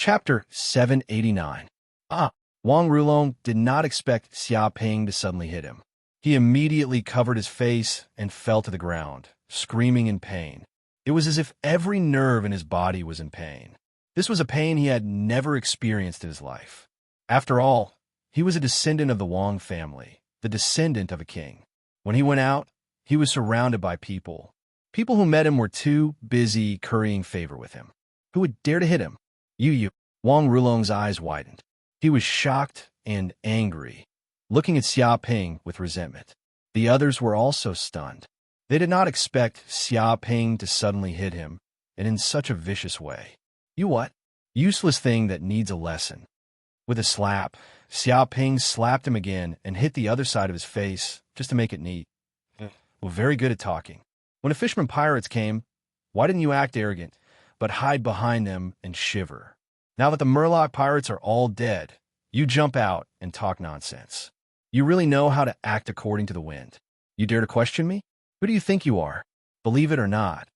Chapter 789. Wang Rulong did not expect Xia Ping to suddenly hit him. He immediately covered his face and fell to the ground, screaming in pain. It was as if every nerve in his body was in pain. This was a pain he had never experienced in his life. After all, he was a descendant of the Wang family, the descendant of a king. When he went out, he was surrounded by people. People who met him were too busy currying favor with him. Who would dare to hit him? You. Wang Rulong's eyes widened. He was shocked and angry, looking at Xia Ping with resentment. The others were also stunned. They did not expect Xia Ping to suddenly hit him, and in such a vicious way. You what? Useless thing that needs a lesson. With a slap, Xia Ping slapped him again and hit the other side of his face just to make it neat. Well, very good at talking. When the fishermen pirates came, why didn't you act arrogant, but hide behind them and shiver? Now that the Murloc pirates are all dead, you jump out and talk nonsense. You really know how to act according to the wind. You dare to question me? Who do you think you are? Believe it or not,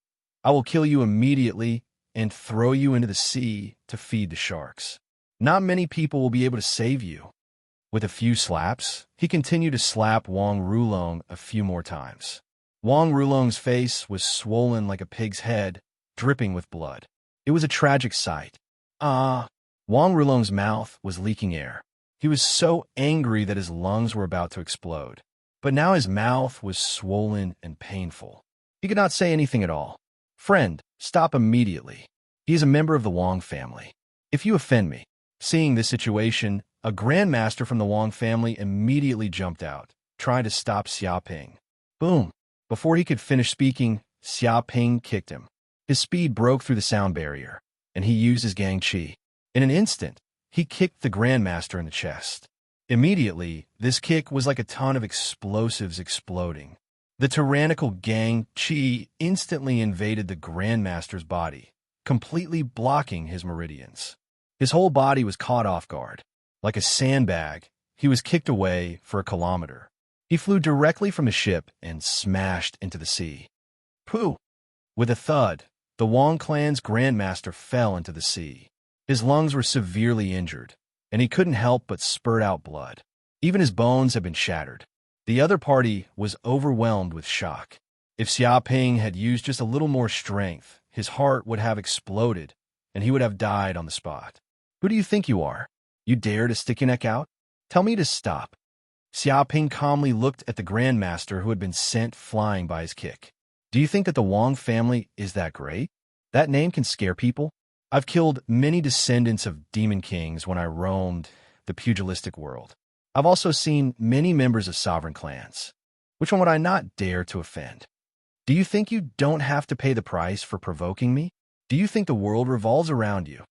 I will kill you immediately and throw you into the sea to feed the sharks. Not many people will be able to save you. With a few slaps, he continued to slap Wang Rulong a few more times. Wang Rulong's face was swollen like a pig's head, dripping with blood. It was a tragic sight. Wang Rulong's mouth was leaking air. He was so angry that his lungs were about to explode. But now his mouth was swollen and painful. He could not say anything at all. Friend, stop immediately. He is a member of the Wang family. If you offend me. Seeing this situation, a grandmaster from the Wang family immediately jumped out, trying to stop Xia Ping. Boom! Before he could finish speaking, Xia Ping kicked him. His speed broke through the sound barrier, and he used his gang chi. In an instant, he kicked the grandmaster in the chest. Immediately, this kick was like a ton of explosives exploding. The tyrannical gang chi instantly invaded the grandmaster's body, completely blocking his meridians. His whole body was caught off guard. Like a sandbag, he was kicked away for a kilometer. He flew directly from the ship and smashed into the sea. Pooh! With a thud, the Wang clan's grandmaster fell into the sea. His lungs were severely injured, and he couldn't help but spurt out blood. Even his bones had been shattered. The other party was overwhelmed with shock. If Xia Ping had used just a little more strength, his heart would have exploded, and he would have died on the spot. Who do you think you are? You dare to stick your neck out? Tell me to stop. Xia Ping calmly looked at the grandmaster who had been sent flying by his kick. Do you think that the Wang family is that great? That name can scare people? I've killed many descendants of demon kings when I roamed the pugilistic world. I've also seen many members of sovereign clans. Which one would I not dare to offend? Do you think you don't have to pay the price for provoking me? Do you think the world revolves around you?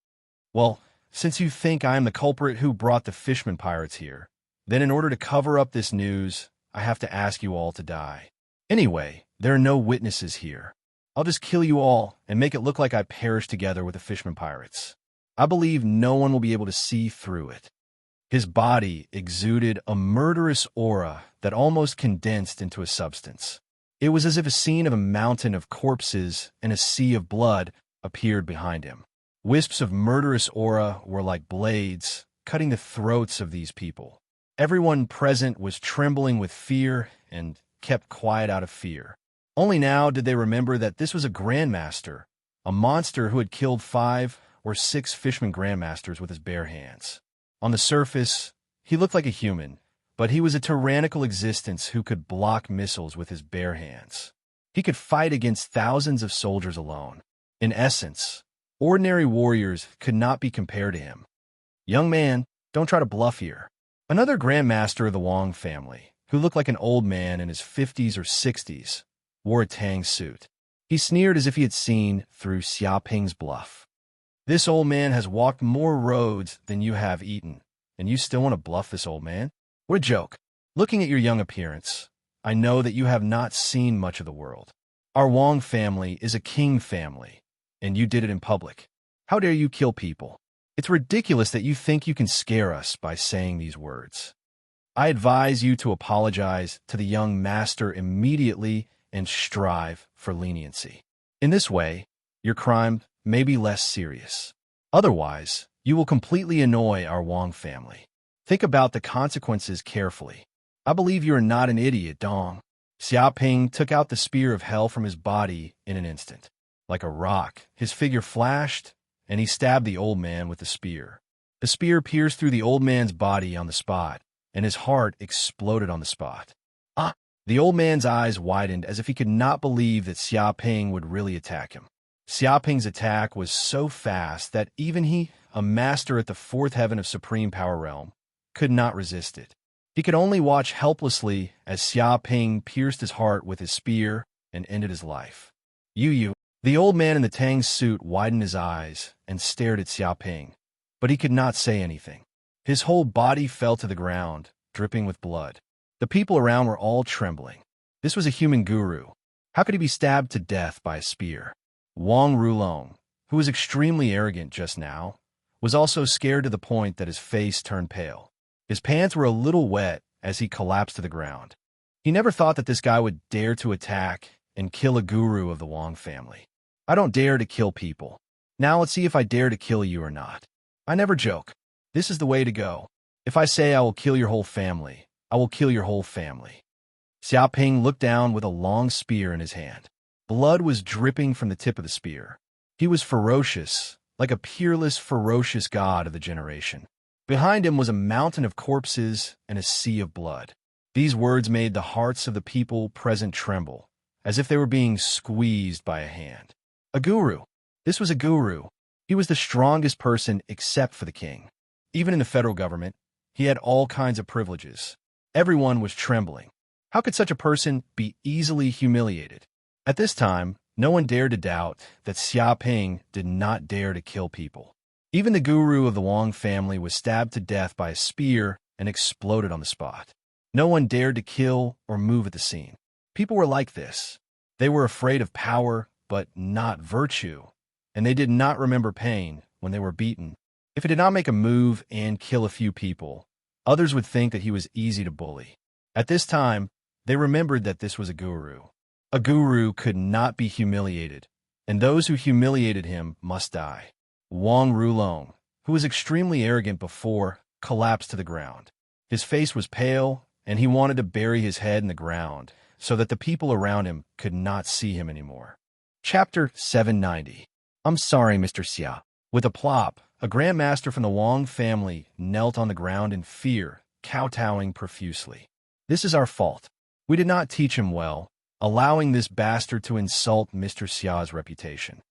Well, since you think I am the culprit who brought the fishermen pirates here, then in order to cover up this news, I have to ask you all to die. Anyway, there are no witnesses here. I'll just kill you all and make it look like I perished together with the fishermen pirates. I believe no one will be able to see through it. His body exuded a murderous aura that almost condensed into a substance. It was as if a scene of a mountain of corpses and a sea of blood appeared behind him. Wisps of murderous aura were like blades, cutting the throats of these people. Everyone present was trembling with fear and kept quiet out of fear. Only now did they remember that this was a grandmaster, a monster who had killed 5 or 6 fishermen grandmasters with his bare hands. On the surface, he looked like a human, but he was a tyrannical existence who could block missiles with his bare hands. He could fight against thousands of soldiers alone. In essence, ordinary warriors could not be compared to him. Young man, don't try to bluff here. Another grandmaster of the Wang family, who looked like an old man in his 50s or 60s, wore a tang suit. He sneered as if he had seen through Xia Ping's bluff. This old man has walked more roads than you have eaten, and you still want to bluff this old man? What a joke. Looking at your young appearance, I know that you have not seen much of the world. Our Wang family is a king family, and you did it in public. How dare you kill people? It's ridiculous that you think you can scare us by saying these words. I advise you to apologize to the young master immediately and strive for leniency. In this way, your crime may be less serious. Otherwise, You will completely annoy our Wang family. Think about the consequences carefully. I believe you are not an idiot, Dong. Xiaoping took out the spear of hell from his body in an instant. Like a rock, his figure flashed, and he stabbed the old man with the spear. The spear pierced through the old man's body on the spot, and his heart exploded on the spot. Ah! The old man's eyes widened as if he could not believe that Xiaoping would really attack him. Xiaoping's attack was so fast that even he, a master at the fourth heaven of Supreme Power Realm, could not resist it. He could only watch helplessly as Xiaoping pierced his heart with his spear and ended his life. Yu, the old man in the Tang suit widened his eyes and stared at Xiaoping, but he could not say anything. His whole body fell to the ground, dripping with blood. The people around were all trembling. This was a human guru. How could he be stabbed to death by a spear? Wang Rulong, who was extremely arrogant just now, was also scared to the point that his face turned pale. His pants were a little wet as he collapsed to the ground. He never thought that this guy would dare to attack and kill a guru of the Wang family. I don't dare to kill people. Now let's see if I dare to kill you or not. I never joke. This is the way to go. If I say I will kill your whole family, I will kill your whole family. Xiaoping looked down with a long spear in his hand. Blood was dripping from the tip of the spear. He was ferocious, like a peerless, ferocious god of the generation. Behind him was a mountain of corpses and a sea of blood. These words made the hearts of the people present tremble, as if they were being squeezed by a hand. A guru. This was a guru. He was the strongest person except for the king. Even in the federal government, he had all kinds of privileges. Everyone was trembling. How could such a person be easily humiliated? At this time, no one dared to doubt that Xiaoping did not dare to kill people. Even the guru of the Wang family was stabbed to death by a spear and exploded on the spot. No one dared to kill or move at the scene. People were like this. They were afraid of power, but not virtue, and they did not remember pain when they were beaten. If he did not make a move and kill a few people, others would think that he was easy to bully. At this time, they remembered that this was a guru. A guru could not be humiliated, and those who humiliated him must die. Wang Rulong, who was extremely arrogant before, collapsed to the ground. His face was pale, and he wanted to bury his head in the ground so that the people around him could not see him anymore. Chapter 790. I'm sorry, Mr. Xia. With a plop, a grandmaster from the Wang family knelt on the ground in fear, kowtowing profusely. This is our fault. We did not teach him well, allowing this bastard to insult Mr. Xia's reputation.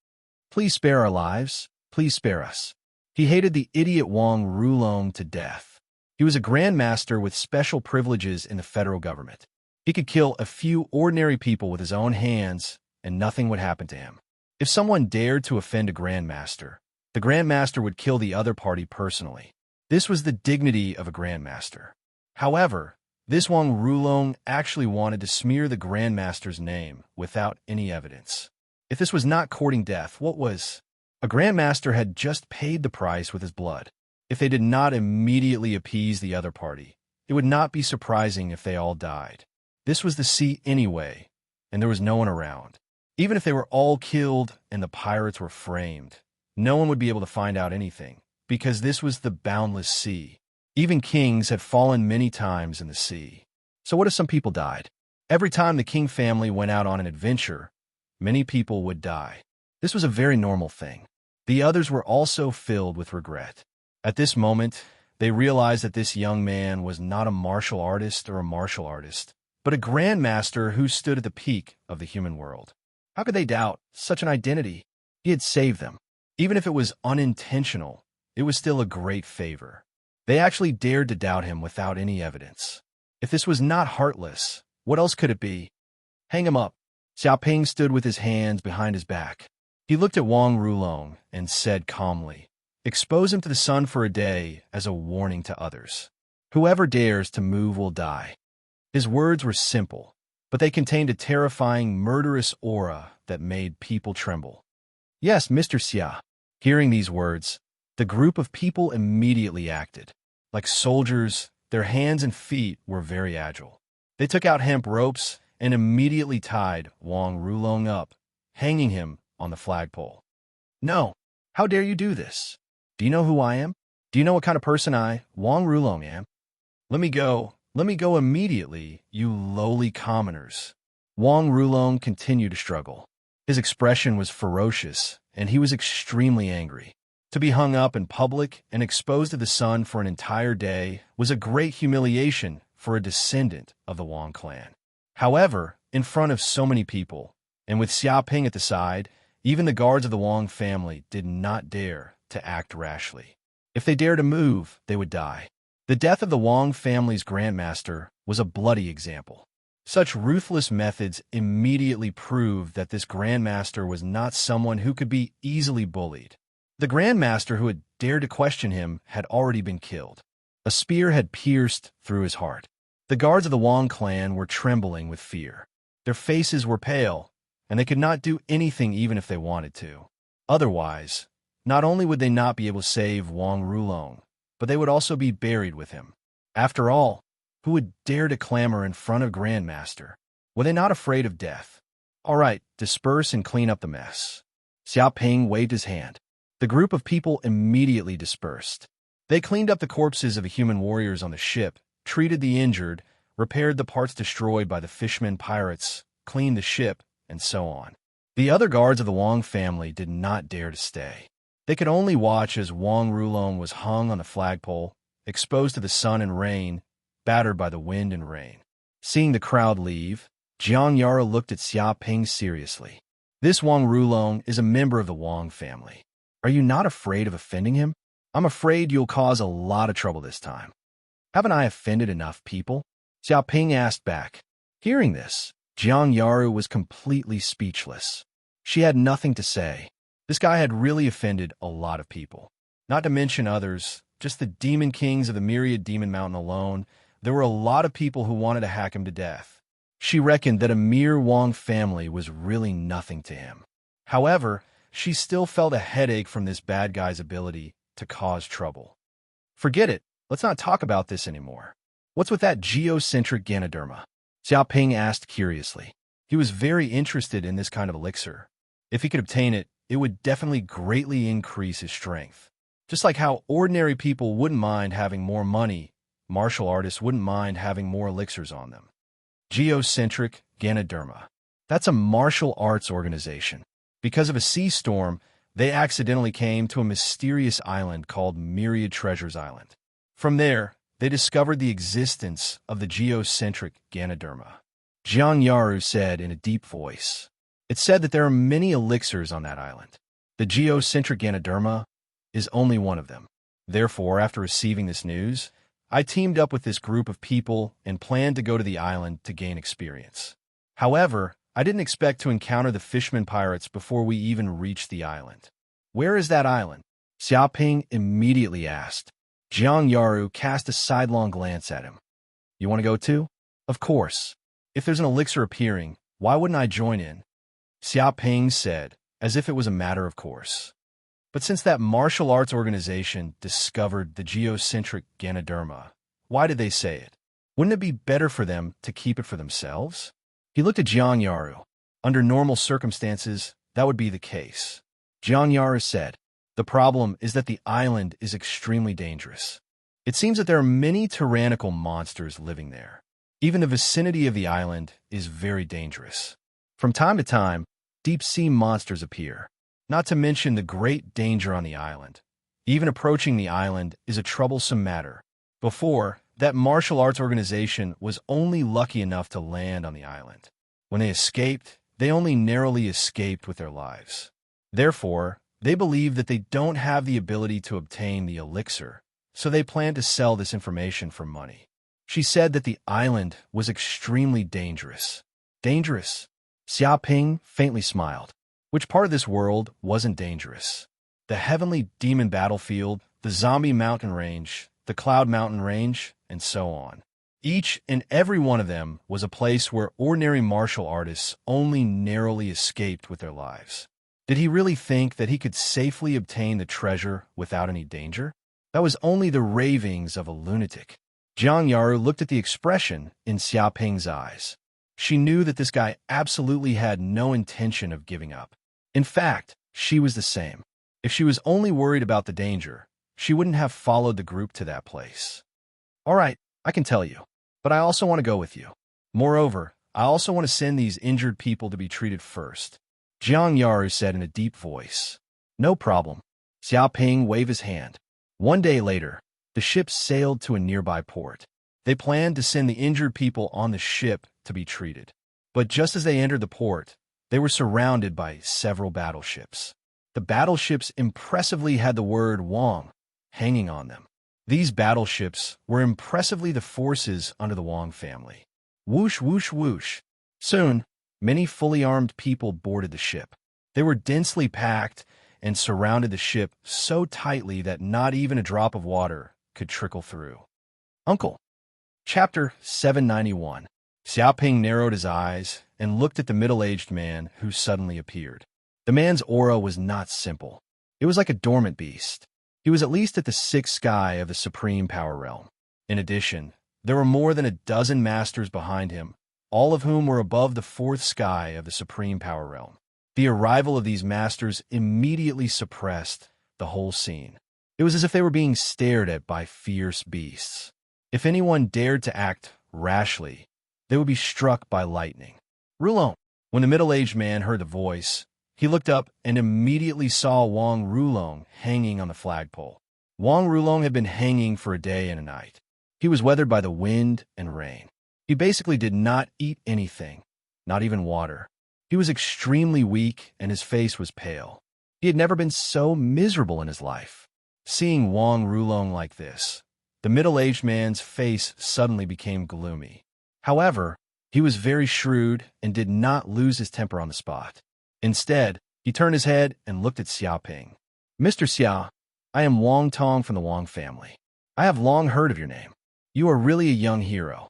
Please spare our lives. Please spare us. He hated the idiot Wang Rulong to death. He was a grandmaster with special privileges in the federal government. He could kill a few ordinary people with his own hands, and nothing would happen to him. If someone dared to offend a grandmaster, the grandmaster would kill the other party personally. This was the dignity of a grandmaster. However, this Wang Rulong actually wanted to smear the grandmaster's name without any evidence. If this was not courting death, what was? A grandmaster had just paid the price with his blood. If they did not immediately appease the other party, it would not be surprising if they all died. This was the sea anyway, and there was no one around. Even if they were all killed and the pirates were framed, no one would be able to find out anything, because this was the boundless sea. Even kings had fallen many times in the sea. So what if some people died? Every time the King family went out on an adventure, many people would die. This was a very normal thing. The others were also filled with regret. At this moment, they realized that this young man was not a martial artist or a martial artist, but a grandmaster who stood at the peak of the human world. How could they doubt such an identity? He had saved them. Even if it was unintentional, it was still a great favor. They actually dared to doubt him without any evidence. If this was not heartless, what else could it be? Hang him up. Xiaoping stood with his hands behind his back. He looked at Wang Rulong and said calmly, "Expose him to the sun for a day as a warning to others. Whoever dares to move will die." His words were simple, but they contained a terrifying, murderous aura that made people tremble. Yes, Mr. Xia. Hearing these words, the group of people immediately acted. Like soldiers, their hands and feet were very agile. They took out hemp ropes and immediately tied Wang Rulong up, hanging him on the flagpole. No! How dare you do this? Do you know who I am? Do you know what kind of person I, Wang Rulong, am? Let me go. Let me go immediately, you lowly commoners. Wang Rulong continued to struggle. His expression was ferocious, and he was extremely angry. To be hung up in public and exposed to the sun for an entire day was a great humiliation for a descendant of the Wang clan. However, in front of so many people, and with Xiaoping at the side, even the guards of the Wang family did not dare to act rashly. If they dared to move, they would die. The death of the Wang family's grandmaster was a bloody example. Such ruthless methods immediately proved that this grandmaster was not someone who could be easily bullied. The grandmaster who had dared to question him had already been killed. A spear had pierced through his heart. The guards of the Wang clan were trembling with fear. Their faces were pale, and they could not do anything even if they wanted to. Otherwise, not only would they not be able to save Wang Rulong, but they would also be buried with him. After all, who would dare to clamor in front of Grandmaster? Were they not afraid of death? All right, disperse and clean up the mess. Xiaoping waved his hand. The group of people immediately dispersed. They cleaned up the corpses of the human warriors on the ship, treated the injured, repaired the parts destroyed by the fishermen pirates, cleaned the ship, and so on. The other guards of the Wang family did not dare to stay. They could only watch as Wang Rulong was hung on the flagpole, exposed to the sun and rain, battered by the wind and rain. Seeing the crowd leave, Jiang Yara looked at Xiaoping seriously. This Wang Rulong is a member of the Wang family. Are you not afraid of offending him? I'm afraid you'll cause a lot of trouble this time. Haven't I offended enough people? Xiaoping asked back. Hearing this, Jiang Yaru was completely speechless. She had nothing to say. This guy had really offended a lot of people. Not to mention others, just the demon kings of the myriad demon mountain alone, there were a lot of people who wanted to hack him to death. She reckoned that a mere Wang family was really nothing to him. However, she still felt a headache from this bad guy's ability to cause trouble. Forget it. Let's not talk about this anymore. What's with that geocentric Ganoderma? Xiaoping asked curiously. He was very interested in this kind of elixir. If he could obtain it, it would definitely greatly increase his strength. Just like how ordinary people wouldn't mind having more money, martial artists wouldn't mind having more elixirs on them. Geocentric Ganoderma. That's a martial arts organization. Because of a sea storm, they accidentally came to a mysterious island called Myriad Treasures Island. From there, they discovered the existence of the geocentric Ganoderma. Jiang Yaru said in a deep voice. It said that there are many elixirs on that island. The geocentric Ganoderma is only one of them. Therefore, after receiving this news, I teamed up with this group of people and planned to go to the island to gain experience. However, I didn't expect to encounter the fishermen pirates before we even reached the island. Where is that island? Xiaoping immediately asked. Jiang Yaru cast a sidelong glance at him. You want to go too? Of course. If there's an elixir appearing, why wouldn't I join in? Xiaoping said, as if it was a matter of course. But since that martial arts organization discovered the geocentric Ganoderma, why did they say it? Wouldn't it be better for them to keep it for themselves? He looked at Jiang Yaru. Under normal circumstances, that would be the case. Jiang Yaru said, the problem is that the island is extremely dangerous. It seems that there are many tyrannical monsters living there. Even the vicinity of the island is very dangerous. From time to time, deep-sea monsters appear, not to mention the great danger on the island. Even approaching the island is a troublesome matter. Before, that martial arts organization was only lucky enough to land on the island. When they escaped, they only narrowly escaped with their lives. Therefore, they believe that they don't have the ability to obtain the elixir, so they plan to sell this information for money. She said that the island was extremely dangerous. Dangerous? Xiaoping faintly smiled. Which part of this world wasn't dangerous? The heavenly demon battlefield, the zombie mountain range, the cloud mountain range, and so on. Each and every one of them was a place where ordinary martial artists only narrowly escaped with their lives. Did he really think that he could safely obtain the treasure without any danger? That was only the ravings of a lunatic. Jiang Yaru looked at the expression in Xiaoping's eyes. She knew that this guy absolutely had no intention of giving up. In fact, she was the same. If she was only worried about the danger, she wouldn't have followed the group to that place. All right, I can tell you, but I also want to go with you. Moreover, I also want to send these injured people to be treated first, Jiang Yaru said in a deep voice. No problem. Xiaoping waved his hand. One day later, the ship sailed to a nearby port. They planned to send the injured people on the ship to be treated. But just as they entered the port, they were surrounded by several battleships. The battleships impressively had the word Wang hanging on them. These battleships were impressively the forces under the Wang family. Whoosh, whoosh, whoosh. Soon, many fully armed people boarded the ship. They were densely packed and surrounded the ship so tightly that not even a drop of water could trickle through. Uncle. Chapter 791. Xiaoping narrowed his eyes and looked at the middle-aged man who suddenly appeared. The man's aura was not simple. It was like a dormant beast. He was at least at the sixth sky of the supreme power realm. In addition, there were more than a dozen masters behind him, all of whom were above the fourth sky of the supreme power realm. The arrival of these masters immediately suppressed the whole scene. It was as if they were being stared at by fierce beasts. If anyone dared to act rashly, they would be struck by lightning. Rulong. When the middle-aged man heard the voice, he looked up and immediately saw Wang Rulong hanging on the flagpole. Wang Rulong had been hanging for a day and a night. He was weathered by the wind and rain. He basically did not eat anything, not even water. He was extremely weak and his face was pale. He had never been so miserable in his life. Seeing Wang Rulong like this, the middle-aged man's face suddenly became gloomy. However, he was very shrewd and did not lose his temper on the spot. Instead, he turned his head and looked at Xiaoping. Mr. Xia, I am Wang Tong from the Wang family. I have long heard of your name. You are really a young hero.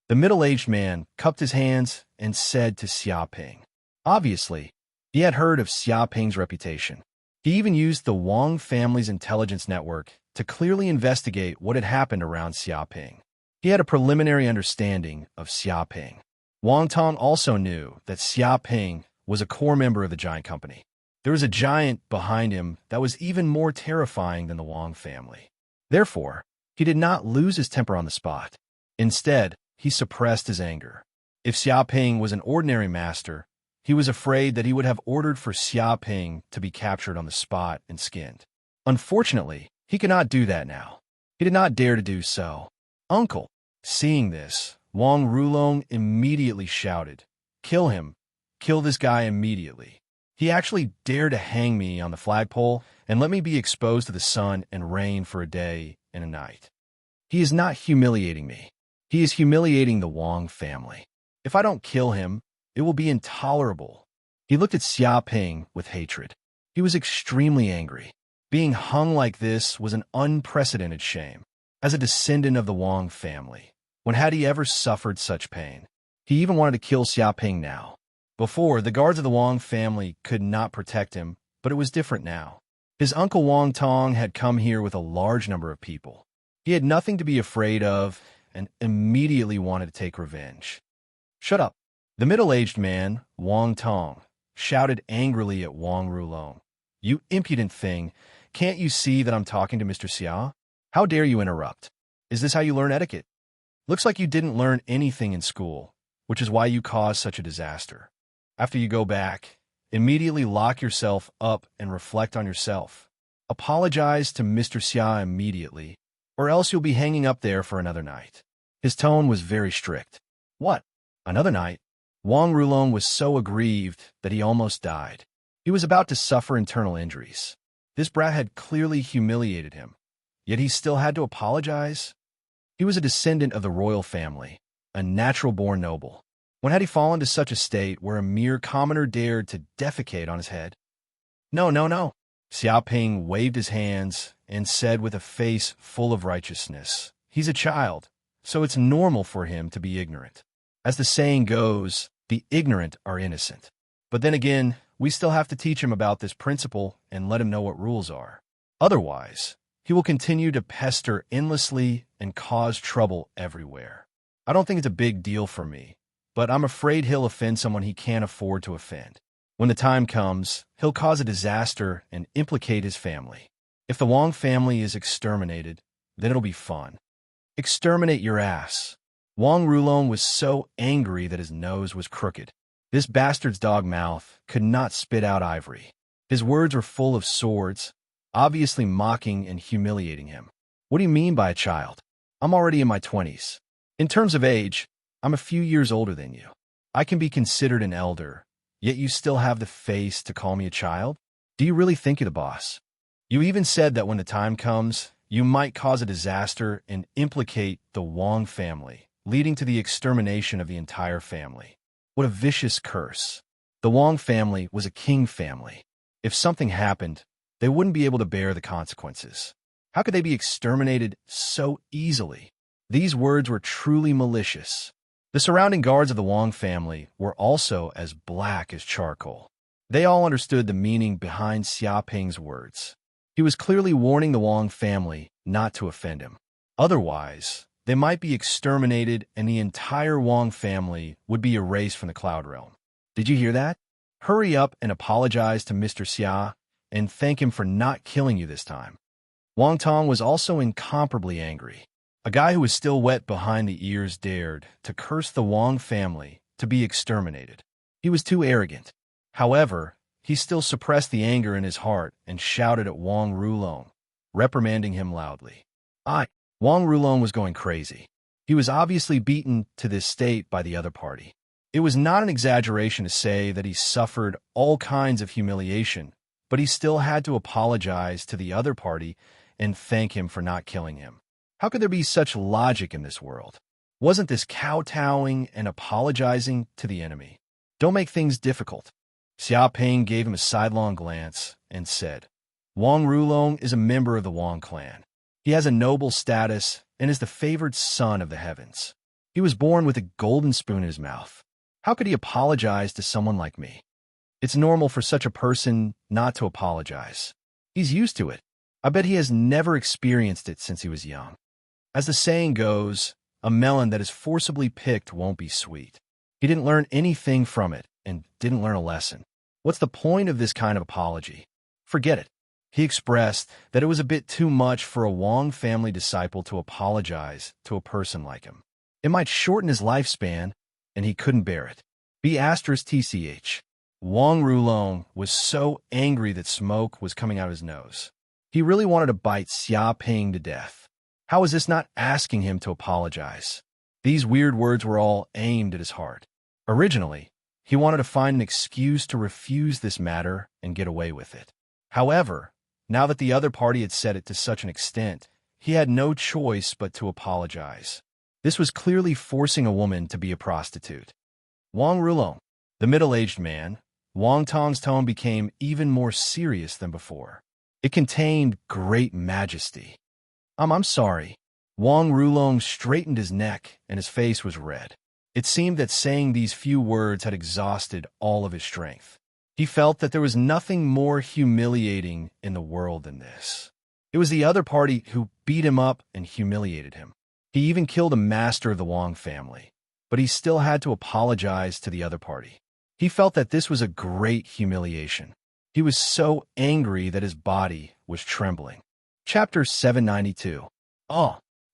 The middle-aged man cupped his hands and said to Xiaoping. Obviously, he had heard of Xiaoping's reputation. He even used the Wang family's intelligence network to clearly investigate what had happened around Xiaoping. He had a preliminary understanding of Xiaoping. Wang Tong also knew that Xiaoping was a core member of the giant company. There was a giant behind him that was even more terrifying than the Wang family. Therefore, he did not lose his temper on the spot. Instead, he suppressed his anger. If Xiaoping was an ordinary master, he was afraid that he would have ordered for Xiaoping to be captured on the spot and skinned. Unfortunately, he could not do that now. He did not dare to do so. Uncle. Seeing this, Wang Rulong immediately shouted, Kill him. Kill this guy immediately. He actually dared to hang me on the flagpole and let me be exposed to the sun and rain for a day and a night. He is not humiliating me. He is humiliating the Wang family. If I don't kill him, it will be intolerable. He looked at Xiaoping with hatred. He was extremely angry. Being hung like this was an unprecedented shame. As a descendant of the Wang family, when had he ever suffered such pain? He even wanted to kill Xiaoping now. Before, the guards of the Wang family could not protect him, but it was different now. His uncle Wang Tong had come here with a large number of people. He had nothing to be afraid of and immediately wanted to take revenge. Shut up. The middle-aged man, Wang Tong, shouted angrily at Wang Rulong. You impudent thing, can't you see that I'm talking to Mr. Xia? How dare you interrupt? Is this how you learn etiquette? Looks like you didn't learn anything in school, which is why you caused such a disaster. After you go back, immediately lock yourself up and reflect on yourself. Apologize to Mr. Xia immediately, or else you'll be hanging up there for another night. His tone was very strict. What? Another night? Wang Rulong was so aggrieved that he almost died. He was about to suffer internal injuries. This brat had clearly humiliated him, yet he still had to apologize? He was a descendant of the royal family, a natural-born noble. When had he fallen to such a state where a mere commoner dared to defecate on his head? No, no, no. Xiaoping waved his hands and said with a face full of righteousness, He's a child, so it's normal for him to be ignorant. As the saying goes, the ignorant are innocent. But then again, we still have to teach him about this principle and let him know what rules are. Otherwise, he will continue to pester endlessly and cause trouble everywhere. I don't think it's a big deal for me, but I'm afraid he'll offend someone he can't afford to offend. When the time comes, he'll cause a disaster and implicate his family. If the Wang family is exterminated, then it'll be fun. Exterminate your ass. Wang Rulong was so angry that his nose was crooked. This bastard's dog mouth could not spit out ivory. His words were full of swords, obviously mocking and humiliating him. What do you mean by a child? I'm already in my 20s. In terms of age, I'm a few years older than you. I can be considered an elder, yet you still have the face to call me a child? Do you really think you're the boss? You even said that when the time comes, you might cause a disaster and implicate the Wang family, leading to the extermination of the entire family. What a vicious curse. The Wang family was a king family. If something happened, they wouldn't be able to bear the consequences. How could they be exterminated so easily? These words were truly malicious. The surrounding guards of the Wang family were also as black as charcoal. They all understood the meaning behind Xia Ping's words. He was clearly warning the Wang family not to offend him. Otherwise, they might be exterminated and the entire Wang family would be erased from the Cloud Realm. Did you hear that? Hurry up and apologize to Mr. Xia and thank him for not killing you this time. Wang Tong was also incomparably angry. A guy who was still wet behind the ears dared to curse the Wang family to be exterminated. He was too arrogant. However, he still suppressed the anger in his heart and shouted at Wang Rulong, reprimanding him loudly. Wang Rulong was going crazy. He was obviously beaten to this state by the other party. It was not an exaggeration to say that he suffered all kinds of humiliation, but he still had to apologize to the other party and thank him for not killing him. How could there be such logic in this world? Wasn't this kowtowing and apologizing to the enemy? Don't make things difficult. Xia Ping gave him a sidelong glance and said, Wang Rulong is a member of the Wang clan. He has a noble status and is the favored son of the heavens. He was born with a golden spoon in his mouth. How could he apologize to someone like me? It's normal for such a person not to apologize. He's used to it. I bet he has never experienced it since he was young. As the saying goes, a melon that is forcibly picked won't be sweet. He didn't learn anything from it and didn't learn a lesson. What's the point of this kind of apology? Forget it. He expressed that it was a bit too much for a Wang family disciple to apologize to a person like him. It might shorten his lifespan, and he couldn't bear it. B*TCH. Wang Rulong was so angry that smoke was coming out of his nose. He really wanted to bite Xia Ping to death. How was this not asking him to apologize? These weird words were all aimed at his heart. Originally, he wanted to find an excuse to refuse this matter and get away with it. However, now that the other party had said it to such an extent, he had no choice but to apologize. This was clearly forcing a woman to be a prostitute. Wang Rulong, the middle-aged man, Wang Tong's tone became even more serious than before. It contained great majesty. I'm sorry. Wang Rulong straightened his neck and his face was red. It seemed that saying these few words had exhausted all of his strength. He felt that there was nothing more humiliating in the world than this. It was the other party who beat him up and humiliated him. He even killed a master of the Wang family, but he still had to apologize to the other party. He felt that this was a great humiliation. He was so angry that his body was trembling. Chapter 792.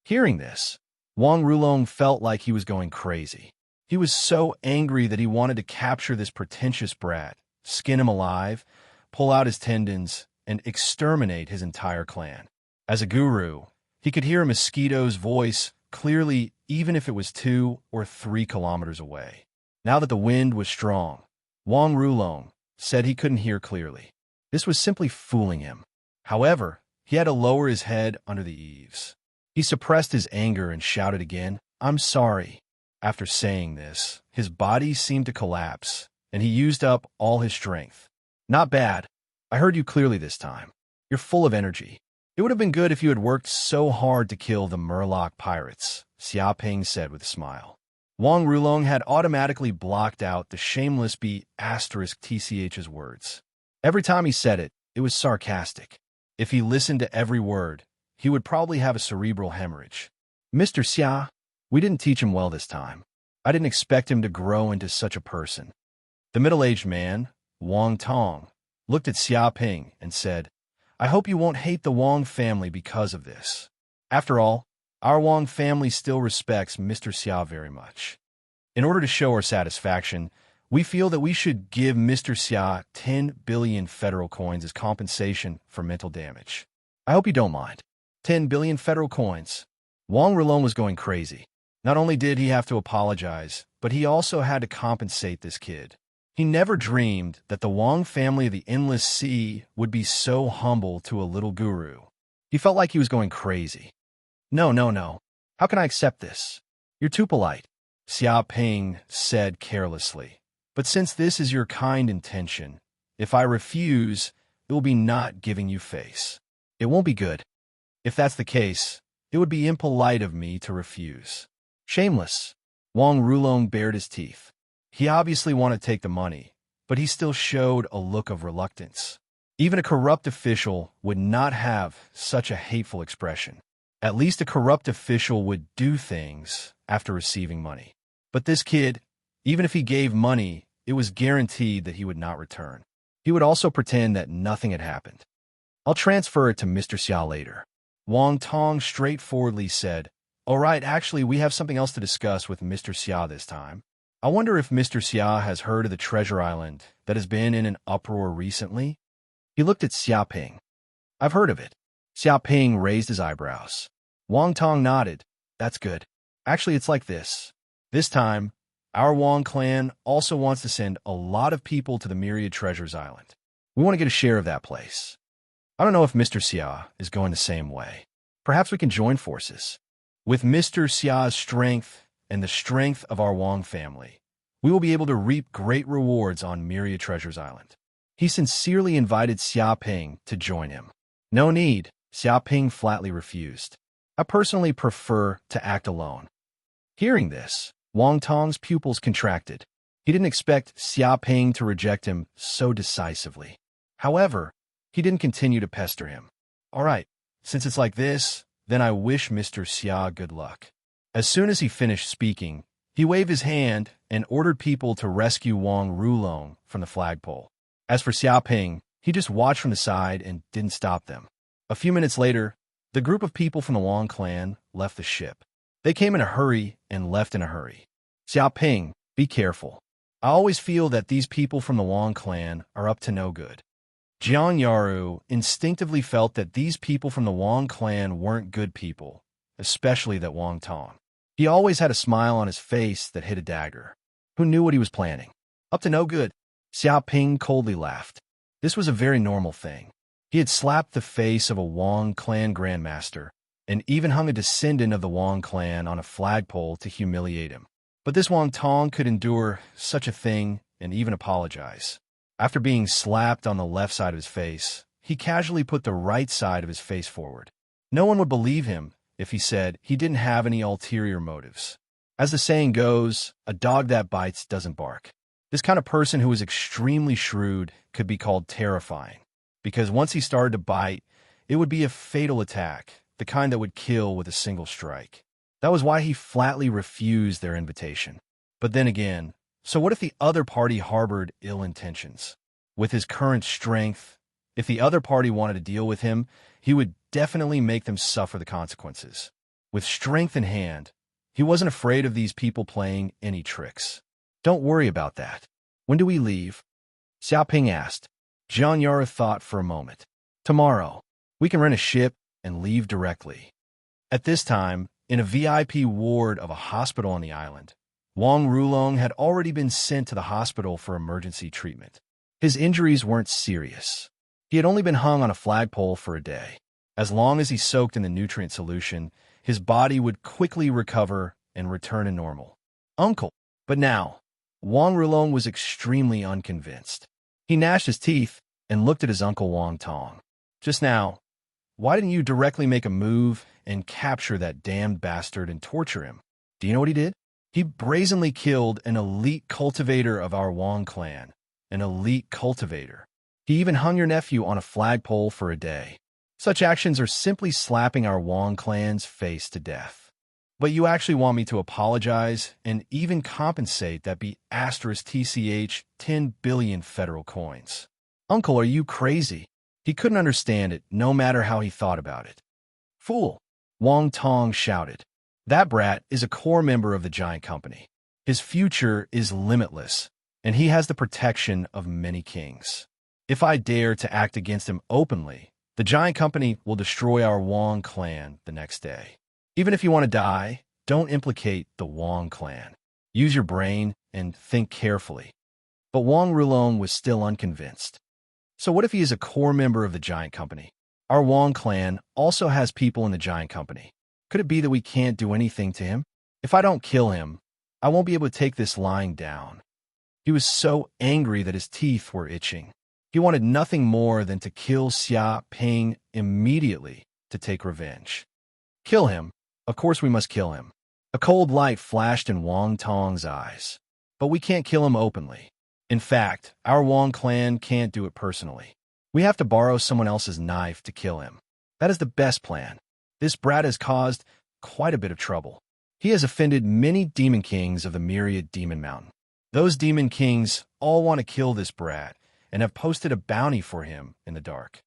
Hearing this, Wang Rulong felt like he was going crazy. He was so angry that he wanted to capture this pretentious brat, skin him alive, pull out his tendons, and exterminate his entire clan. As a guru, he could hear a mosquito's voice clearly even if it was 2 or 3 kilometers away. Now that the wind was strong, Wang Rulong said he couldn't hear clearly. This was simply fooling him. However, he had to lower his head under the eaves. He suppressed his anger and shouted again, I'm sorry. After saying this, his body seemed to collapse, and he used up all his strength. Not bad. I heard you clearly this time. You're full of energy. It would have been good if you had worked so hard to kill the Murloc pirates, Xia Ping said with a smile. Wang Rulong had automatically blocked out the shameless B*TCH's words. Every time he said it, it was sarcastic. If he listened to every word, he would probably have a cerebral hemorrhage. Mr. Xia, we didn't teach him well this time. I didn't expect him to grow into such a person. The middle-aged man, Wang Tong, looked at Xia Ping and said, I hope you won't hate the Wong family because of this. After all, our Wong family still respects Mr. Xia very much. In order to show our satisfaction, we feel that we should give Mr. Xia 10 billion federal coins as compensation for mental damage. I hope you don't mind. 10 billion federal coins. Wong Rulong was going crazy. Not only did he have to apologize, but he also had to compensate this kid. He never dreamed that the Wong family of the Endless Sea would be so humble to a little guru. He felt like he was going crazy. No, no, no. How can I accept this? You're too polite, Xia Ping said carelessly. But since this is your kind intention, if I refuse, it will be not giving you face. It won't be good. If that's the case, it would be impolite of me to refuse. Shameless. Wong Rulong bared his teeth. He obviously wanted to take the money, but he still showed a look of reluctance. Even a corrupt official would not have such a hateful expression. At least a corrupt official would do things after receiving money. But this kid, even if he gave money, it was guaranteed that he would not return. He would also pretend that nothing had happened. I'll transfer it to Mr. Xia later. Wang Tong straightforwardly said, All right, actually, we have something else to discuss with Mr. Xia this time. I wonder if Mr. Xia has heard of the treasure island that has been in an uproar recently? He looked at Xia Ping. I've heard of it. Xia Ping raised his eyebrows. Wang Tong nodded. That's good. Actually, it's like this. This time, our Wong clan also wants to send a lot of people to the Myriad Treasures Island. We want to get a share of that place. I don't know if Mr. Xia is going the same way. Perhaps we can join forces. With Mr. Xia's strength and the strength of our Wong family, we will be able to reap great rewards on Myriad Treasures Island. He sincerely invited Xia Ping to join him. No need, Xia Ping flatly refused. I personally prefer to act alone. Hearing this, Wang Tong's pupils contracted. He didn't expect Xia Ping to reject him so decisively. However, he didn't continue to pester him. All right, since it's like this, then I wish Mr. Xia good luck. As soon as he finished speaking, he waved his hand and ordered people to rescue Wong Rulong from the flagpole. As for Xia Ping, he just watched from the side and didn't stop them. A few minutes later, the group of people from the Wong clan left the ship. They came in a hurry and left in a hurry. Xia Ping, be careful. I always feel that these people from the Wong clan are up to no good. Jiang Yaru instinctively felt that these people from the Wong clan weren't good people, especially that Wang Tong. He always had a smile on his face that hit a dagger. Who knew what he was planning? Up to no good. Xia Ping coldly laughed. This was a very normal thing. He had slapped the face of a Wong clan grandmaster and even hung a descendant of the Wong clan on a flagpole to humiliate him. But this Wang Tong could endure such a thing and even apologize. After being slapped on the left side of his face, he casually put the right side of his face forward. No one would believe him if he said he didn't have any ulterior motives. As the saying goes, a dog that bites doesn't bark. This kind of person who was extremely shrewd could be called terrifying, because once he started to bite, it would be a fatal attack, the kind that would kill with a single strike. That was why he flatly refused their invitation. But then again, so what if the other party harbored ill intentions? With his current strength, if the other party wanted to deal with him, he would definitely make them suffer the consequences. With strength in hand, he wasn't afraid of these people playing any tricks. Don't worry about that. When do we leave? Xia Ping asked. Jiang Yaru thought for a moment. Tomorrow. We can rent a ship and leave directly. At this time, in a VIP ward of a hospital on the island, Wong Rulong had already been sent to the hospital for emergency treatment. His injuries weren't serious. He had only been hung on a flagpole for a day. As long as he soaked in the nutrient solution, his body would quickly recover and return to normal. Uncle. But now, Wong Rulong was extremely unconvinced. He gnashed his teeth and looked at his uncle Wang Tong. Just now, why didn't you directly make a move and capture that damned bastard and torture him? Do you know what he did? He brazenly killed an elite cultivator of our Wong clan. An elite cultivator. He even hung your nephew on a flagpole for a day. Such actions are simply slapping our Wong clan's face to death. But you actually want me to apologize and even compensate that be *TCH 10 billion federal coins. Uncle, are you crazy? He couldn't understand it, no matter how he thought about it. Fool! Wang Tong shouted. That brat is a core member of the giant company. His future is limitless, and he has the protection of many kings. If I dare to act against him openly, the giant company will destroy our Wang clan the next day. Even if you want to die, don't implicate the Wang clan. Use your brain and think carefully. But Wang Rulong was still unconvinced. So what if he is a core member of the giant company? Our Wang clan also has people in the giant company. Could it be that we can't do anything to him? If I don't kill him, I won't be able to take this lying down. He was so angry that his teeth were itching. He wanted nothing more than to kill Xia Ping immediately to take revenge. Kill him? Of course we must kill him. A cold light flashed in Wang Tong's eyes. But we can't kill him openly. In fact, our Wang clan can't do it personally. We have to borrow someone else's knife to kill him. That is the best plan. This brat has caused quite a bit of trouble. He has offended many demon kings of the myriad demon mountain. Those demon kings all want to kill this brat and have posted a bounty for him in the dark.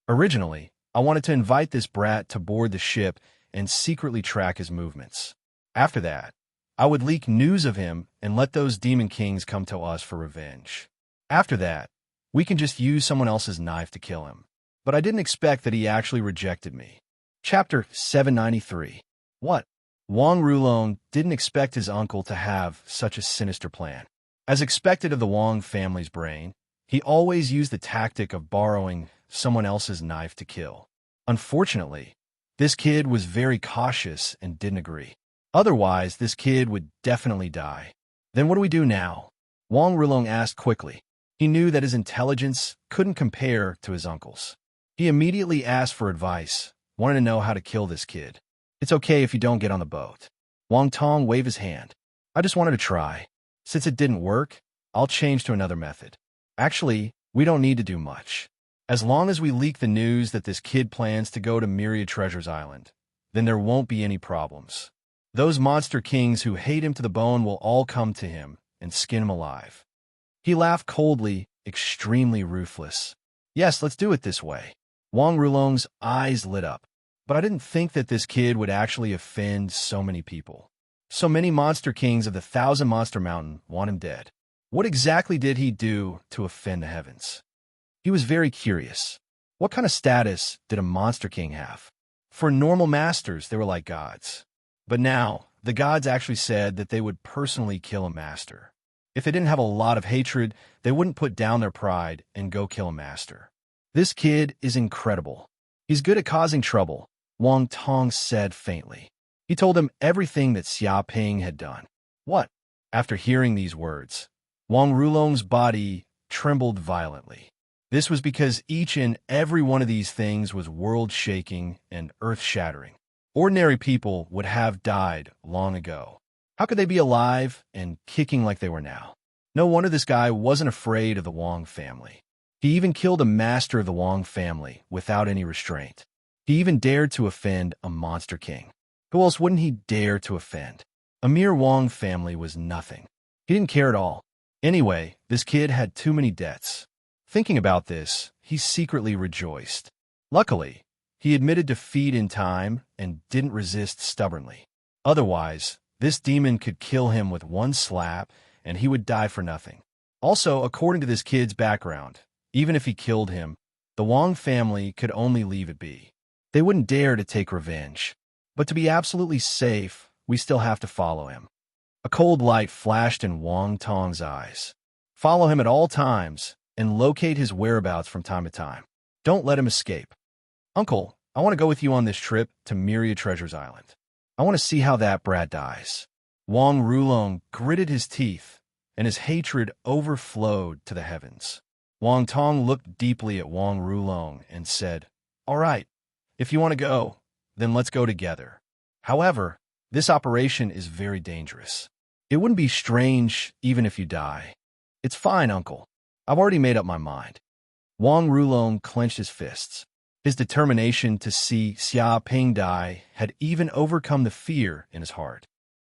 Originally, I wanted to invite this brat to board the ship and secretly track his movements. After that, I would leak news of him and let those demon kings come to us for revenge. After that, we can just use someone else's knife to kill him. But I didn't expect that he actually rejected me. Chapter 793. What? Wang Rulong didn't expect his uncle to have such a sinister plan. As expected of the Wang family's brain, he always used the tactic of borrowing someone else's knife to kill. Unfortunately, this kid was very cautious and didn't agree. Otherwise, this kid would definitely die. Then what do we do now? Wang Rulong asked quickly. He knew that his intelligence couldn't compare to his uncle's. He immediately asked for advice, wanted to know how to kill this kid. It's okay if you don't get on the boat. Wang Tong waved his hand. I just wanted to try. Since it didn't work, I'll change to another method. Actually, we don't need to do much. As long as we leak the news that this kid plans to go to Myriad Treasures Island, then there won't be any problems. Those monster kings who hate him to the bone will all come to him and skin him alive. He laughed coldly, extremely ruthless. Yes, let's do it this way. Wang Rulong's eyes lit up. But I didn't think that this kid would actually offend so many people. So many monster kings of the Thousand Monster Mountain want him dead. What exactly did he do to offend the heavens? He was very curious. What kind of status did a monster king have? For normal masters, they were like gods. But now, the gods actually said that they would personally kill a master. If they didn't have a lot of hatred, they wouldn't put down their pride and go kill a master. This kid is incredible. He's good at causing trouble, Wang Tong said faintly. He told him everything that Xia Ping had done. What? After hearing these words, Wang Rulong's body trembled violently. This was because each and every one of these things was world-shaking and earth-shattering. Ordinary people would have died long ago. How could they be alive and kicking like they were now? No wonder this guy wasn't afraid of the Wang family. He even killed a master of the Wang family without any restraint. He even dared to offend a monster king. Who else wouldn't he dare to offend? A mere Wang family was nothing. He didn't care at all. Anyway, this kid had too many debts. Thinking about this, he secretly rejoiced. Luckily, he admitted defeat in time and didn't resist stubbornly. Otherwise, this demon could kill him with one slap and he would die for nothing. Also, according to this kid's background, even if he killed him, the Wang family could only leave it be. They wouldn't dare to take revenge. But to be absolutely safe, we still have to follow him. A cold light flashed in Wang Tong's eyes. Follow him at all times and locate his whereabouts from time to time. Don't let him escape. Uncle, I want to go with you on this trip to Myriad Treasures Island. I want to see how that brat dies. Wang Rulong gritted his teeth, and his hatred overflowed to the heavens. Wang Tong looked deeply at Wang Rulong and said, All right, if you want to go, then let's go together. However, this operation is very dangerous. It wouldn't be strange even if you die. It's fine, Uncle. I've already made up my mind. Wang Rulong clenched his fists. His determination to see Xia Ping die had even overcome the fear in his heart.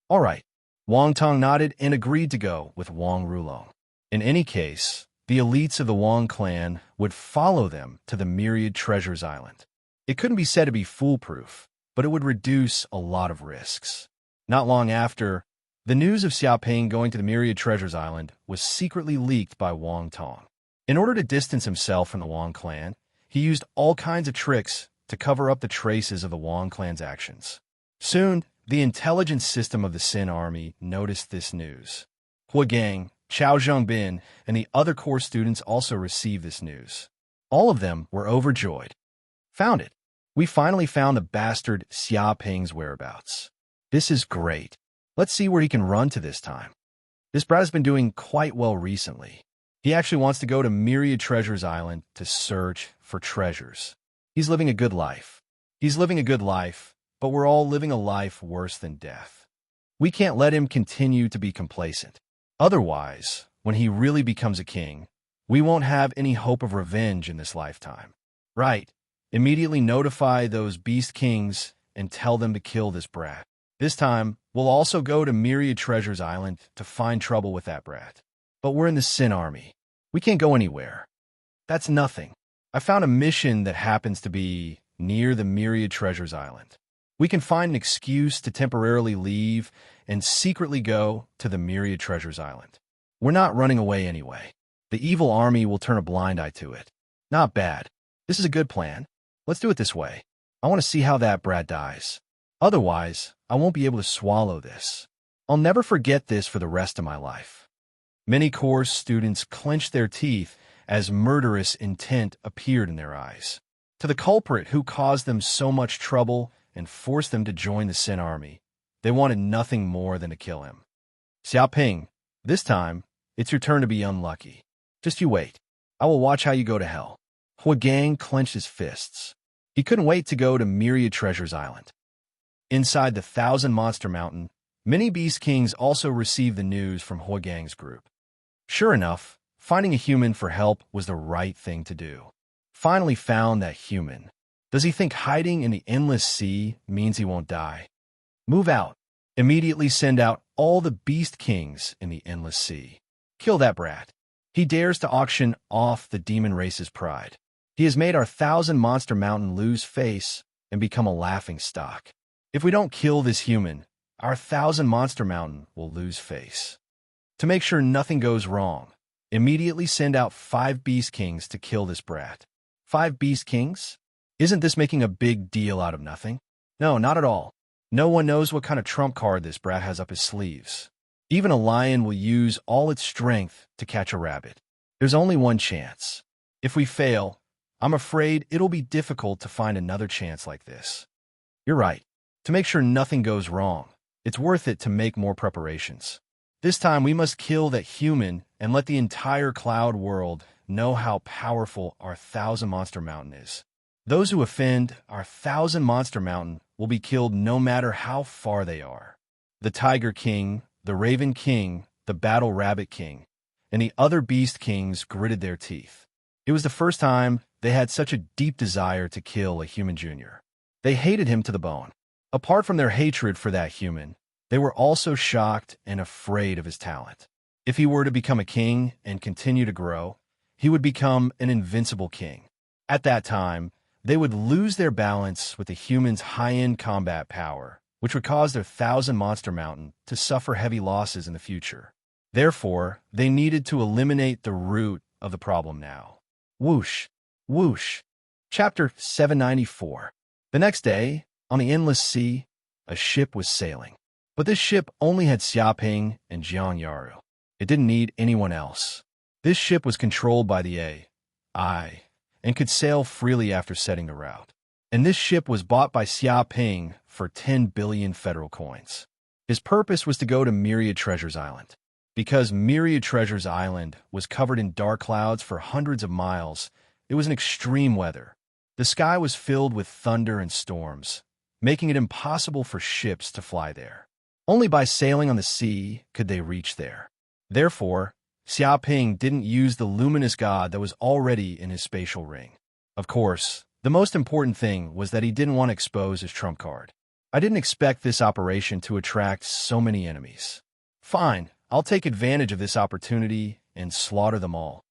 All right. Wang Tong nodded and agreed to go with Wang Rulong. In any case, the elites of the Wang clan would follow them to the Myriad Treasures Island. It couldn't be said to be foolproof, but it would reduce a lot of risks. Not long after, the news of Xiaoping going to the Myriad Treasures Island was secretly leaked by Wang Tong. In order to distance himself from the Wang clan, he used all kinds of tricks to cover up the traces of the Wang clan's actions. Soon, the intelligence system of the Xin army noticed this news. Hua Gang, Chao Zhongbin, and the other core students also received this news. All of them were overjoyed. Found it. We finally found the bastard Xiaoping's whereabouts. This is great. Let's see where he can run to this time. This brat has been doing quite well recently. He actually wants to go to Myriad Treasures Island to search for treasures. He's living a good life. He's living a good life, but we're all living a life worse than death. We can't let him continue to be complacent. Otherwise, when he really becomes a king, we won't have any hope of revenge in this lifetime. Right. Immediately notify those beast kings and tell them to kill this brat. This time, we'll also go to Myriad Treasures Island to find trouble with that brat. But we're in the Xin army. We can't go anywhere. That's nothing. I found a mission that happens to be near the Myriad Treasures Island. We can find an excuse to temporarily leave and secretly go to the Myriad Treasures Island. We're not running away anyway. The evil army will turn a blind eye to it. Not bad. This is a good plan. Let's do it this way. I want to see how that brat dies. Otherwise, I won't be able to swallow this. I'll never forget this for the rest of my life. Many course students clenched their teeth as murderous intent appeared in their eyes. To the culprit who caused them so much trouble and forced them to join the Xin army, they wanted nothing more than to kill him. Xiaoping, this time, it's your turn to be unlucky. Just you wait. I will watch how you go to hell. Hua Gang clenched his fists. He couldn't wait to go to Myriad Treasures Island. Inside the Thousand Monster Mountain, many Beast Kings also received the news from Hua Gang's group. Sure enough, finding a human for help was the right thing to do. Finally found that human. Does he think hiding in the endless sea means he won't die? Move out. Immediately send out all the Beast Kings in the endless sea. Kill that brat. He dares to auction off the demon race's pride. He has made our Thousand Monster Mountain lose face and become a laughing stock. If we don't kill this human, our Thousand Monster Mountain will lose face. To make sure nothing goes wrong, immediately send out 5 Beast Kings to kill this brat. 5 Beast Kings? Isn't this making a big deal out of nothing? No, not at all. No one knows what kind of trump card this brat has up his sleeves. Even a lion will use all its strength to catch a rabbit. There's only one chance. If we fail, I'm afraid it'll be difficult to find another chance like this. You're right. To make sure nothing goes wrong, it's worth it to make more preparations. This time we must kill that human and let the entire cloud world know how powerful our Thousand Monster Mountain is. Those who offend our Thousand Monster Mountain will be killed no matter how far they are. The Tiger King, the Raven King, the Battle Rabbit King, and the other Beast Kings gritted their teeth. It was the first time they had such a deep desire to kill a human junior. They hated him to the bone. Apart from their hatred for that human, they were also shocked and afraid of his talent. If he were to become a king and continue to grow, he would become an invincible king. At that time, they would lose their balance with the human's high-end combat power, which would cause their Thousand Monster Mountain to suffer heavy losses in the future. Therefore, they needed to eliminate the root of the problem now. Whoosh, whoosh. Chapter 794. The next day, on the endless sea, a ship was sailing. But this ship only had Xiaoping and Jiang Yaru. It didn't need anyone else. This ship was controlled by the AI and could sail freely after setting the route. And this ship was bought by Xiaoping for 10 billion federal coins. His purpose was to go to Myriad Treasures Island. Because Myriad Treasures Island was covered in dark clouds for hundreds of miles, it was an extreme weather. The sky was filled with thunder and storms, making it impossible for ships to fly there. Only by sailing on the sea could they reach there. Therefore, Xiaoping didn't use the luminous god that was already in his spatial ring. Of course, the most important thing was that he didn't want to expose his trump card. I didn't expect this operation to attract so many enemies. Fine, I'll take advantage of this opportunity and slaughter them all.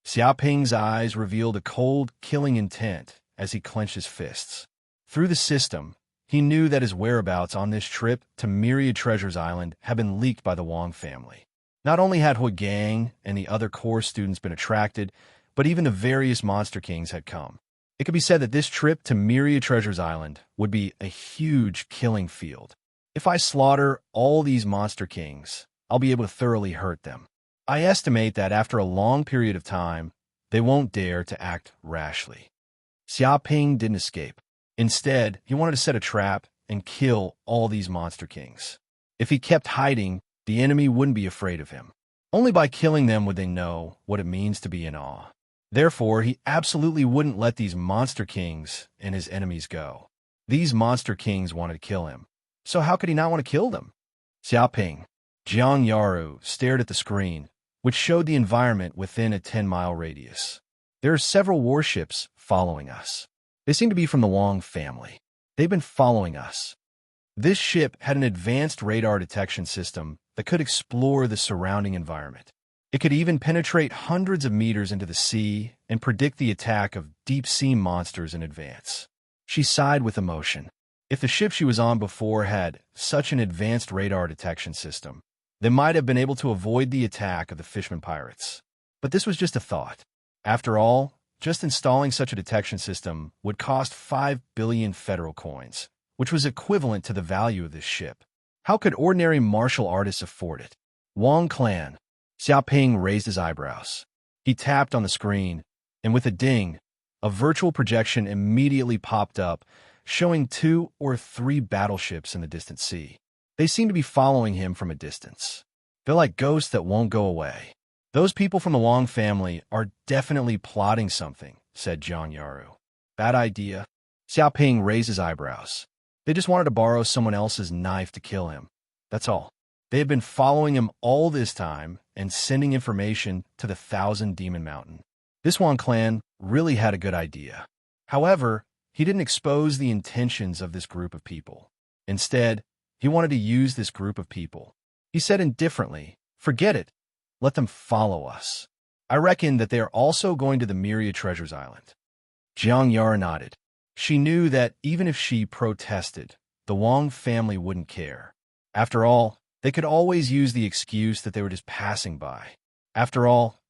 Xiaoping's eyes revealed a cold, killing intent as he clenched his fists. Through the system, he knew that his whereabouts on this trip to Myriad Treasures Island had been leaked by the Wong family. Not only had Hui Gang and the other core students been attracted, but even the various Monster Kings had come. It could be said that this trip to Myriad Treasures Island would be a huge killing field. If I slaughter all these Monster Kings, I'll be able to thoroughly hurt them. I estimate that after a long period of time, they won't dare to act rashly. Xiaoping didn't escape. Instead, he wanted to set a trap and kill all these Monster Kings. If he kept hiding, the enemy wouldn't be afraid of him. Only by killing them would they know what it means to be in awe. Therefore, he absolutely wouldn't let these Monster Kings and his enemies go. These Monster Kings wanted to kill him. So how could he not want to kill them? Xiaoping, Jiang Yaru stared at the screen, which showed the environment within a 10-mile radius. There are several warships following us. They seem to be from the Wong family. They've been following us. This ship had an advanced radar detection system that could explore the surrounding environment. It could even penetrate hundreds of meters into the sea and predict the attack of deep-sea monsters in advance. She sighed with emotion. If the ship she was on before had such an advanced radar detection system, they might have been able to avoid the attack of the Fishman pirates. But this was just a thought. After all, just installing such a detection system would cost 5 billion federal coins, which was equivalent to the value of this ship. How could ordinary martial artists afford it? Wong clan. Xiaoping raised his eyebrows. He tapped on the screen, and with a ding, a virtual projection immediately popped up, showing 2 or 3 battleships in the distant sea. They seemed to be following him from a distance. They're like ghosts that won't go away. Those people from the Wong family are definitely plotting something, said Jiang Yaru. Bad idea. Xiaoping raised his eyebrows. They just wanted to borrow someone else's knife to kill him. That's all. They had been following him all this time and sending information to the Thousand Demon Mountain. This Wong clan really had a good idea. However, he didn't expose the intentions of this group of people. Instead, he wanted to use this group of people. He said indifferently, "Forget it. Let them follow us. I reckon that they are also going to the Myriad Treasures Island." Jiang Yar nodded. She knew that even if she protested, the Wong family wouldn't care. After all, they could always use the excuse that they were just passing by. After all,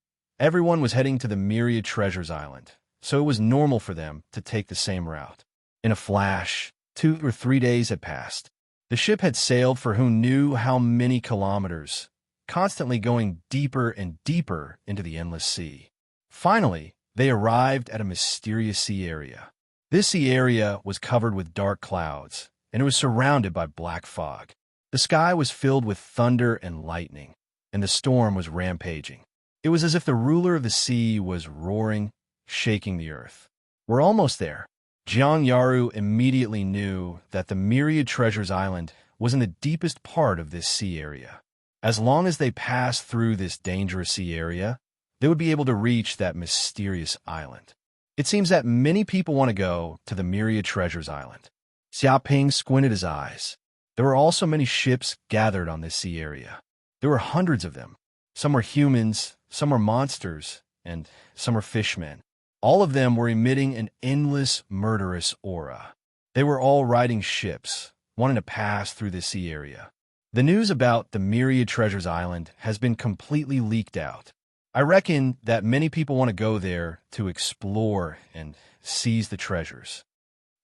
everyone was heading to the Myriad Treasures Island, so it was normal for them to take the same route. In a flash, 2 or 3 days had passed. The ship had sailed for who knew how many kilometers, constantly going deeper and deeper into the endless sea. Finally, they arrived at a mysterious sea area. This sea area was covered with dark clouds, and it was surrounded by black fog. The sky was filled with thunder and lightning, and the storm was rampaging. It was as if the ruler of the sea was roaring, shaking the earth. "We're almost there." Jiang Yaru immediately knew that the Myriad Treasures Island was in the deepest part of this sea area. As long as they passed through this dangerous sea area, they would be able to reach that mysterious island. It seems that many people want to go to the Myriad Treasures Island. Xiaoping squinted his eyes. There were also many ships gathered on this sea area. There were hundreds of them. Some were humans, some were monsters, and some were fishmen. All of them were emitting an endless, murderous aura. They were all riding ships, wanting to pass through the sea area. The news about the Myriad Treasures Island has been completely leaked out. I reckon that many people want to go there to explore and seize the treasures.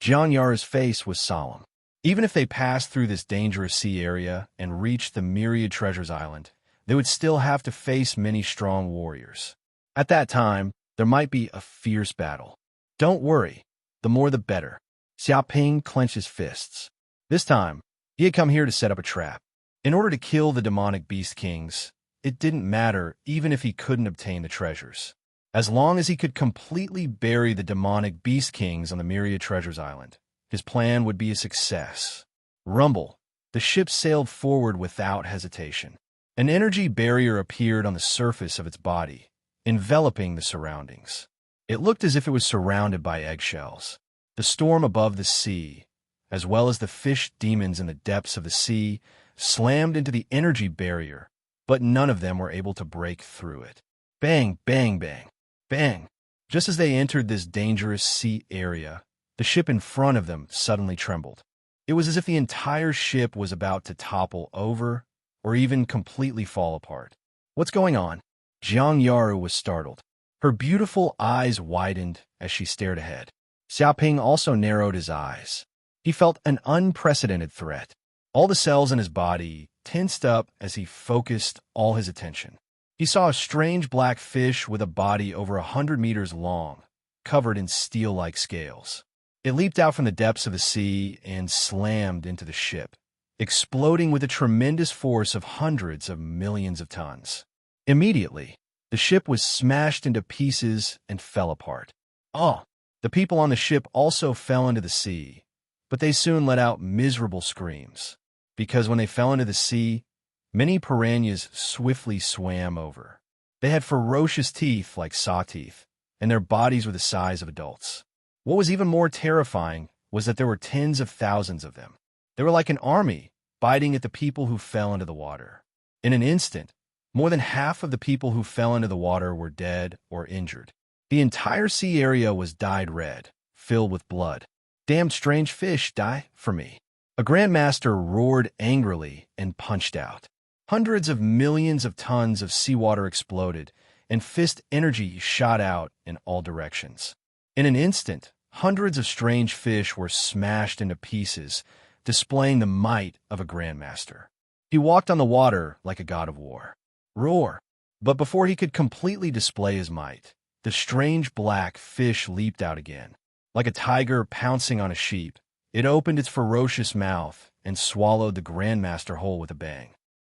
Jiang Yar's face was solemn. Even if they passed through this dangerous sea area and reached the Myriad Treasures Island, they would still have to face many strong warriors. At that time, there might be a fierce battle. Don't worry, the more the better. Xiaoping clenched his fists. This time, he had come here to set up a trap. In order to kill the demonic beast kings, it didn't matter even if he couldn't obtain the treasures. As long as he could completely bury the demonic beast kings on the Myriad Treasures Island, his plan would be a success. Rumble, the ship sailed forward without hesitation. An energy barrier appeared on the surface of its body, enveloping the surroundings. It looked as if it was surrounded by eggshells. The storm above the sea, as well as the fish demons in the depths of the sea, slammed into the energy barrier, but none of them were able to break through it. Bang, bang, bang. Bang! Just as they entered this dangerous sea area, the ship in front of them suddenly trembled. It was as if the entire ship was about to topple over or even completely fall apart. What's going on? Jiang Yaru was startled. Her beautiful eyes widened as she stared ahead. Xiaoping also narrowed his eyes. He felt an unprecedented threat. All the cells in his body tensed up as he focused all his attention. He saw a strange black fish with a body over 100 meters long, covered in steel-like scales. It leaped out from the depths of the sea and slammed into the ship, exploding with a tremendous force of hundreds of millions of tons. Immediately, the ship was smashed into pieces and fell apart. Oh! The people on the ship also fell into the sea, but they soon let out miserable screams, because when they fell into the sea, many piranhas swiftly swam over. They had ferocious teeth like saw teeth, and their bodies were the size of adults. What was even more terrifying was that there were tens of thousands of them. They were like an army, biting at the people who fell into the water. In an instant, more than half of the people who fell into the water were dead or injured. The entire sea area was dyed red, filled with blood. Damned strange fish, die for me. A grandmaster roared angrily and punched out. Hundreds of millions of tons of seawater exploded, and fist energy shot out in all directions. In an instant, hundreds of strange fish were smashed into pieces, displaying the might of a grandmaster. He walked on the water like a god of war. Roar! But before he could completely display his might, the strange black fish leaped out again. Like a tiger pouncing on a sheep, it opened its ferocious mouth and swallowed the grandmaster whole with a bang.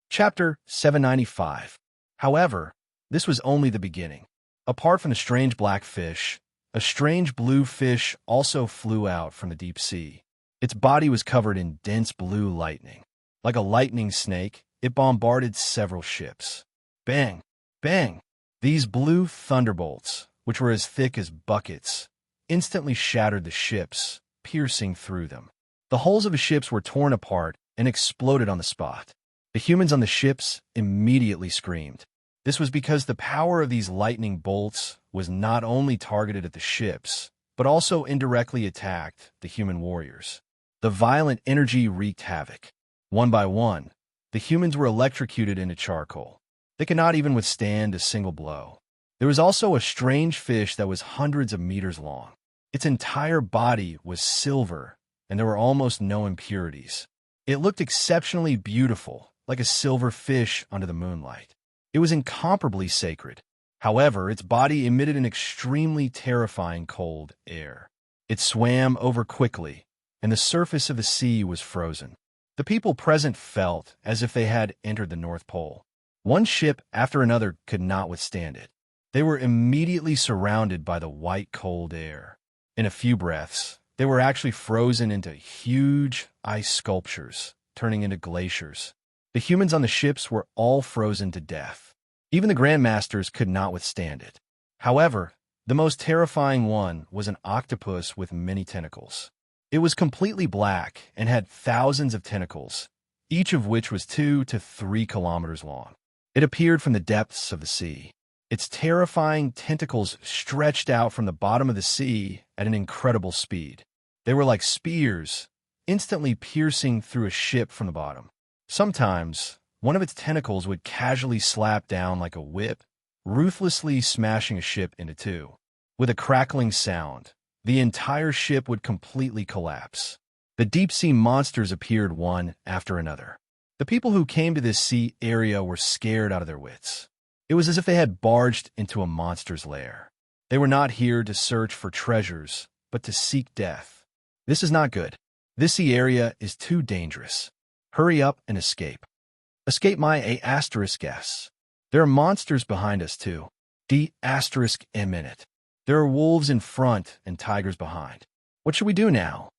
Chapter 795. However, this was only the beginning. Apart from the strange black fish, a strange blue fish also flew out from the deep sea. Its body was covered in dense blue lightning. Like a lightning snake, it bombarded several ships. Bang! Bang! These blue thunderbolts, which were as thick as buckets, instantly shattered the ships, piercing through them. The hulls of the ships were torn apart and exploded on the spot. The humans on the ships immediately screamed. This was because the power of these lightning bolts was not only targeted at the ships, but also indirectly attacked the human warriors. The violent energy wreaked havoc. One by one, the humans were electrocuted into charcoal. They could not even withstand a single blow. There was also a strange fish that was hundreds of meters long. Its entire body was silver, and there were almost no impurities. It looked exceptionally beautiful, like a silver fish under the moonlight. It was incomparably sacred. However, its body emitted an extremely terrifying cold air. It swam over quickly, and the surface of the sea was frozen. The people present felt as if they had entered the North Pole. One ship after another could not withstand it. They were immediately surrounded by the white cold air. In a few breaths, they were actually frozen into huge ice sculptures, turning into glaciers. The humans on the ships were all frozen to death. Even the grandmasters could not withstand it. However, the most terrifying one was an octopus with many tentacles. It was completely black and had thousands of tentacles, each of which was 2 to 3 kilometers long. It appeared from the depths of the sea. Its terrifying tentacles stretched out from the bottom of the sea at an incredible speed. They were like spears, instantly piercing through a ship from the bottom. Sometimes, one of its tentacles would casually slap down like a whip, ruthlessly smashing a ship into two. With a crackling sound, the entire ship would completely collapse. The deep-sea monsters appeared one after another. The people who came to this sea area were scared out of their wits. It was as if they had barged into a monster's lair. They were not here to search for treasures, but to seek death. This is not good. This sea area is too dangerous. Hurry up and escape. Escape my A**s. There are monsters behind us too. D***M*. There are wolves in front and tigers behind. What should we do now?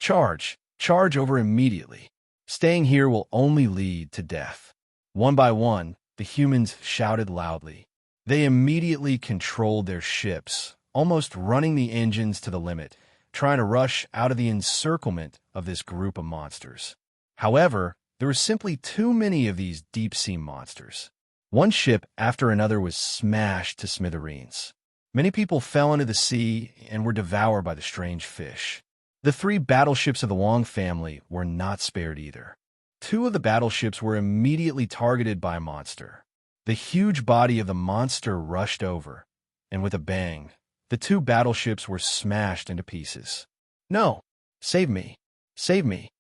Charge. Charge over immediately. Staying here will only lead to death. One by one, the humans shouted loudly. They immediately controlled their ships, almost running the engines to the limit, trying to rush out of the encirclement of this group of monsters. However, there were simply too many of these deep-sea monsters. One ship after another was smashed to smithereens. Many people fell into the sea and were devoured by the strange fish. The 3 battleships of the Wong family were not spared either. 2 of the battleships were immediately targeted by a monster. The huge body of the monster rushed over, and with a bang, the 2 battleships were smashed into pieces. No! Save me! Save me!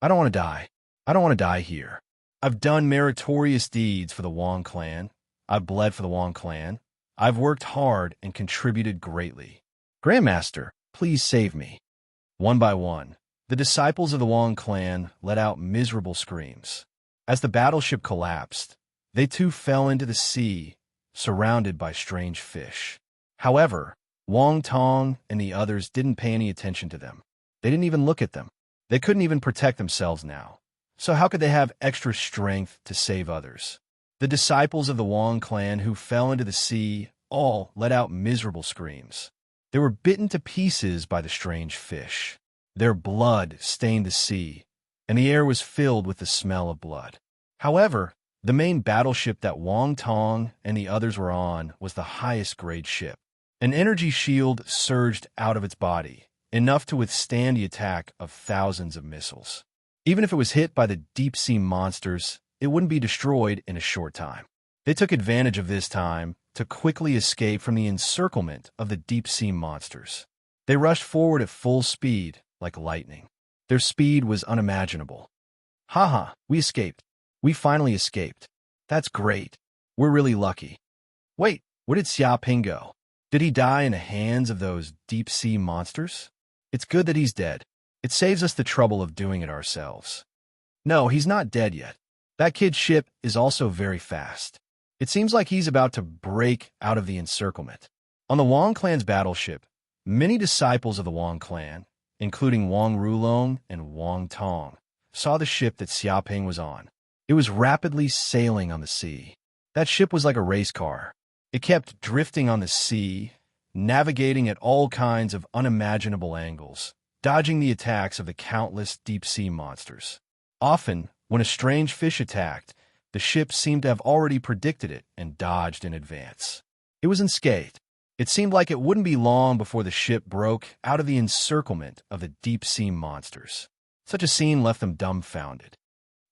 I don't want to die. I don't want to die here. I've done meritorious deeds for the Wong clan. I've bled for the Wong clan. I've worked hard and contributed greatly. Grandmaster, please save me. One by one, the disciples of the Wong clan let out miserable screams. As the battleship collapsed, they too fell into the sea, surrounded by strange fish. However, Wong Tong and the others didn't pay any attention to them. They didn't even look at them. They couldn't even protect themselves now. So how could they have extra strength to save others? The disciples of the Wong clan who fell into the sea all let out miserable screams. They were bitten to pieces by the strange fish. Their blood stained the sea, and the air was filled with the smell of blood. However, the main battleship that Wong Tong and the others were on was the highest grade ship. An energy shield surged out of its body, enough to withstand the attack of thousands of missiles. Even if it was hit by the deep-sea monsters, it wouldn't be destroyed in a short time. They took advantage of this time to quickly escape from the encirclement of the deep-sea monsters. They rushed forward at full speed, like lightning. Their speed was unimaginable. Haha, we escaped. We finally escaped. That's great. We're really lucky. Wait, where did Xia Ping go? Did he die in the hands of those deep-sea monsters? It's good that he's dead. It saves us the trouble of doing it ourselves. No, he's not dead yet. That kid's ship is also very fast. It seems like he's about to break out of the encirclement. On the Wong clan's battleship, many disciples of the Wong clan, including Wong Rulong and Wong Tong, saw the ship that Xia Ping was on. It was rapidly sailing on the sea. That ship was like a race car. It kept drifting on the sea, navigating at all kinds of unimaginable angles, dodging the attacks of the countless deep-sea monsters. Often, when a strange fish attacked, the ship seemed to have already predicted it and dodged in advance. It was unscathed. It seemed like it wouldn't be long before the ship broke out of the encirclement of the deep-sea monsters. Such a scene left them dumbfounded.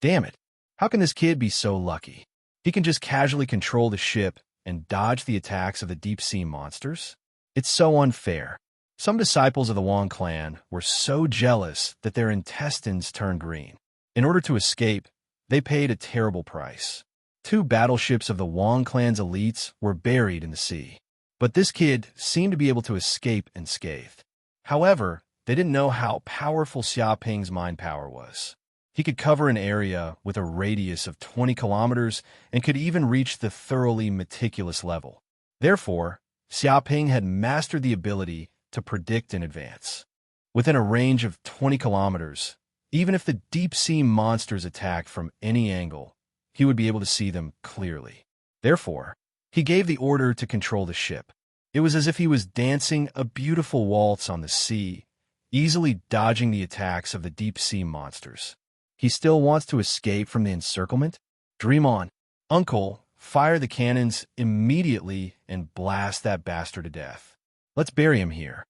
Damn it, how can this kid be so lucky? He can just casually control the ship and dodge the attacks of the deep-sea monsters? It's so unfair. Some disciples of the Wong clan were so jealous that their intestines turned green. In order to escape, they paid a terrible price. 2 battleships of the Wong clan's elites were buried in the sea. But this kid seemed to be able to escape unscathed. However, they didn't know how powerful Xia Ping's mind power was. He could cover an area with a radius of 20 kilometers and could even reach the thoroughly meticulous level. Therefore, Xia Ping had mastered the ability to predict in advance. Within a range of 20 kilometers, even if the deep-sea monsters attacked from any angle, he would be able to see them clearly. Therefore, he gave the order to control the ship. It was as if he was dancing a beautiful waltz on the sea, easily dodging the attacks of the deep-sea monsters. He still wants to escape from the encirclement? Dream on. Uncle, fire the cannons immediately and blast that bastard to death. Let's bury him here.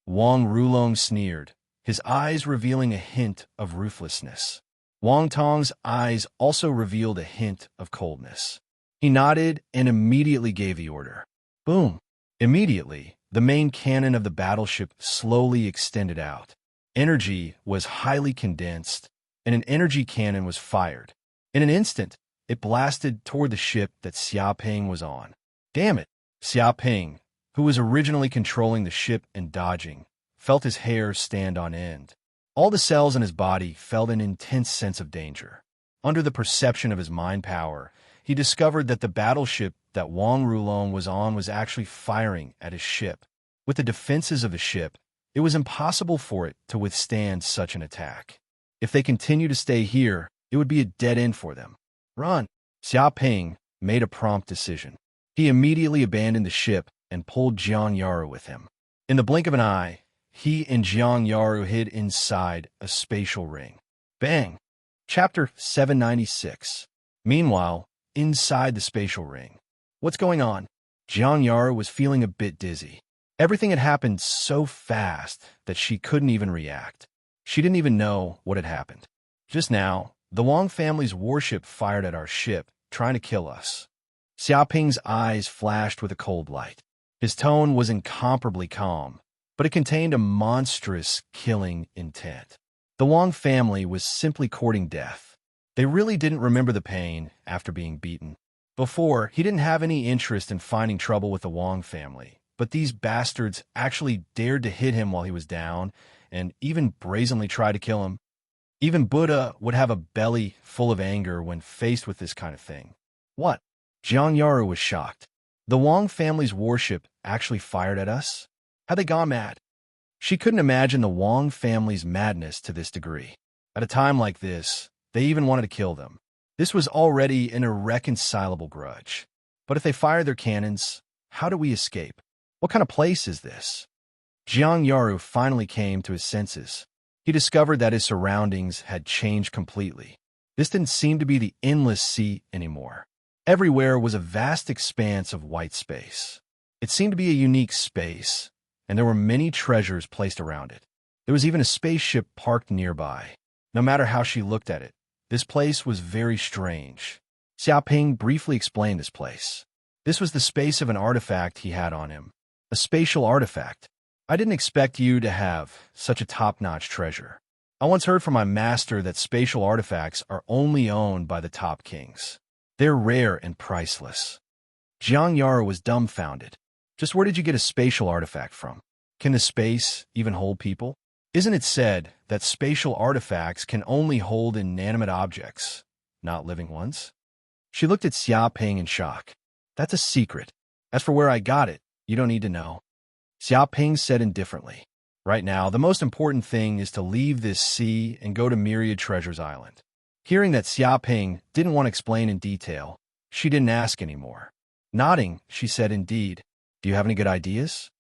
Wong Rulong sneered, his eyes revealing a hint of ruthlessness. Wong Tong's eyes also revealed a hint of coldness. He nodded and immediately gave the order. Boom! Immediately, the main cannon of the battleship slowly extended out. Energy was highly condensed, and an energy cannon was fired. In an instant, it blasted toward the ship that Xia Ping was on. Damn it! Xia Ping, who was originally controlling the ship and dodging, felt his hair stand on end. All the cells in his body felt an intense sense of danger. Under the perception of his mind power, he discovered that the battleship that Wong Rulong was on was actually firing at his ship. With the defenses of the ship, it was impossible for it to withstand such an attack. If they continued to stay here, it would be a dead end for them. Run! Xia Ping made a prompt decision. He immediately abandoned the ship and pulled Jiang Yaru with him. In the blink of an eye, he and Jiang Yaru hid inside a spatial ring. Bang! Chapter 796. Meanwhile, inside the spatial ring. What's going on? Jiang Yara was feeling a bit dizzy. Everything had happened so fast that she couldn't even react. She didn't even know what had happened. Just now, the Wang family's warship fired at our ship, trying to kill us. Xiaoping's eyes flashed with a cold light. His tone was incomparably calm, but it contained a monstrous, killing intent. The Wang family was simply courting death. They really didn't remember the pain after being beaten. Before, he didn't have any interest in finding trouble with the Wang family, but these bastards actually dared to hit him while he was down and even brazenly tried to kill him. Even Buddha would have a belly full of anger when faced with this kind of thing. What? Jiang Yaru was shocked. The Wang family's warship actually fired at us? Had they gone mad? She couldn't imagine the Wang family's madness to this degree. At a time like this, they even wanted to kill them. This was already an irreconcilable grudge. But if they fire their cannons, how do we escape? What kind of place is this? Jiang Yaru finally came to his senses. He discovered that his surroundings had changed completely. This didn't seem to be the endless sea anymore. Everywhere was a vast expanse of white space. It seemed to be a unique space, and there were many treasures placed around it. There was even a spaceship parked nearby. No matter how she looked at it, this place was very strange. Xiaoping briefly explained this place. This was the space of an artifact he had on him. A spatial artifact. I didn't expect you to have such a top-notch treasure. I once heard from my master that spatial artifacts are only owned by the top kings. They're rare and priceless. Jiang Yara was dumbfounded. Just where did you get a spatial artifact from? Can the space even hold people? Isn't it said that spatial artifacts can only hold inanimate objects, not living ones? She looked at Xiaoping in shock. That's a secret. As for where I got it, you don't need to know. Xiaoping said indifferently. Right now, the most important thing is to leave this sea and go to Myriad Treasures Island. Hearing that Xiaoping didn't want to explain in detail, she didn't ask anymore. Nodding, she said, indeed. Do you have any good ideas?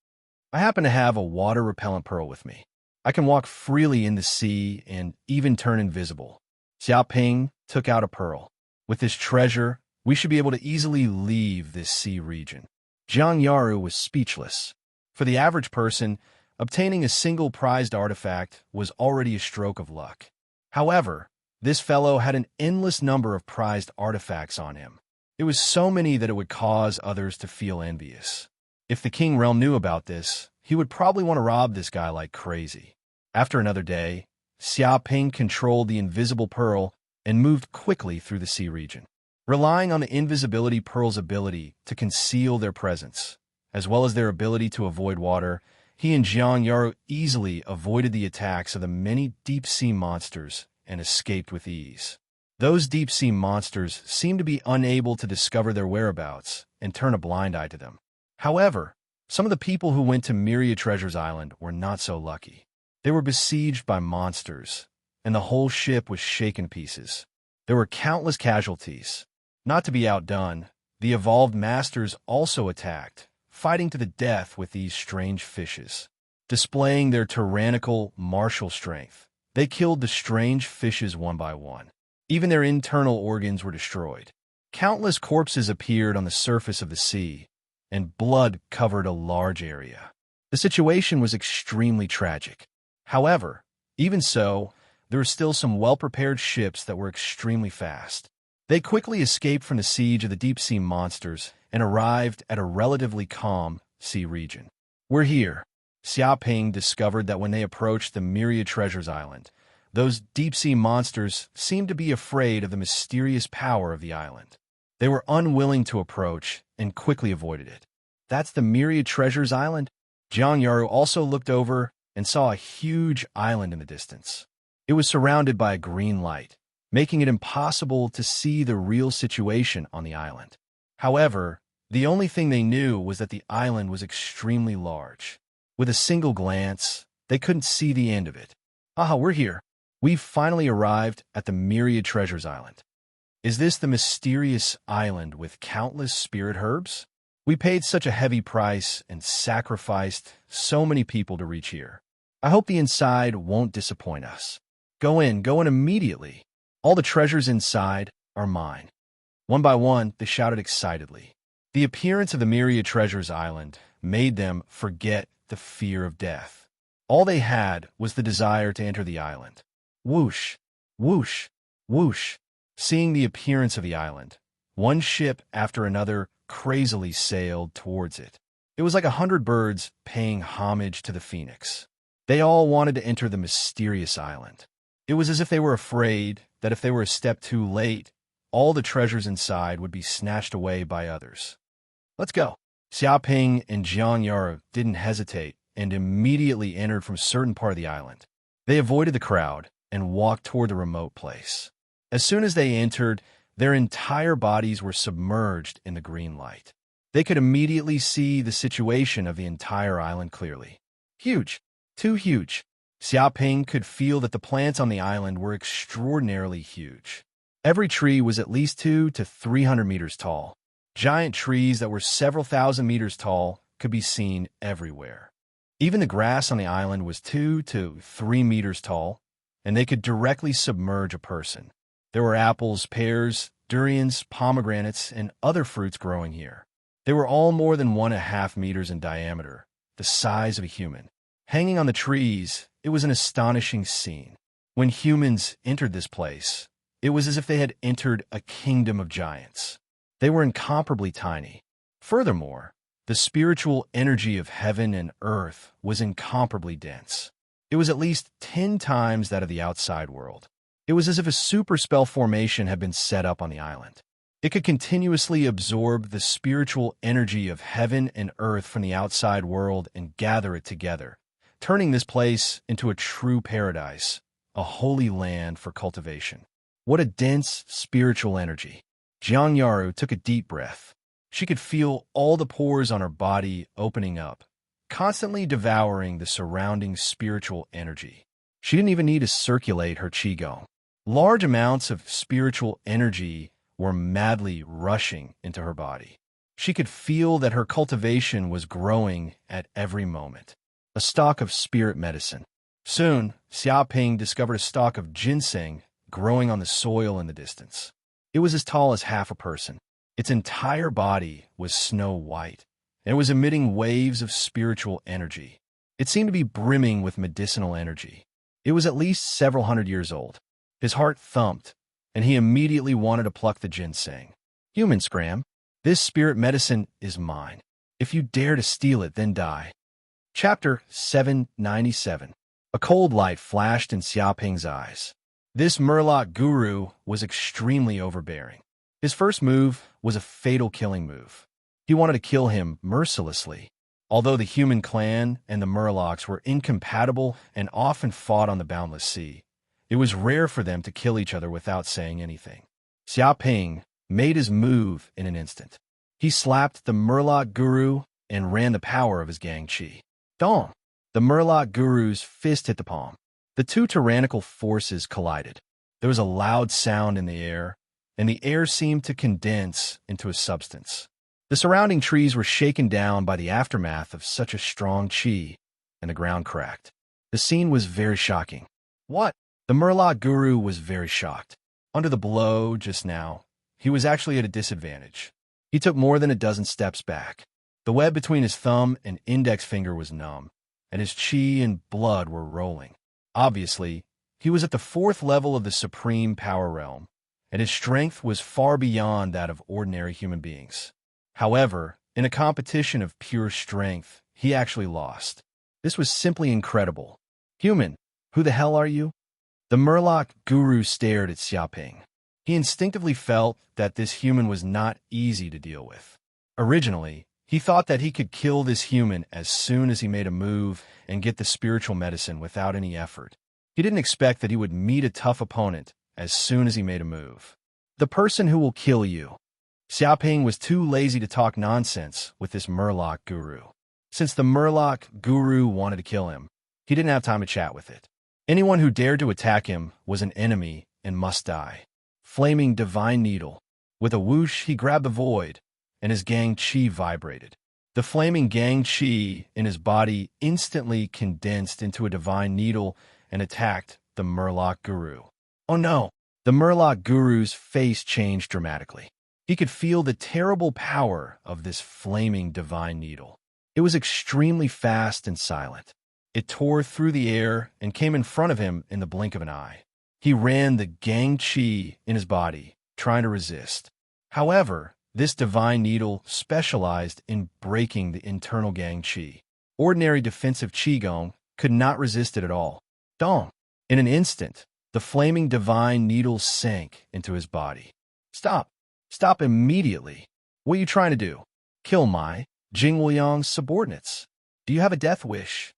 I happen to have a water-repellent pearl with me. I can walk freely in the sea and even turn invisible. Xiaoping took out a pearl. With this treasure, we should be able to easily leave this sea region. Jiang Yaru was speechless. For the average person, obtaining a single prized artifact was already a stroke of luck. However, this fellow had an endless number of prized artifacts on him. It was so many that it would cause others to feel envious. If the King Realm knew about this, he would probably want to rob this guy like crazy. After another day, Xiaoping controlled the invisible pearl and moved quickly through the sea region. Relying on the invisibility pearl's ability to conceal their presence, as well as their ability to avoid water, he and Jiang Yaru easily avoided the attacks of the many deep-sea monsters and escaped with ease. Those deep-sea monsters seemed to be unable to discover their whereabouts and turn a blind eye to them. However, some of the people who went to Myriad Treasures Island were not so lucky. They were besieged by monsters, and the whole ship was shaken to pieces. There were countless casualties. Not to be outdone, the evolved masters also attacked, fighting to the death with these strange fishes. Displaying their tyrannical, martial strength, they killed the strange fishes one by one. Even their internal organs were destroyed. Countless corpses appeared on the surface of the sea, and blood covered a large area. The situation was extremely tragic. However, even so, there were still some well-prepared ships that were extremely fast. They quickly escaped from the siege of the deep-sea monsters and arrived at a relatively calm sea region. We're here. Xiaoping discovered that when they approached the Myriad Treasures Island, those deep-sea monsters seemed to be afraid of the mysterious power of the island. They were unwilling to approach and quickly avoided it. That's the Myriad Treasures Island? Jiang Yaru also looked over and saw a huge island in the distance. It was surrounded by a green light, making it impossible to see the real situation on the island. However, the only thing they knew was that the island was extremely large. With a single glance, they couldn't see the end of it. Aha, we're here. We've finally arrived at the Myriad Treasures Island. Is this the mysterious island with countless spirit herbs? We paid such a heavy price and sacrificed so many people to reach here. I hope the inside won't disappoint us. Go in immediately. All the treasures inside are mine. One by one, they shouted excitedly. The appearance of the myriad treasures island made them forget the fear of death. All they had was the desire to enter the island. Whoosh, whoosh, whoosh. Seeing the appearance of the island, one ship after another crazily sailed towards it. It was like 100 birds paying homage to the phoenix. They all wanted to enter the mysterious island. It was as if they were afraid that if they were a step too late, all the treasures inside would be snatched away by others. Let's go. Xiaoping and Jiangyaru didn't hesitate and immediately entered from a certain part of the island. They avoided the crowd and walked toward the remote place. As soon as they entered, their entire bodies were submerged in the green light. They could immediately see the situation of the entire island clearly. Huge. Too huge. Xiaoping could feel that the plants on the island were extraordinarily huge. Every tree was at least 200 to 300 meters tall. Giant trees that were several thousand meters tall could be seen everywhere. Even the grass on the island was 2 to 3 meters tall, and they could directly submerge a person. There were apples, pears, durians, pomegranates, and other fruits growing here. They were all more than 1.5 meters in diameter, the size of a human. Hanging on the trees, it was an astonishing scene. When humans entered this place, it was as if they had entered a kingdom of giants. They were incomparably tiny. Furthermore, the spiritual energy of heaven and earth was incomparably dense. It was at least 10 times that of the outside world. It was as if a super spell formation had been set up on the island. It could continuously absorb the spiritual energy of heaven and earth from the outside world and gather it together, turning this place into a true paradise, a holy land for cultivation. What a dense spiritual energy. Jiangyaru took a deep breath. She could feel all the pores on her body opening up, constantly devouring the surrounding spiritual energy. She didn't even need to circulate her qigong. Large amounts of spiritual energy were madly rushing into her body. She could feel that her cultivation was growing at every moment. A stalk of spirit medicine. Soon, Xiaoping discovered a stalk of ginseng growing on the soil in the distance. It was as tall as half a person. Its entire body was snow white, and it was emitting waves of spiritual energy. It seemed to be brimming with medicinal energy. It was at least several hundred years old. His heart thumped, and he immediately wanted to pluck the ginseng. Human scram, this spirit medicine is mine. If you dare to steal it, then die. Chapter 797. A cold light flashed in Xiaoping's eyes. This Murloc guru was extremely overbearing. His first move was a fatal killing move. He wanted to kill him mercilessly. Although the human clan and the Murlocs were incompatible and often fought on the boundless sea, it was rare for them to kill each other without saying anything. Xiaoping made his move in an instant. He slapped the Murloc guru and ran the power of his gang chi. Dong! The Murloc guru's fist hit the palm. The two tyrannical forces collided. There was a loud sound in the air, and the air seemed to condense into a substance. The surrounding trees were shaken down by the aftermath of such a strong chi, and the ground cracked. The scene was very shocking. What? The Murloc guru was very shocked. Under the blow just now, he was actually at a disadvantage. He took more than a dozen steps back. The web between his thumb and index finger was numb, and his chi and blood were rolling. Obviously, he was at the 4th level of the supreme power realm, and his strength was far beyond that of ordinary human beings. However, in a competition of pure strength, he actually lost. This was simply incredible. Human, who the hell are you? The Murloc guru stared at Xiaoping. He instinctively felt that this human was not easy to deal with. Originally, he thought that he could kill this human as soon as he made a move and get the spiritual medicine without any effort. He didn't expect that he would meet a tough opponent as soon as he made a move. The person who will kill you. Xiaoping was too lazy to talk nonsense with this Murloc guru. Since the Murloc guru wanted to kill him, he didn't have time to chat with it. Anyone who dared to attack him was an enemy and must die. Flaming divine needle. With a whoosh, he grabbed the void, and his gang chi vibrated. The flaming gang chi in his body instantly condensed into a divine needle and attacked the Murloc guru. Oh no! The Murloc guru's face changed dramatically. He could feel the terrible power of this flaming divine needle. It was extremely fast and silent. It tore through the air and came in front of him in the blink of an eye. He ran the gang chi in his body, trying to resist. However, this divine needle specialized in breaking the internal gang chi. Ordinary defensive qigong could not resist it at all. Dong! In an instant, the flaming divine needle sank into his body. Stop! Stop immediately! What are you trying to do? Kill my Jing Wuliang's subordinates. Do you have a death wish?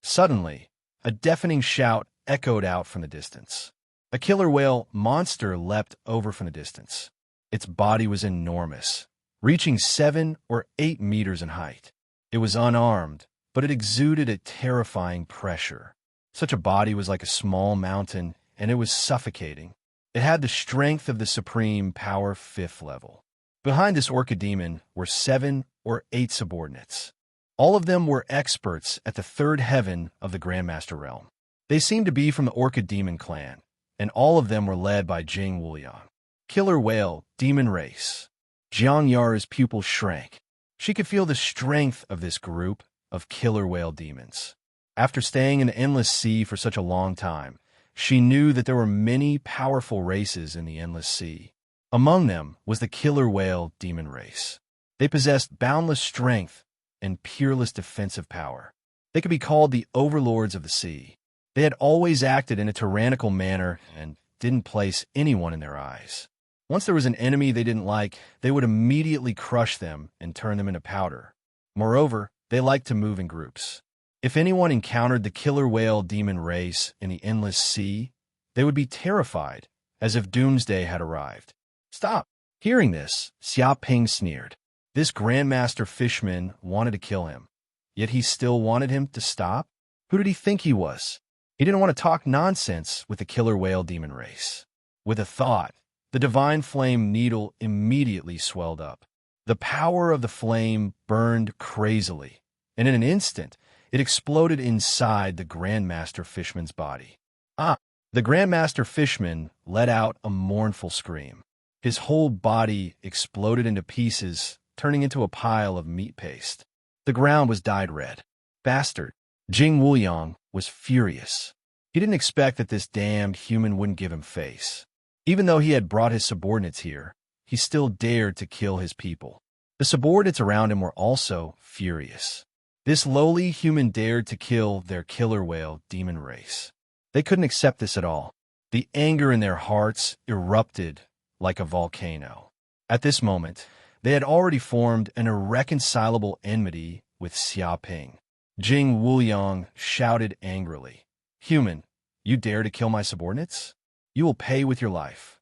Suddenly, a deafening shout echoed out from the distance. A killer whale monster leapt over from the distance. Its body was enormous, reaching 7 or 8 meters in height. It was unarmed, but it exuded a terrifying pressure. Such a body was like a small mountain, and it was suffocating. It had the strength of the supreme power 5th level. Behind this orchid demon were 7 or 8 subordinates. All of them were experts at the 3rd heaven of the Grandmaster realm. They seemed to be from the orchid demon clan, and all of them were led by Jing Wuliang. Killer whale, demon race. Jiang Yar's pupil shrank. She could feel the strength of this group of killer whale demons. After staying in the endless sea for such a long time, she knew that there were many powerful races in the endless sea. Among them was the killer whale demon race. They possessed boundless strength and peerless defensive power. They could be called the overlords of the sea. They had always acted in a tyrannical manner and didn't place anyone in their eyes. Once there was an enemy they didn't like, they would immediately crush them and turn them into powder. Moreover, they liked to move in groups. If anyone encountered the killer whale demon race in the endless sea, they would be terrified, as if doomsday had arrived. Stop! Hearing this, Xia Ping sneered. This Grandmaster Fishman wanted to kill him, yet he still wanted him to stop? Who did he think he was? He didn't want to talk nonsense with the killer whale demon race. With a thought, the divine flame needle immediately swelled up. The power of the flame burned crazily, and in an instant, it exploded inside the Grandmaster Fishman's body. The Grandmaster Fishman let out a mournful scream. His whole body exploded into pieces, turning into a pile of meat paste. The ground was dyed red. Bastard! Jing Wuliang was furious. He didn't expect that this damned human wouldn't give him face. Even though he had brought his subordinates here, he still dared to kill his people. The subordinates around him were also furious. This lowly human dared to kill their killer whale demon race. They couldn't accept this at all. The anger in their hearts erupted like a volcano. At this moment, they had already formed an irreconcilable enmity with Xia Ping. Jing Wuliang shouted angrily, "Human, you dare to kill my subordinates? You will pay with your life."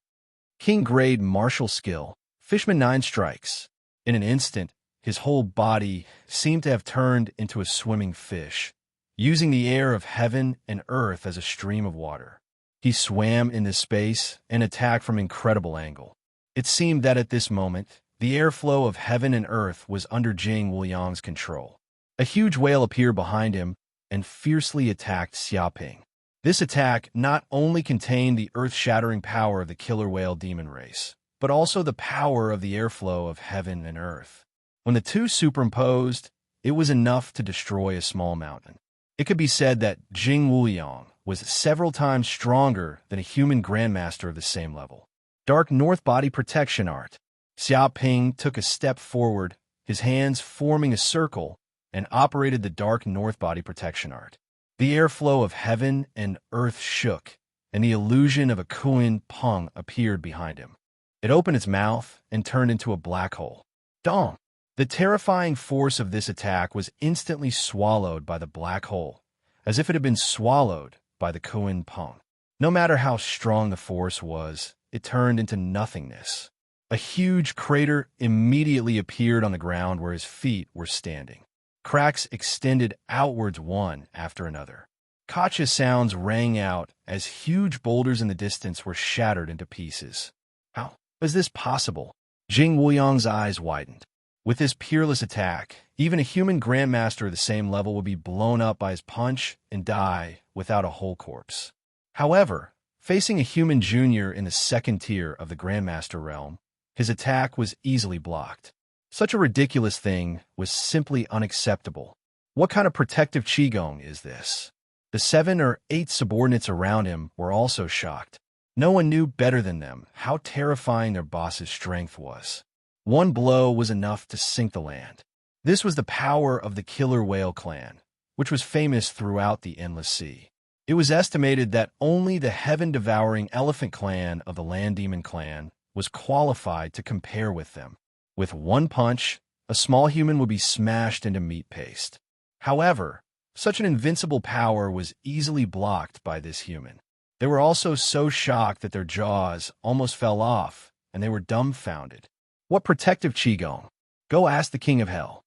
King grade martial skill, Fishman 9 strikes. In an instant, his whole body seemed to have turned into a swimming fish, using the air of heaven and earth as a stream of water. He swam in this space and attacked from incredible angle. It seemed that at this moment, the airflow of heaven and earth was under Jing Wuliang's control. A huge whale appeared behind him and fiercely attacked Xia Ping. This attack not only contained the earth-shattering power of the killer whale demon race, but also the power of the airflow of heaven and earth. When the two superimposed, it was enough to destroy a small mountain. It could be said that Jing Wuliang was several times stronger than a human grandmaster of the same level. Dark North Body Protection Art. Xia Ping took a step forward, his hands forming a circle, and operated the Dark North Body Protection Art. The airflow of heaven and earth shook, and the illusion of a Kuan Peng appeared behind him. It opened its mouth and turned into a black hole. Dong! The terrifying force of this attack was instantly swallowed by the black hole, as if it had been swallowed by the Kuan Peng. No matter how strong the force was, it turned into nothingness. A huge crater immediately appeared on the ground where his feet were standing. Cracks extended outwards one after another. Gotcha sounds rang out as huge boulders in the distance were shattered into pieces. How was this possible? Jing Wuliang's eyes widened. With this peerless attack, even a human grandmaster of the same level would be blown up by his punch and die without a whole corpse. However, facing a human junior in the second tier of the grandmaster realm, His attack was easily blocked. Such a ridiculous thing was simply unacceptable. What kind of protective qigong is this? The 7 or 8 subordinates around him were also shocked. No one knew better than them how terrifying their boss's strength was. One blow was enough to sink the land. This was the power of the Killer Whale clan, which was famous throughout the Endless Sea. It was estimated that only the heaven-devouring Elephant clan of the Land Demon clan was qualified to compare with them. With one punch, a small human would be smashed into meat paste. However, such an invincible power was easily blocked by this human. They were also so shocked that their jaws almost fell off, and they were dumbfounded. What protective qigong? Go ask the King of Hell.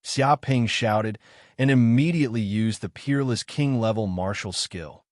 Xia Ping shouted, and immediately used the peerless king-level martial skill.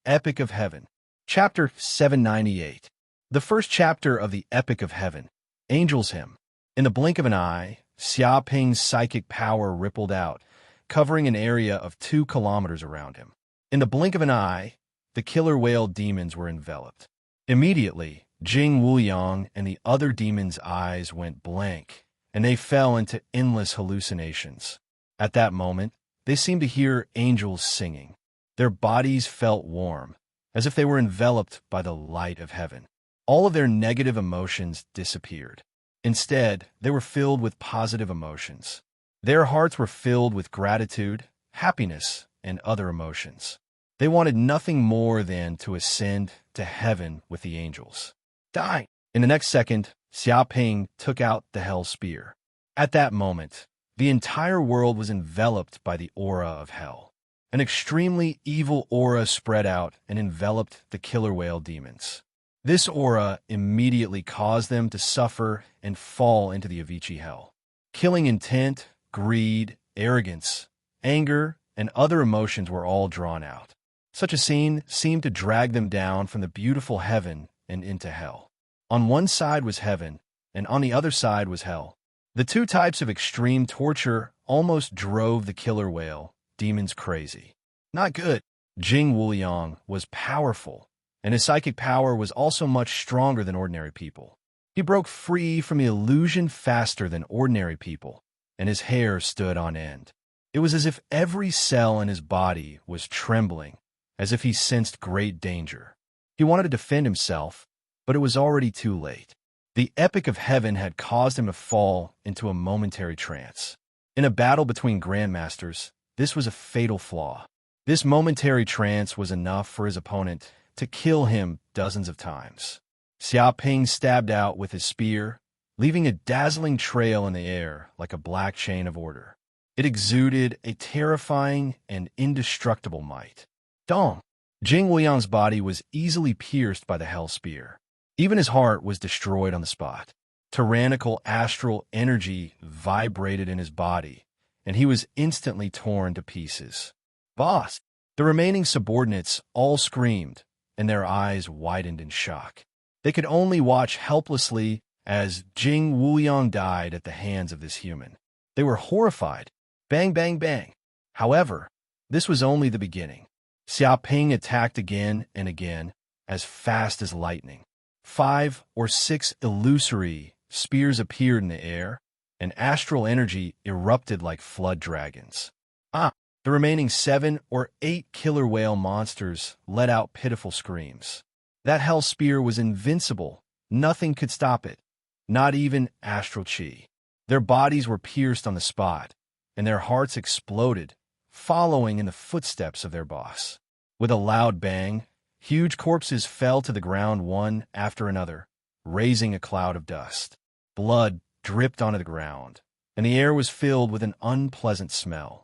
Epic of Heaven. Chapter 798. The first chapter of the Epic of Heaven. Angel's Hymn. In the blink of an eye, Xia Ping's psychic power rippled out, covering an area of 2 kilometers around him. In the blink of an eye, the killer whale demons were enveloped. Immediately, Jing Wuyang and the other demons' eyes went blank, and they fell into endless hallucinations. At that moment, they seemed to hear angels singing. Their bodies felt warm, as if they were enveloped by the light of heaven. All of their negative emotions disappeared. Instead, they were filled with positive emotions. Their hearts were filled with gratitude, happiness, and other emotions. They wanted nothing more than to ascend to heaven with the angels. Die! In the next second, Xia Ping took out the Hell Spear. At that moment, the entire world was enveloped by the aura of hell. An extremely evil aura spread out and enveloped the killer whale demons. This aura immediately caused them to suffer and fall into the Avicii hell. Killing intent, greed, arrogance, anger, and other emotions were all drawn out. Such a scene seemed to drag them down from the beautiful heaven and into hell. On one side was heaven, and on the other side was hell. The 2 types of extreme torture almost drove the killer whale demons crazy. Not good. Jing Wuyang was powerful, and his psychic power was also much stronger than ordinary people. He broke free from the illusion faster than ordinary people, and his hair stood on end. It was as if every cell in his body was trembling, as if he sensed great danger. He wanted to defend himself, but it was already too late. The Epic of Heaven had caused him to fall into a momentary trance. In a battle between grandmasters, this was a fatal flaw. This momentary trance was enough for his opponent to kill him dozens of times. Xia Ping stabbed out with his spear, leaving a dazzling trail in the air like a black chain of order. It exuded a terrifying and indestructible might. Dong! Jing Wuyang's body was easily pierced by the Hell Spear. Even his heart was destroyed on the spot. Tyrannical astral energy vibrated in his body, and he was instantly torn to pieces. Boss! The remaining subordinates all screamed, and their eyes widened in shock. They could only watch helplessly as Jing Wuyang died at the hands of this human. They were horrified. Bang, bang, bang. However, this was only the beginning. Xia Ping attacked again and again, as fast as lightning. 5 or 6 illusory spears appeared in the air, and astral energy erupted like flood dragons. The remaining 7 or 8 killer whale monsters let out pitiful screams. That hell spear was invincible. Nothing could stop it, not even astral chi. Their bodies were pierced on the spot, and their hearts exploded, following in the footsteps of their boss. With a loud bang, huge corpses fell to the ground one after another, raising a cloud of dust. Blood dripped onto the ground, and the air was filled with an unpleasant smell.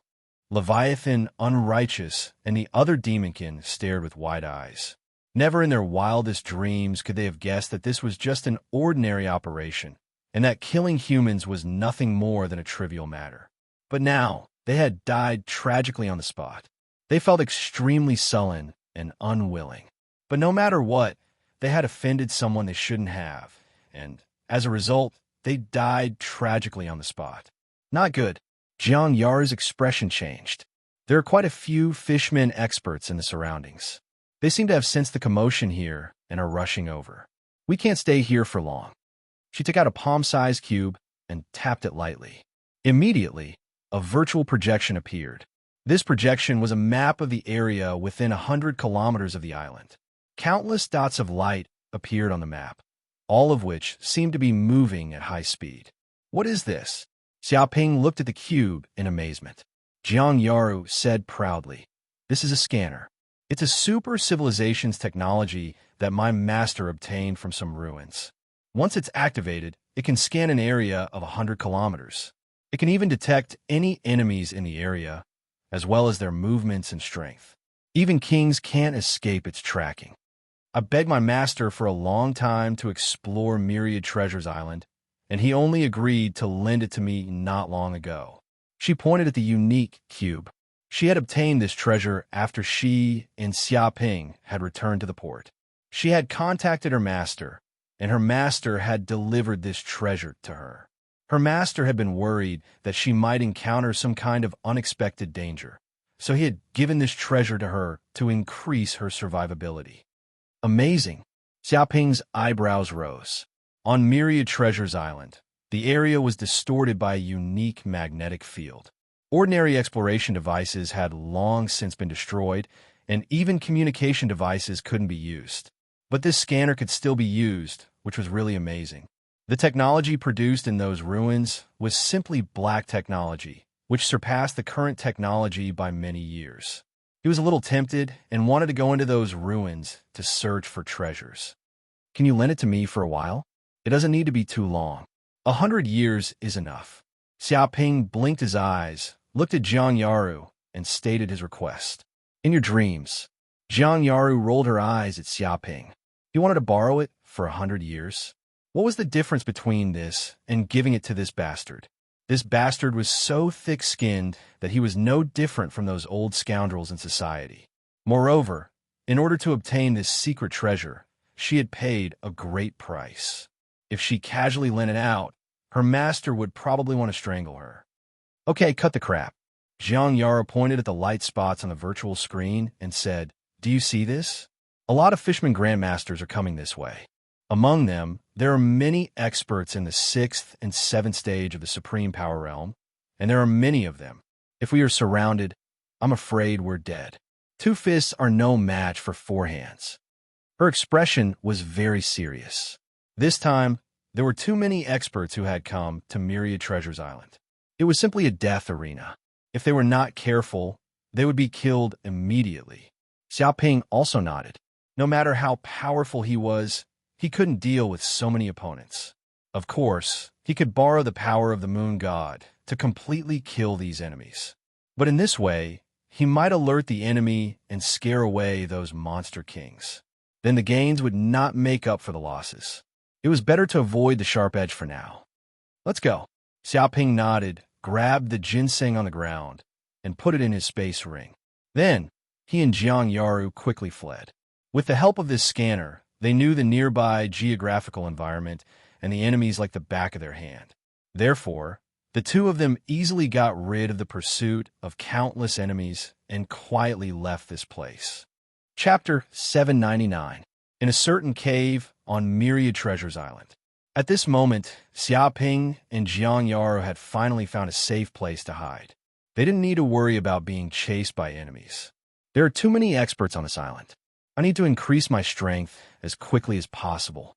Leviathan, Unrighteous, and the other demonkin stared with wide eyes. Never in their wildest dreams could they have guessed that this was just an ordinary operation, and that killing humans was nothing more than a trivial matter. But now, they had died tragically on the spot. They felt extremely sullen and unwilling. But no matter what, they had offended someone they shouldn't have, and, as a result, they died tragically on the spot. Not good. Jiang Yar's expression changed. There are quite a few fishmen experts in the surroundings. They seem to have sensed the commotion here and are rushing over. We can't stay here for long. She took out a palm-sized cube and tapped it lightly. Immediately, a virtual projection appeared. This projection was a map of the area within 100 kilometers of the island. Countless dots of light appeared on the map, all of which seemed to be moving at high speed. What is this? Xiaoping looked at the cube in amazement. Jiang Yaru said proudly, "This is a scanner. It's a super civilization's technology that my master obtained from some ruins. Once it's activated, it can scan an area of 100 kilometers. It can even detect any enemies in the area, as well as their movements and strength. Even kings can't escape its tracking. I begged my master for a long time to explore Myriad Treasures Island, and he only agreed to lend it to me not long ago." She pointed at the unique cube. She had obtained this treasure after she and Xiaoping had returned to the port. She had contacted her master, and her master had delivered this treasure to her. Her master had been worried that she might encounter some kind of unexpected danger, so he had given this treasure to her to increase her survivability. Amazing! Xiaoping's eyebrows rose. On Myriad Treasures Island, the area was distorted by a unique magnetic field. Ordinary exploration devices had long since been destroyed, and even communication devices couldn't be used. But this scanner could still be used, which was really amazing. The technology produced in those ruins was simply black technology, which surpassed the current technology by many years. He was a little tempted and wanted to go into those ruins to search for treasures. "Can you lend it to me for a while? It doesn't need to be too long. 100 years is enough." Xiaoping blinked his eyes, looked at Jiang Yaru, and stated his request. "In your dreams." Jiang Yaru rolled her eyes at Xiaoping. He wanted to borrow it for 100 years? What was the difference between this and giving it to this bastard? This bastard was so thick-skinned that he was no different from those old scoundrels in society. Moreover, in order to obtain this secret treasure, she had paid a great price. If she casually lent it out, her master would probably want to strangle her. "Okay, cut the crap." Jiang Yara pointed at the light spots on the virtual screen and said, "Do you see this? A lot of Fishman Grandmasters are coming this way. Among them, there are many experts in the 6th and 7th stage of the Supreme Power Realm, and there are many of them. If we are surrounded, I'm afraid we're dead. 2 fists are no match for 4 hands." Her expression was very serious. This time, there were too many experts who had come to Myriad Treasures Island. It was simply a death arena. If they were not careful, they would be killed immediately. Xiaoping also nodded. No matter how powerful he was, he couldn't deal with so many opponents. Of course, he could borrow the power of the moon god to completely kill these enemies. But in this way, he might alert the enemy and scare away those monster kings. Then the gains would not make up for the losses. It was better to avoid the sharp edge for now. "Let's go." Xiaoping nodded, grabbed the ginseng on the ground, and put it in his space ring. Then, he and Jiang Yaru quickly fled. With the help of this scanner, they knew the nearby geographical environment and the enemies like the back of their hand. Therefore, the two of them easily got rid of the pursuit of countless enemies and quietly left this place. Chapter 799. In a certain cave on Myriad Treasures Island. At this moment, Xiaoping and Jiang Yaru had finally found a safe place to hide. They didn't need to worry about being chased by enemies. There are too many experts on this island. I need to increase my strength as quickly as possible.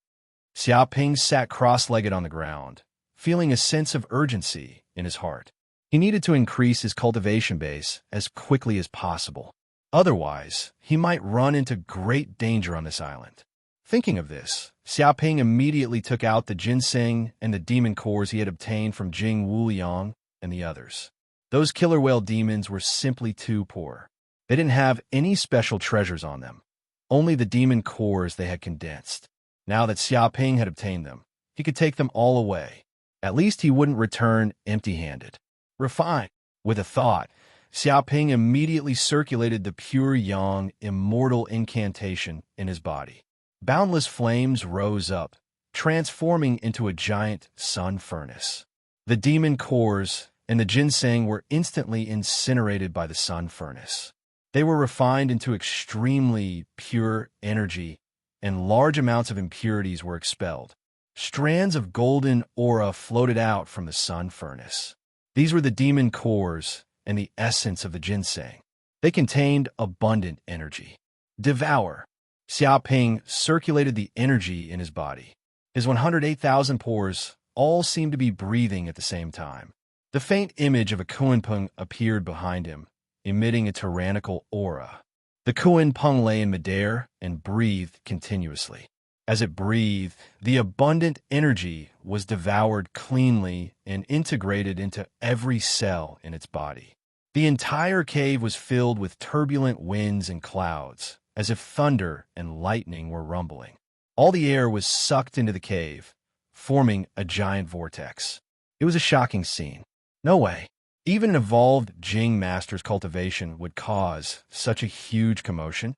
Xiaoping sat cross-legged on the ground, feeling a sense of urgency in his heart. He needed to increase his cultivation base as quickly as possible. Otherwise, he might run into great danger on this island. Thinking of this, Xiaoping immediately took out the ginseng and the demon cores he had obtained from Jing Wuliang and the others. Those killer whale demons were simply too poor. They didn't have any special treasures on them, only the demon cores they had condensed. Now that Xiaoping had obtained them, he could take them all away. At least he wouldn't return empty-handed. Refined. With a thought, Xiaoping immediately circulated the pure yang immortal incantation in his body. Boundless flames rose up, transforming into a giant sun furnace. The demon cores and the ginseng were instantly incinerated by the sun furnace. They were refined into extremely pure energy, and large amounts of impurities were expelled. Strands of golden aura floated out from the sun furnace. These were the demon cores and the essence of the ginseng. They contained abundant energy. Devour. Xiaoping circulated the energy in his body. His 108,000 pores all seemed to be breathing at the same time. The faint image of a Kuan-Peng appeared behind him, emitting a tyrannical aura. The Kuan-Peng lay in midair and breathed continuously. As it breathed, the abundant energy was devoured cleanly and integrated into every cell in its body. The entire cave was filled with turbulent winds and clouds, as if thunder and lightning were rumbling. All the air was sucked into the cave, forming a giant vortex. It was a shocking scene. No way. Even an evolved Jing master's cultivation would cause such a huge commotion.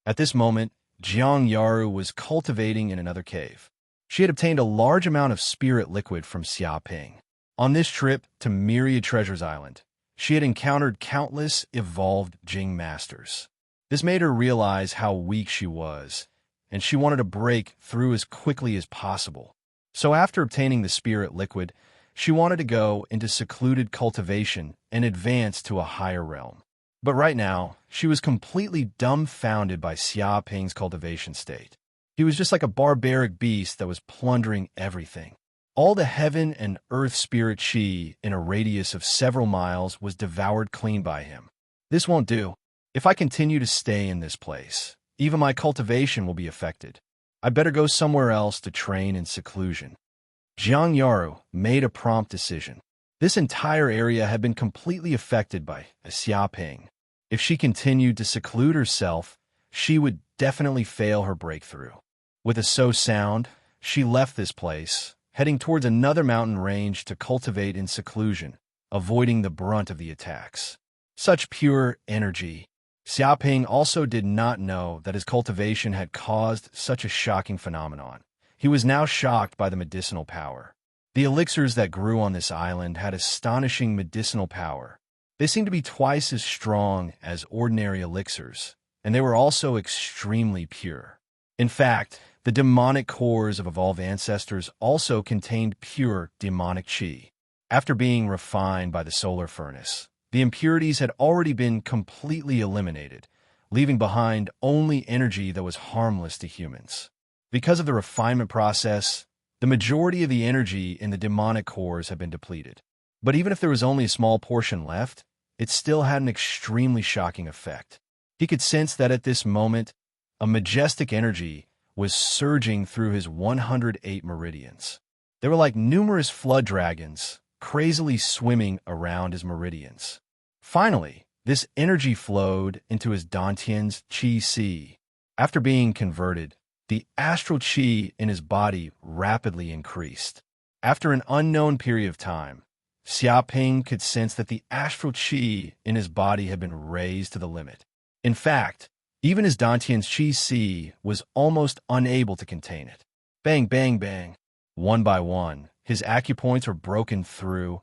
At this moment, Jiang Yaru was cultivating in another cave. She had obtained a large amount of spirit liquid from Xiaoping. On this trip to Myriad Treasures Island, she had encountered countless evolved Jing masters. This made her realize how weak she was, and she wanted to break through as quickly as possible. So after obtaining the spirit liquid, she wanted to go into secluded cultivation and advance to a higher realm. But right now, she was completely dumbfounded by Xiaoping's cultivation state. He was just like a barbaric beast that was plundering everything. All the heaven and earth spirit chi in a radius of several miles was devoured clean by him. This won't do. If I continue to stay in this place, even my cultivation will be affected. I'd better go somewhere else to train in seclusion. Jiang Yaru made a prompt decision. This entire area had been completely affected by Xiaoping. If she continued to seclude herself, she would definitely fail her breakthrough. With a sound, she left this place, heading towards another mountain range to cultivate in seclusion, avoiding the brunt of the attacks. Such pure energy. Xiaoping also did not know that his cultivation had caused such a shocking phenomenon. He was now shocked by the medicinal power. The elixirs that grew on this island had astonishing medicinal power. They seemed to be twice as strong as ordinary elixirs, and they were also extremely pure. In fact, the demonic cores of evolved ancestors also contained pure demonic chi. After being refined by the solar furnace, the impurities had already been completely eliminated, leaving behind only energy that was harmless to humans. Because of the refinement process, the majority of the energy in the demonic cores had been depleted. But even if there was only a small portion left, it still had an extremely shocking effect. He could sense that at this moment, a majestic energy was surging through his 108 meridians. They were like numerous flood dragons, crazily swimming around his meridians. Finally, this energy flowed into his Dantian's Qi Si. After being converted, the astral chi in his body rapidly increased. After an unknown period of time, Xiaoping could sense that the astral chi in his body had been raised to the limit. In fact, even his Dantian's Qi Si was almost unable to contain it. Bang, bang, bang. One by one, his acupoints were broken through,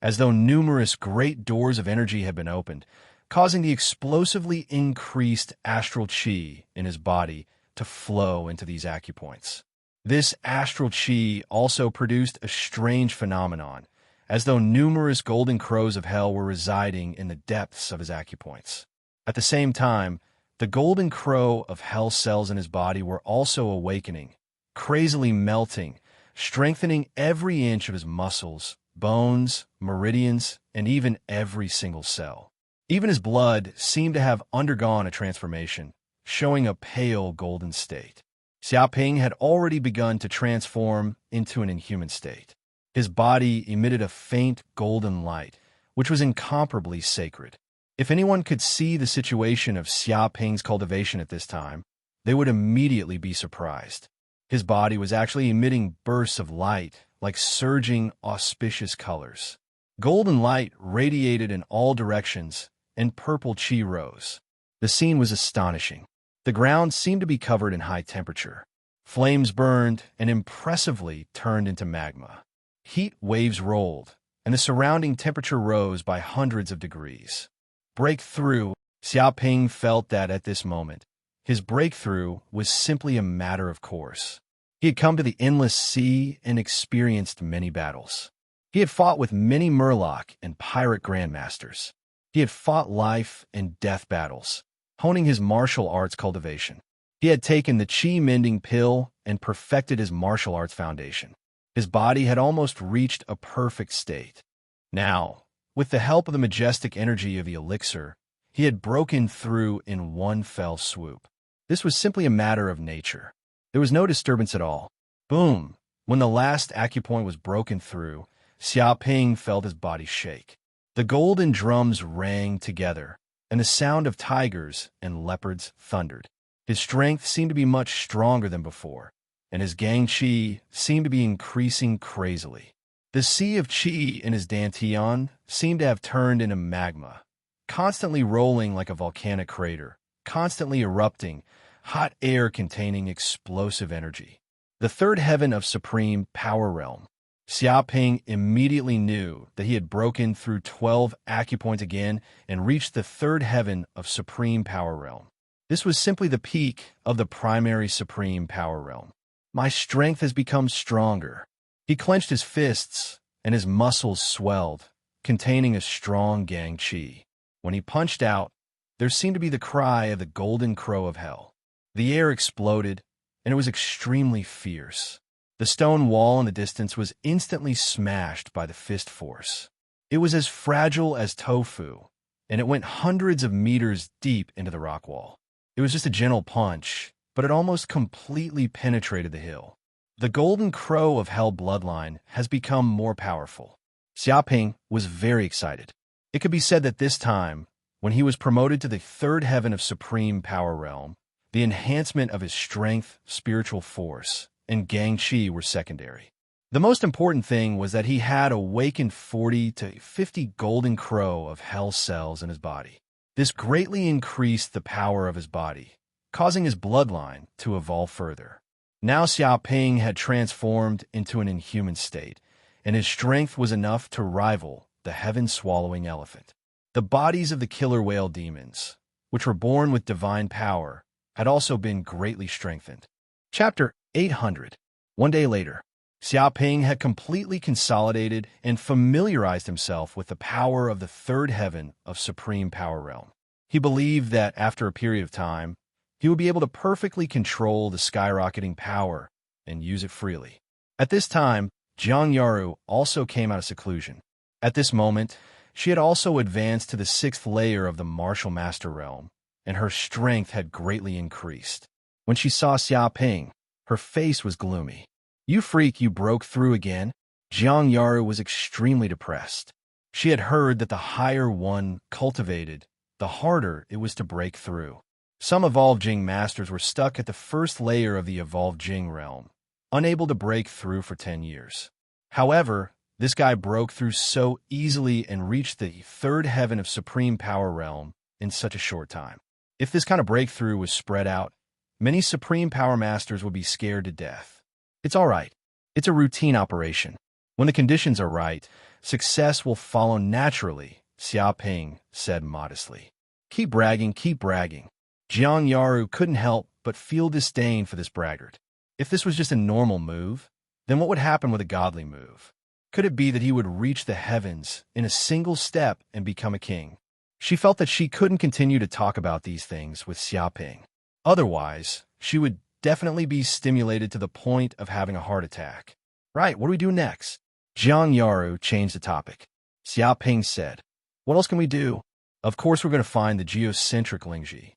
as though numerous great doors of energy had been opened, causing the explosively increased astral chi in his body to flow into these acupoints. This astral chi also produced a strange phenomenon, as though numerous golden crows of hell were residing in the depths of his acupoints. At the same time, the golden crow of hell cells in his body were also awakening, crazily melting, strengthening every inch of his muscles, bones, meridians, and even every single cell. Even his blood seemed to have undergone a transformation, showing a pale golden state. Xiaoping had already begun to transform into an inhuman state. His body emitted a faint golden light, which was incomparably sacred. If anyone could see the situation of Xiaoping's cultivation at this time, they would immediately be surprised. His body was actually emitting bursts of light, like surging, auspicious colors. Golden light radiated in all directions, and purple chi rose. The scene was astonishing. The ground seemed to be covered in high temperature. Flames burned and impressively turned into magma. Heat waves rolled, and the surrounding temperature rose by hundreds of degrees. Breakthrough. Xiaoping felt that at this moment, his breakthrough was simply a matter of course. He He had come to the endless sea and experienced many battles. He had fought with many murloc and pirate grandmasters. He had fought life and death battles, honing his martial arts cultivation. He had taken the chi-mending pill and perfected his martial arts foundation. His body had almost reached a perfect state. Now, with the help of the majestic energy of the elixir, he had broken through in one fell swoop. This was simply a matter of nature. There was no disturbance at all. Boom! When the last acupoint was broken through, Xiaoping felt his body shake. The golden drums rang together, and the sound of tigers and leopards thundered. His strength seemed to be much stronger than before, and his gang qi seemed to be increasing crazily. The sea of qi in his dantian seemed to have turned into magma, constantly rolling like a volcanic crater, constantly erupting, hot air containing explosive energy. The third heaven of supreme power realm. Xiaoping immediately knew that he had broken through 12 acupoints again and reached the third heaven of supreme power realm. This was simply the peak of the primary supreme power realm. My strength has become stronger. He clenched his fists, and his muscles swelled, containing a strong gang qi. When he punched out, there seemed to be the cry of the golden crow of hell. The air exploded, and it was extremely fierce. The stone wall in the distance was instantly smashed by the fist force. It was as fragile as tofu, and it went hundreds of meters deep into the rock wall. It was just a gentle punch, but it almost completely penetrated the hill. The golden crow of hell bloodline has become more powerful. Xiaoping was very excited. It could be said that this time, when he was promoted to the third heaven of supreme power realm, the enhancement of his strength, spiritual force, and gang qi were secondary. The most important thing was that he had awakened 40 to 50 golden crow of hell cells in his body. This greatly increased the power of his body, causing his bloodline to evolve further. Now Xiaoping had transformed into an inhuman state, and his strength was enough to rival the heaven-swallowing elephant. The bodies of the killer whale demons, which were born with divine power, had also been greatly strengthened. Chapter 800. One day later, Xiaoping had completely consolidated and familiarized himself with the power of the third heaven of supreme power realm. He believed that after a period of time, he would be able to perfectly control the skyrocketing power and use it freely. At this time, Jiang Yaru also came out of seclusion. At this moment, she had also advanced to the 6th layer of the martial master realm, and her strength had greatly increased. When she saw Xiaoping, her face was gloomy. "You freak, you broke through again." Jiang Yaru was extremely depressed. She had heard that the higher one cultivated, the harder it was to break through. Some evolved Jing masters were stuck at the 1st layer of the evolved Jing realm, unable to break through for 10 years. However, this guy broke through so easily and reached the 3rd heaven of supreme power realm in such a short time. If this kind of breakthrough was spread out, many supreme power masters would be scared to death. It's all right. It's a routine operation. When the conditions are right, success will follow naturally, Xiaoping said modestly. Keep bragging, keep bragging. Jiang Yaru couldn't help but feel disdain for this braggart. If this was just a normal move, then what would happen with a godly move? Could it be that he would reach the heavens in a single step and become a king? She felt that she couldn't continue to talk about these things with Xiaoping. Otherwise, she would definitely be stimulated to the point of having a heart attack. Right, what do we do next? Jiang Yaru changed the topic. Xiaoping said, "What else can we do? Of course we're going to find the geocentric Lingji."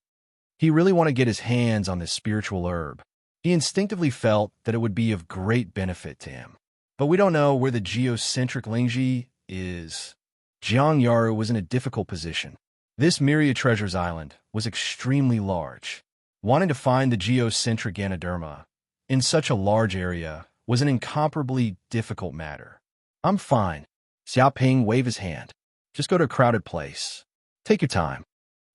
He really wanted to get his hands on this spiritual herb. He instinctively felt that it would be of great benefit to him. But we don't know where the geocentric Lingji is. Jiang Yaru was in a difficult position. This Myriad Treasures Island was extremely large. Wanting to find the geocentric Ganoderma in such a large area was an incomparably difficult matter. "I'm fine." Xiaoping waved his hand. "Just go to a crowded place. Take your time."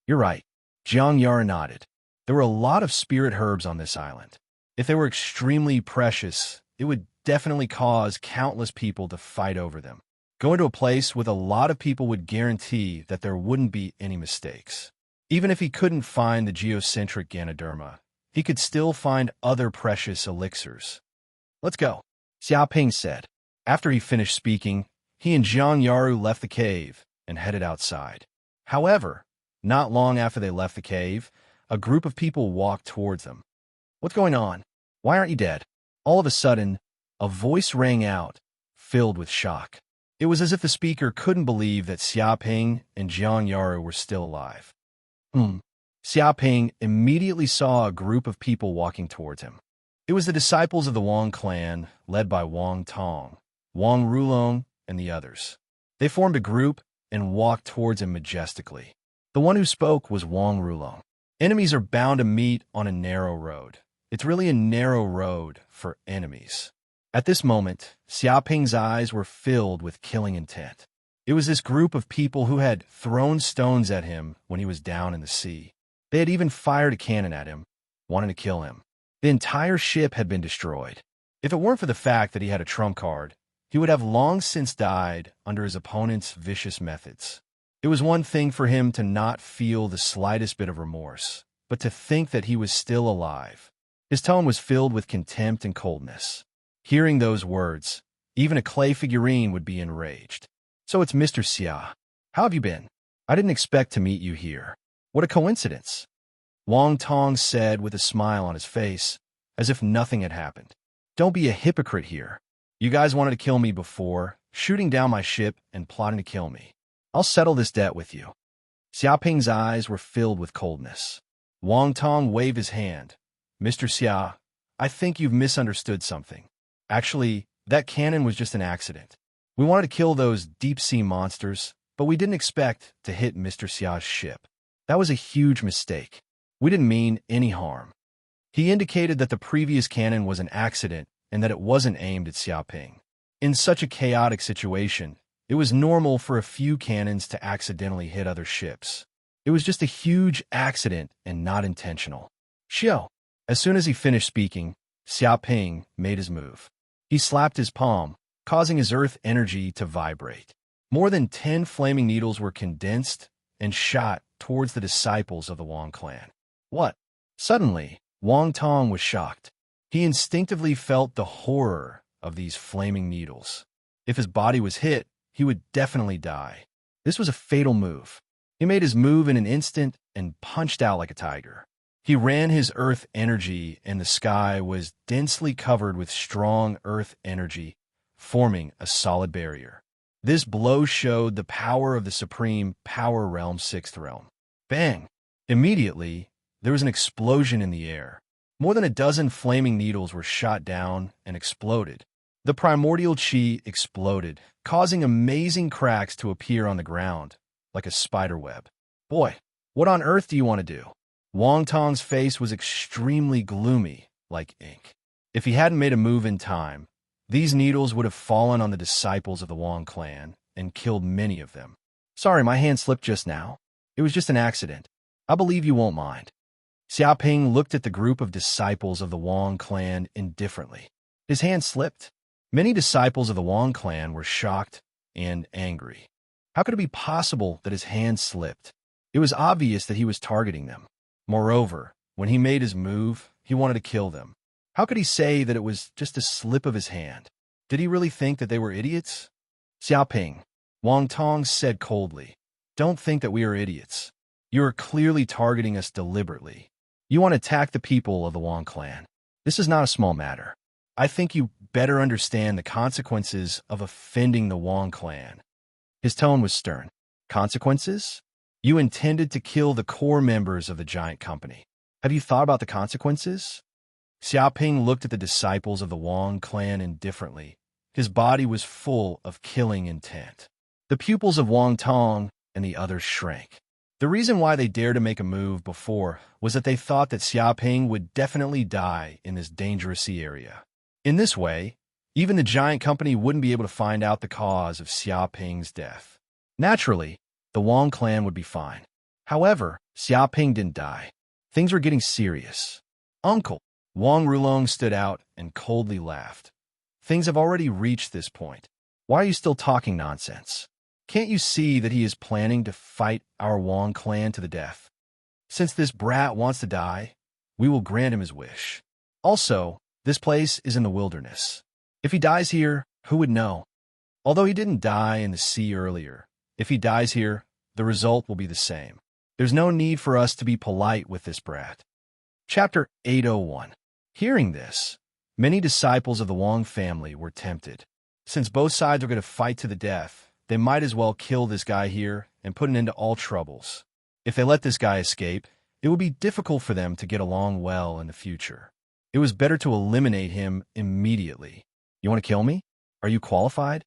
"You're right." Jiang Yaru nodded. There were a lot of spirit herbs on this island. If they were extremely precious, it would definitely cause countless people to fight over them. Going to a place with a lot of people would guarantee that there wouldn't be any mistakes. Even if he couldn't find the geocentric Ganoderma, he could still find other precious elixirs. Let's go, Xiaoping said. After he finished speaking, he and Jiang Yaru left the cave and headed outside. However, not long after they left the cave, a group of people walked towards them. What's going on? Why aren't you dead? All of a sudden, a voice rang out, filled with shock. It was as if the speaker couldn't believe that Xiaoping and Jiang Yaru were still alive. Xiaoping immediately saw a group of people walking towards him. It was the disciples of the Wang clan, led by Wang Tong, Wang Rulong, and the others. They formed a group and walked towards him majestically. The one who spoke was Wang Rulong. Enemies are bound to meet on a narrow road. It's really a narrow road for enemies. At this moment, Xiaoping's eyes were filled with killing intent. It was this group of people who had thrown stones at him when he was down in the sea. They had even fired a cannon at him, wanting to kill him. The entire ship had been destroyed. If it weren't for the fact that he had a trump card, he would have long since died under his opponent's vicious methods. It was one thing for him to not feel the slightest bit of remorse, but to think that he was still alive. His tone was filled with contempt and coldness. Hearing those words, even a clay figurine would be enraged. So it's Mr. Xia. How have you been? I didn't expect to meet you here. What a coincidence. Wang Tong said with a smile on his face, as if nothing had happened. Don't be a hypocrite here. You guys wanted to kill me before, shooting down my ship and plotting to kill me. I'll settle this debt with you. Xiaoping's eyes were filled with coldness. Wang Tong waved his hand. Mr. Xia, I think you've misunderstood something. Actually, that cannon was just an accident. We wanted to kill those deep-sea monsters, but we didn't expect to hit Mr. Xia's ship. That was a huge mistake. We didn't mean any harm. He indicated that the previous cannon was an accident and that it wasn't aimed at Xiaoping. In such a chaotic situation, it was normal for a few cannons to accidentally hit other ships. It was just a huge accident and not intentional. Xiao. As soon as he finished speaking, Xiaoping made his move. He slapped his palm, causing his earth energy to vibrate. More than 10 flaming needles were condensed and shot towards the disciples of the Wang clan. What? Suddenly, Wang Tong was shocked. He instinctively felt the horror of these flaming needles. If his body was hit, he would definitely die. This was a fatal move. He made his move in an instant and punched out like a tiger. He ran his earth energy, and the sky was densely covered with strong earth energy, forming a solid barrier. This blow showed the power of the supreme power realm, 6th realm. Bang! Immediately, there was an explosion in the air. More than a dozen flaming needles were shot down and exploded. The primordial chi exploded, causing amazing cracks to appear on the ground, like a spider web. Boy, what on earth do you want to do? Wang Tong's face was extremely gloomy, like ink. If he hadn't made a move in time, these needles would have fallen on the disciples of the Wang clan and killed many of them. Sorry, my hand slipped just now. It was just an accident. I believe you won't mind. Xiaoping looked at the group of disciples of the Wang clan indifferently. His hand slipped. Many disciples of the Wang clan were shocked and angry. How could it be possible that his hand slipped? It was obvious that he was targeting them. Moreover, when he made his move, he wanted to kill them. How could he say that it was just a slip of his hand? Did he really think that they were idiots? Xiaoping, Wang Tong said coldly, don't think that we are idiots. You are clearly targeting us deliberately. You want to attack the people of the Wang clan. This is not a small matter. I think you better understand the consequences of offending the Wang clan. His tone was stern. Consequences? You intended to kill the core members of the giant company. Have you thought about the consequences? Xiaoping looked at the disciples of the Wang clan indifferently. His body was full of killing intent. The pupils of Wang Tong and the others shrank. The reason why they dared to make a move before was that they thought that Xiaoping would definitely die in this dangerous sea area. In this way, even the giant company wouldn't be able to find out the cause of Xiaoping's death. Naturally, the Wang clan would be fine. However, Xiaoping didn't die. Things were getting serious. Uncle, Wang Rulong stood out and coldly laughed. Things have already reached this point. Why are you still talking nonsense? Can't you see that he is planning to fight our Wang clan to the death? Since this brat wants to die, we will grant him his wish. Also, This place is in the wilderness. If he dies here, who would know? Although he didn't die in the sea earlier, if he dies here, the result will be the same. There's no need for us to be polite with this brat. Chapter 801. Hearing this, many disciples of the Wang family were tempted. Since both sides are going to fight to the death, they might as well kill this guy here and put an end to all troubles. If they let this guy escape, it would be difficult for them to get along well in the future. It was better to eliminate him immediately. You want to kill me? Are you qualified?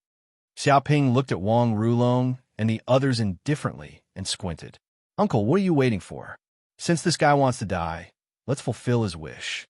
Xiaoping looked at Wang Rulong and the others indifferently and squinted. Uncle, what are you waiting for? Since this guy wants to die, let's fulfill his wish.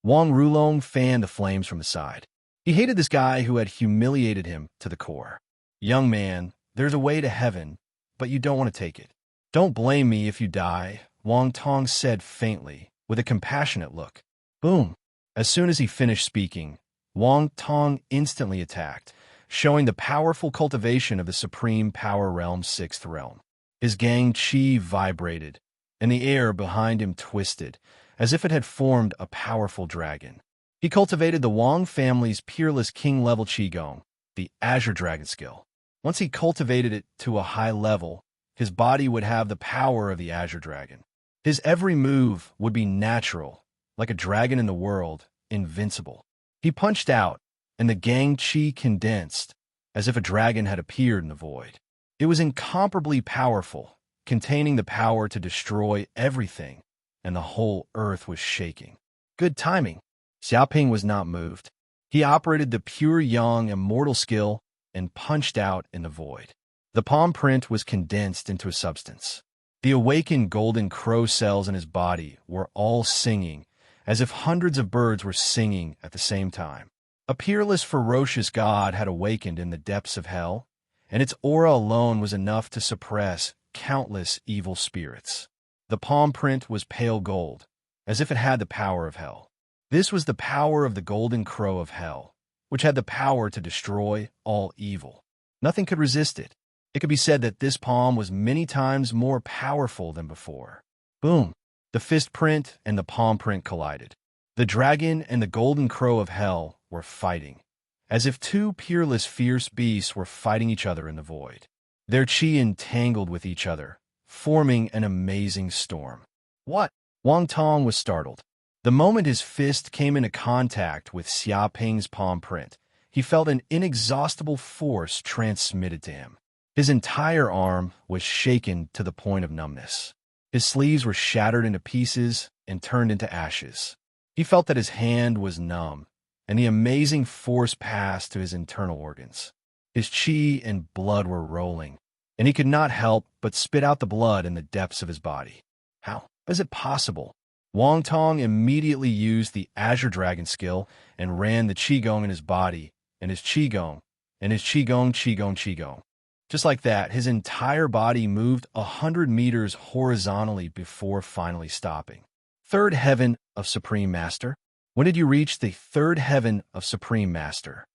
Wang Rulong fanned the flames from his side. He hated this guy who had humiliated him to the core. Young man, there's a way to heaven, but you don't want to take it. Don't blame me if you die, Wang Tong said faintly, with a compassionate look. Boom! As soon as he finished speaking, Wang Tong instantly attacked, showing the powerful cultivation of the Supreme Power Realm's sixth realm. His Gang Qi vibrated, and the air behind him twisted, as if it had formed a powerful dragon. He cultivated the Wang family's peerless king-level Qigong, the Azure Dragon skill. Once he cultivated it to a high level, his body would have the power of the Azure Dragon. His every move would be natural, like a dragon in the world, invincible. He punched out, and the Gang Qi condensed, as if a dragon had appeared in the void. It was incomparably powerful, containing the power to destroy everything, and the whole earth was shaking. Good timing. Xiaoping was not moved. He operated the pure yang immortal skill and punched out in the void. The palm print was condensed into a substance. The awakened golden crow cells in his body were all singing, as if hundreds of birds were singing at the same time. A peerless, ferocious god had awakened in the depths of hell, and its aura alone was enough to suppress countless evil spirits. The palm print was pale gold, as if it had the power of hell. This was the power of the golden crow of hell, which had the power to destroy all evil. Nothing could resist it. It could be said that this palm was many times more powerful than before. Boom! The fist print and the palm print collided. The dragon and the golden crow of hell were fighting, as if two peerless, fierce beasts were fighting each other in the void. Their qi entangled with each other, forming an amazing storm. What? Wang Tong was startled. The moment his fist came into contact with Xiaoping's palm print, he felt an inexhaustible force transmitted to him. His entire arm was shaken to the point of numbness. His sleeves were shattered into pieces and turned into ashes. He felt that his hand was numb, and the amazing force passed to his internal organs. His qi and blood were rolling, and he could not help but spit out the blood in the depths of his body. How is it possible? Wang Tong immediately used the Azure Dragon skill and ran the Qigong in his body, and his Qigong, and his Qigong. Just like that, his entire body moved 100 meters horizontally before finally stopping. Third Heaven of Supreme Master? When did you reach the Third Heaven of Supreme Master?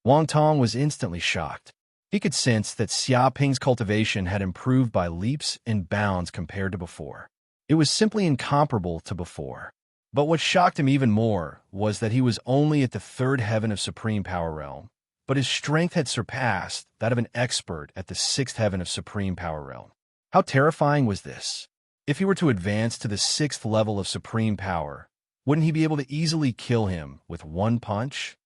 Wang Tong was instantly shocked. He could sense that Xiaoping's cultivation had improved by leaps and bounds compared to before. It was simply incomparable to before. But what shocked him even more was that he was only at the Third Heaven of Supreme Power Realm, but his strength had surpassed that of an expert at the Sixth Heaven of Supreme Power Realm. How terrifying was this? If he were to advance to the 6th level of Supreme Power, wouldn't he be able to easily kill him with one punch?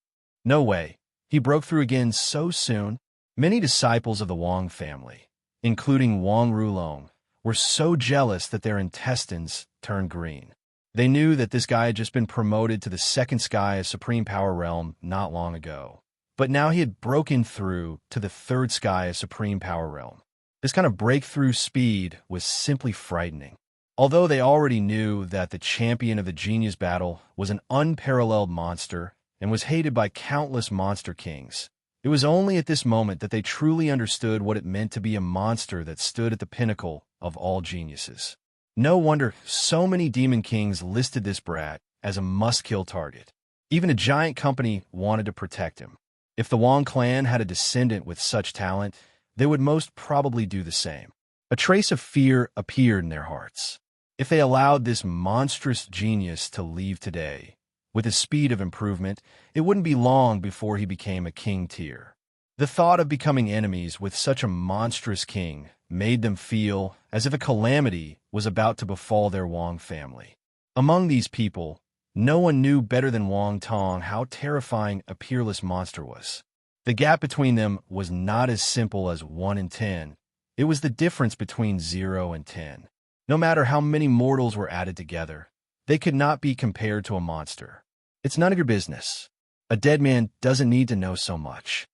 No way. He broke through again so soon. Many disciples of the Wang family, including Wang Rulong, were so jealous that their intestines turned green. They knew that this guy had just been promoted to the 2nd sky of Supreme Power Realm not long ago. But now he had broken through to the 3rd sky of Supreme Power Realm. This kind of breakthrough speed was simply frightening. Although they already knew that the champion of the Genius Battle was an unparalleled monster and was hated by countless monster kings, it was only at this moment that they truly understood what it meant to be a monster that stood at the pinnacle of all geniuses. No wonder so many demon kings listed this brat as a must-kill target. Even a giant company wanted to protect him. If the Wang clan had a descendant with such talent, they would most probably do the same. A trace of fear appeared in their hearts. If they allowed this monstrous genius to leave today, With his speed of improvement, it wouldn't be long before he became a king tier. The thought of becoming enemies with such a monstrous king made them feel as if a calamity was about to befall their Wang family. Among these people, no one knew better than Wang Tong how terrifying a peerless monster was. The gap between them was not as simple as 1 and 10. It was the difference between 0 and 10. No matter how many mortals were added together, they could not be compared to a monster. It's none of your business. A dead man doesn't need to know so much.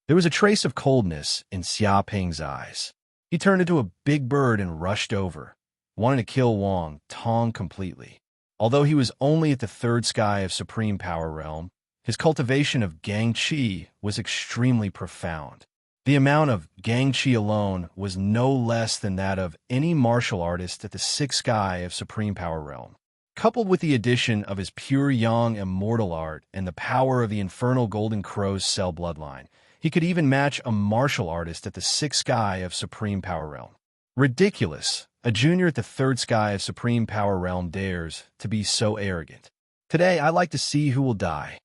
There was a trace of coldness in Xia Ping's eyes. He turned into a big bird and rushed over, wanting to kill Wang Tong completely. Although he was only at the third sky of Supreme Power Realm, his cultivation of Gang Qi was extremely profound. The amount of Gang Qi alone was no less than that of any martial artist at the sixth sky of Supreme Power Realm. Coupled with the addition of his pure Yang immortal art and the power of the infernal Golden Crow's cell bloodline, he could even match a martial artist at the sixth sky of Supreme Power Realm. Ridiculous! A junior at the third sky of Supreme Power Realm dares to be so arrogant. Today, I like to see who will die.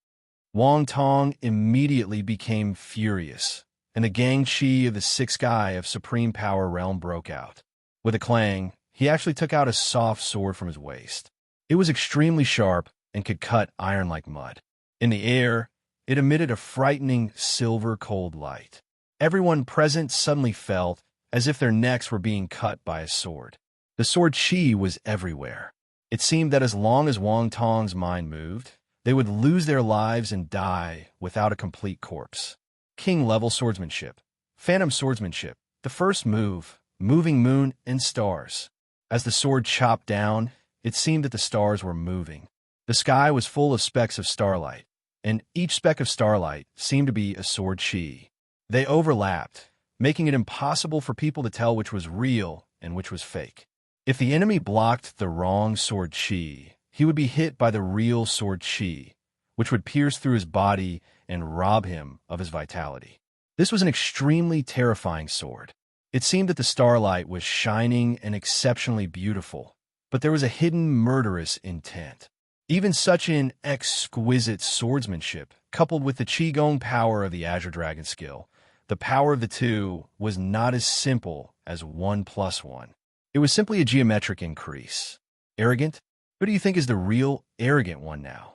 Wang Tong immediately became furious, and the Gang Qi of the sixth sky of Supreme Power Realm broke out. With a clang, he actually took out a soft sword from his waist. It was extremely sharp and could cut iron like mud. In the air, it emitted a frightening silver-cold light. Everyone present suddenly felt as if their necks were being cut by a sword. The sword Qi was everywhere. It seemed that as long as Wang Tong's mind moved, they would lose their lives and die without a complete corpse. King-level swordsmanship, phantom swordsmanship, the first move, moving moon and stars. As the sword chopped down, it seemed that the stars were moving. The sky was full of specks of starlight, and each speck of starlight seemed to be a sword Qi. They overlapped, making it impossible for people to tell which was real and which was fake. If the enemy blocked the wrong sword Qi, he would be hit by the real sword Qi, which would pierce through his body and rob him of his vitality. This was an extremely terrifying sword. It seemed that the starlight was shining and exceptionally beautiful, but there was a hidden murderous intent. Even such an exquisite swordsmanship, coupled with the Qigong power of the Azure Dragon skill, the power of the two was not as simple as 1 plus 1. It was simply a geometric increase. Arrogant? Who do you think is the real arrogant one now?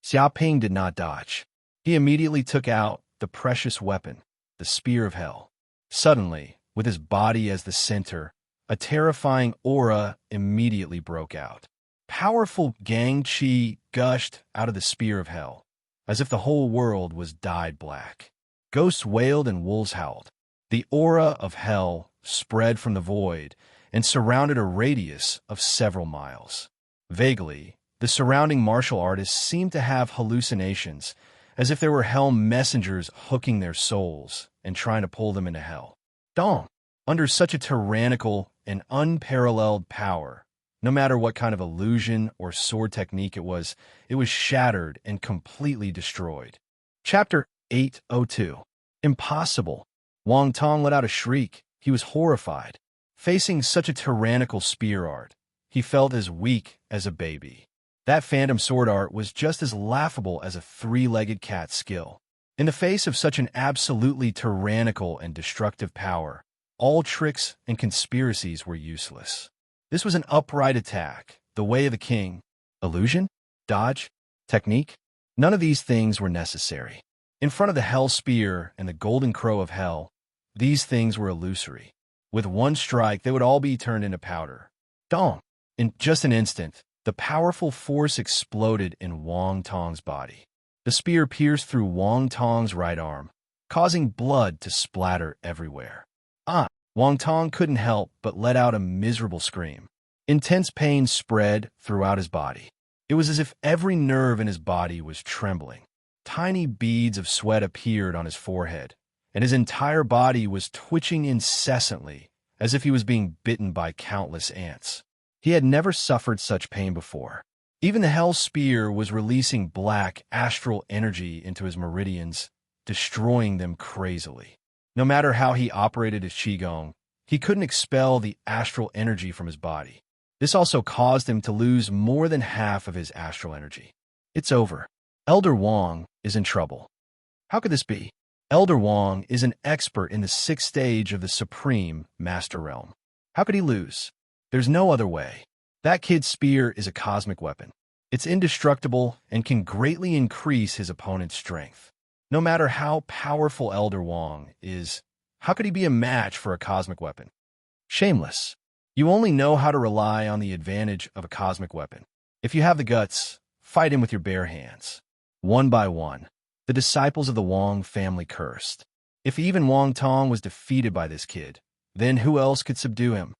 Xia Ping did not dodge. He immediately took out the precious weapon, the Spear of Hell. Suddenly, with his body as the center, a terrifying aura immediately broke out. Powerful Gang Qi gushed out of the Spear of Hell, as if the whole world was dyed black. Ghosts wailed and wolves howled. The aura of hell spread from the void and surrounded a radius of several miles. Vaguely, the surrounding martial artists seemed to have hallucinations, as if there were hell messengers hooking their souls and trying to pull them into hell. Dong! Under such a tyrannical and unparalleled power, no matter what kind of illusion or sword technique it was shattered and completely destroyed. Chapter 802. Impossible. Wang Tong let out a shriek. He was horrified. Facing such a tyrannical spear art, he felt as weak as a baby. That phantom sword art was just as laughable as a three-legged cat's skill. In the face of such an absolutely tyrannical and destructive power, all tricks and conspiracies were useless. This was an upright attack, the way of the king. Illusion? Dodge? Technique? None of these things were necessary. In front of the Hell Spear and the Golden Crow of Hell, these things were illusory. With one strike, they would all be turned into powder. Dong! In just an instant, the powerful force exploded in Wang Tong's body. The spear pierced through Wang Tong's right arm, causing blood to splatter everywhere. Wang Tong couldn't help but let out a miserable scream. Intense pain spread throughout his body. It was as if every nerve in his body was trembling. Tiny beads of sweat appeared on his forehead, and his entire body was twitching incessantly, as if he was being bitten by countless ants. He had never suffered such pain before. Even the Hell Spear was releasing black astral energy into his meridians, destroying them crazily. No matter how he operated his Qigong, he couldn't expel the astral energy from his body. This also caused him to lose more than half of his astral energy. It's over. Elder Wang is in trouble. How could this be? Elder Wang is an expert in the sixth stage of the Supreme Master Realm. How could he lose? There's no other way. That kid's spear is a cosmic weapon. It's indestructible and can greatly increase his opponent's strength. No matter how powerful Elder Wang is, how could he be a match for a cosmic weapon? Shameless. You only know how to rely on the advantage of a cosmic weapon. If you have the guts, fight him with your bare hands. One by one, the disciples of the Wang family cursed. If even Wang Tong was defeated by this kid, then who else could subdue him?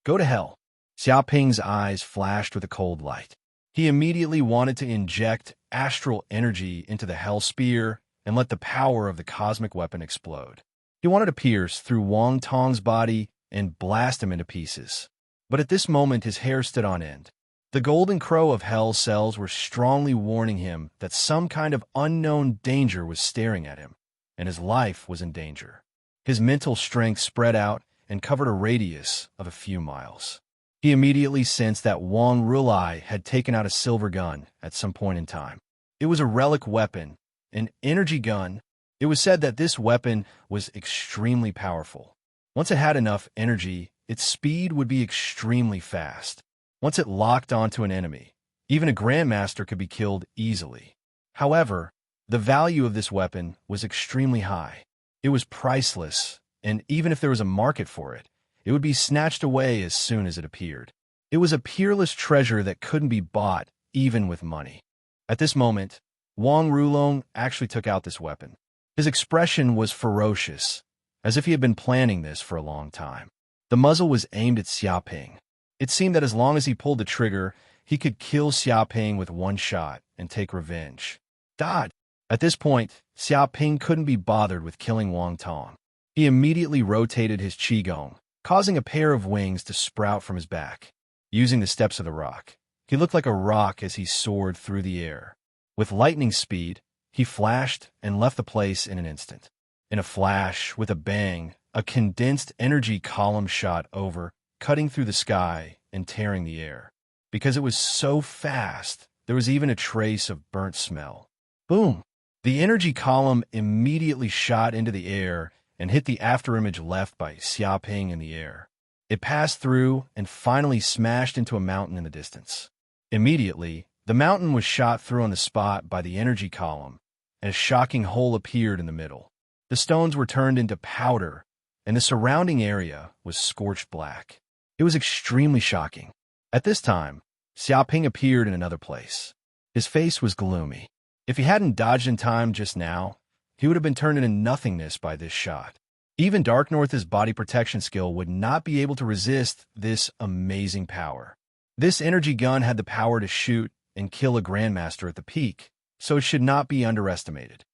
Go to hell. Xiaoping's eyes flashed with a cold light. He immediately wanted to inject astral energy into the hell spear and let the power of the cosmic weapon explode. He wanted to pierce through Wang Tong's body and blast him into pieces. But at this moment his hair stood on end. The golden crow of hell cells were strongly warning him that some kind of unknown danger was staring at him, and his life was in danger. His mental strength spread out and covered a radius of a few miles. He immediately sensed that Wang Rulai had taken out a silver gun at some point in time. It was a relic weapon, an energy gun. It was said that this weapon was extremely powerful. Once it had enough energy, its speed would be extremely fast. Once it locked onto an enemy, even a grandmaster could be killed easily. However, the value of this weapon was extremely high. It was priceless, and even if there was a market for it, it would be snatched away as soon as it appeared. It was a peerless treasure that couldn't be bought, even with money. At this moment, Wang Rulong actually took out this weapon. His expression was ferocious, as if he had been planning this for a long time. The muzzle was aimed at Xiaoping. It seemed that as long as he pulled the trigger, he could kill Xiaoping with one shot and take revenge. Dod! At this point, Xiaoping couldn't be bothered with killing Wang Tong. He immediately rotated his qigong, causing a pair of wings to sprout from his back. Using the steps of the rock, he looked like a rock as he soared through the air. With lightning speed, he flashed and left the place in an instant. In a flash, with a bang, a condensed energy column shot over, cutting through the sky and tearing the air. Because it was so fast, there was even a trace of burnt smell. Boom! The energy column immediately shot into the air and hit the afterimage left by Xiaoping in the air. It passed through and finally smashed into a mountain in the distance. Immediately, the mountain was shot through on the spot by the energy column, and a shocking hole appeared in the middle. The stones were turned into powder, and the surrounding area was scorched black. It was extremely shocking. At this time, Xiaoping appeared in another place. His face was gloomy. If he hadn't dodged in time just now, he would have been turned into nothingness by this shot. Even Dark North's body protection skill would not be able to resist this amazing power. This energy gun had the power to shoot and kill a grandmaster at the peak, so it should not be underestimated.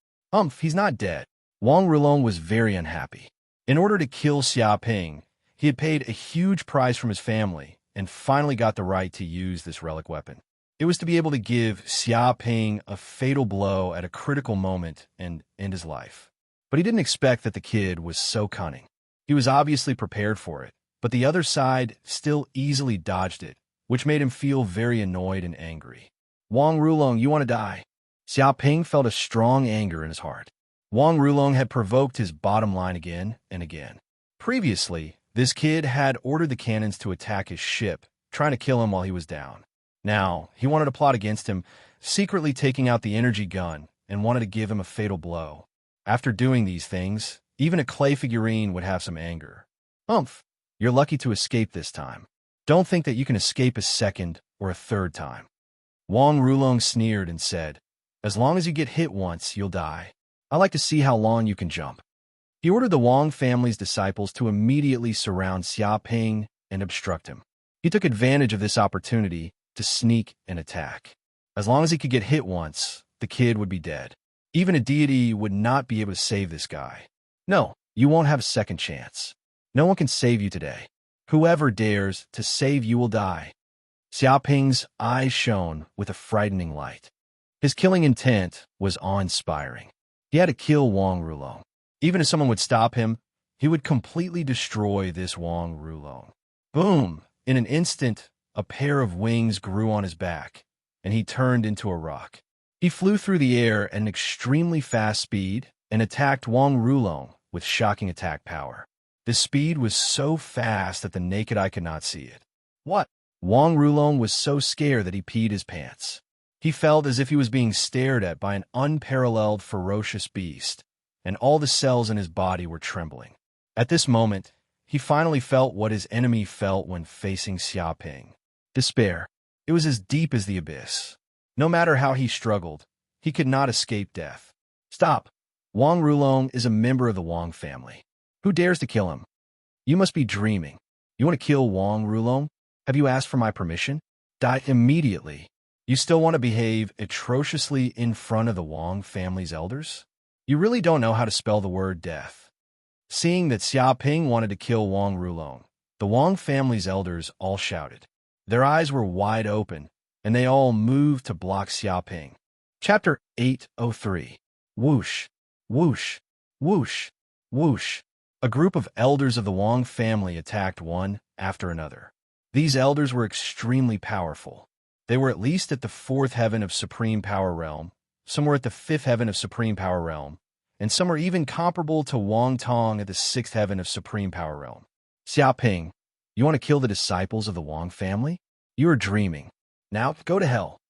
He's not dead. Wang Rulong was very unhappy. In order to kill Xiaoping, he had paid a huge price from his family and finally got the right to use this relic weapon. It was to be able to give Xiaoping a fatal blow at a critical moment and end his life. But he didn't expect that the kid was so cunning. He was obviously prepared for it, but the other side still easily dodged it, which made him feel very annoyed and angry. Wang Rulong, you want to die? Xiaoping felt a strong anger in his heart. Wang Rulong had provoked his bottom line again and again. Previously, this kid had ordered the cannons to attack his ship, trying to kill him while he was down. Now, he wanted to plot against him, secretly taking out the energy gun, and wanted to give him a fatal blow. After doing these things, even a clay figurine would have some anger. You're lucky to escape this time. Don't think that you can escape a second or a third time. Wang Rulong sneered and said, as long as you get hit once, you'll die. I like to see how long you can jump. He ordered the Wang family's disciples to immediately surround Xiaoping and obstruct him. He took advantage of this opportunity to sneak and attack. As long as he could get hit once, the kid would be dead. Even a deity would not be able to save this guy. No, you won't have a second chance. No one can save you today. Whoever dares to save you will die. Xiaoping's eyes shone with a frightening light. His killing intent was awe-inspiring. He had to kill Wang Rulong. Even if someone would stop him, he would completely destroy this Wang Rulong. Boom! In an instant, a pair of wings grew on his back, and he turned into a rock. He flew through the air at an extremely fast speed and attacked Wang Rulong with shocking attack power. This speed was so fast that the naked eye could not see it. What? Wang Rulong was so scared that he peed his pants. He felt as if he was being stared at by an unparalleled ferocious beast, and all the cells in his body were trembling. At this moment, he finally felt what his enemy felt when facing Xiaoping. Despair. It was as deep as the abyss. No matter how he struggled, he could not escape death. Stop! Wang Rulong is a member of the Wang family. Who dares to kill him? You must be dreaming. You want to kill Wang Rulong? Have you asked for my permission? Die immediately. You still want to behave atrociously in front of the Wang family's elders? You really don't know how to spell the word death. Seeing that Xiaoping wanted to kill Wang Rulong, the Wang family's elders all shouted. Their eyes were wide open, and they all moved to block Xiaoping. Chapter 803. Whoosh, whoosh, whoosh, whoosh. A group of elders of the Wang family attacked one after another. These elders were extremely powerful. They were at least at the 4th heaven of Supreme Power Realm, some were at the 5th heaven of Supreme Power Realm, and some were even comparable to Wang Tong at the 6th heaven of Supreme Power Realm. Xiaoping, you want to kill the disciples of the Wang family? You are dreaming. Now go to hell.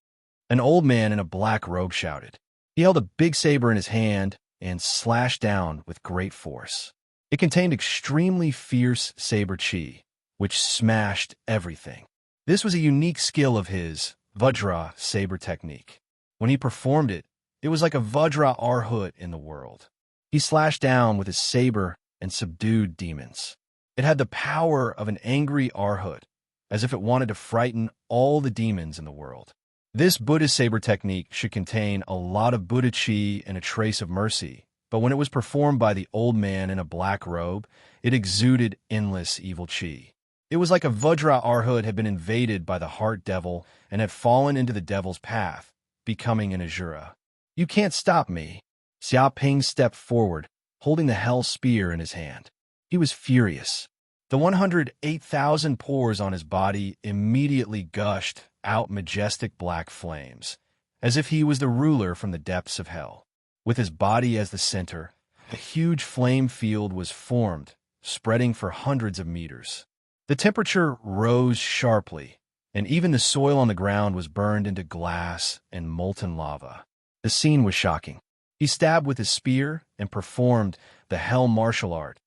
An old man in a black robe shouted. He held a big saber in his hand and slashed down with great force. It contained extremely fierce saber chi, which smashed everything. This was a unique skill of his, Vajra saber technique. When he performed it, it was like a Vajra Arhut in the world. He slashed down with his saber and subdued demons. It had the power of an angry Arhut, as if it wanted to frighten all the demons in the world. This Buddhist saber technique should contain a lot of Buddha chi and a trace of mercy, but when it was performed by the old man in a black robe, it exuded endless evil chi. It was like a Vajra Arhut had been invaded by the heart devil and had fallen into the devil's path, becoming an Asura. You can't stop me. Xiaoping stepped forward, holding the hell spear in his hand. He was furious. The 108,000 pores on his body immediately gushed out majestic black flames, as if he was the ruler from the depths of hell. With his body as the center, a huge flame field was formed, spreading for hundreds of meters. The temperature rose sharply, and even the soil on the ground was burned into glass and molten lava. The scene was shocking. He stabbed with his spear and performed the Hell martial art,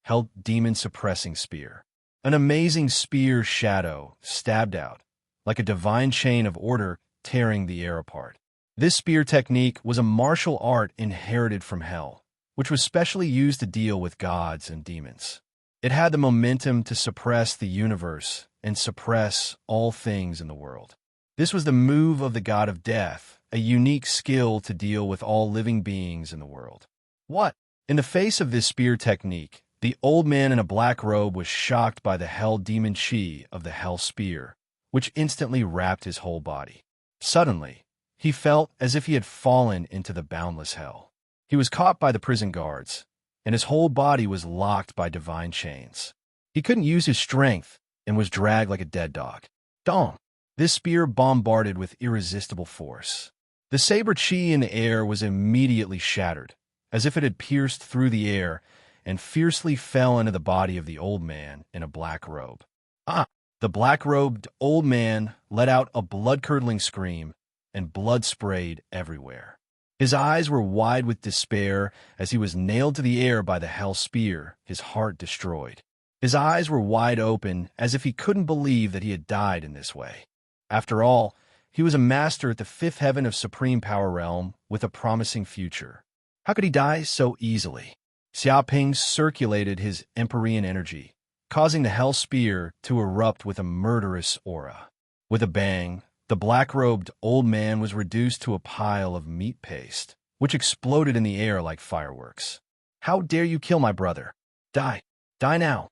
Hell demon-suppressing spear. An amazing spear shadow stabbed out, like a divine chain of order tearing the air apart. This spear technique was a martial art inherited from Hell, which was specially used to deal with gods and demons. It had the momentum to suppress the universe and suppress all things in the world. This was the move of the god of death, a unique skill to deal with all living beings in the world. What? In the face of this spear technique, the old man in a black robe was shocked by the hell demon chi of the hell spear, which instantly wrapped his whole body. Suddenly, he felt as if he had fallen into the boundless hell. He was caught by the prison guards, and his whole body was locked by divine chains. He couldn't use his strength and was dragged like a dead dog. Dong! This spear bombarded with irresistible force. The saber chi in the air was immediately shattered, as if it had pierced through the air and fiercely fell into the body of the old man in a black robe. Ah! The black-robed old man let out a blood-curdling scream, and blood sprayed everywhere. His eyes were wide with despair as he was nailed to the air by the hell spear, his heart destroyed. His eyes were wide open as if he couldn't believe that he had died in this way. After all, he was a master at the 5th heaven of Supreme Power Realm with a promising future. How could he die so easily? Xiaoping circulated his Empyrean energy, causing the hell spear to erupt with a murderous aura. With a bang, the black-robed old man was reduced to a pile of meat paste, which exploded in the air like fireworks. How dare you kill my brother? Die! Die now!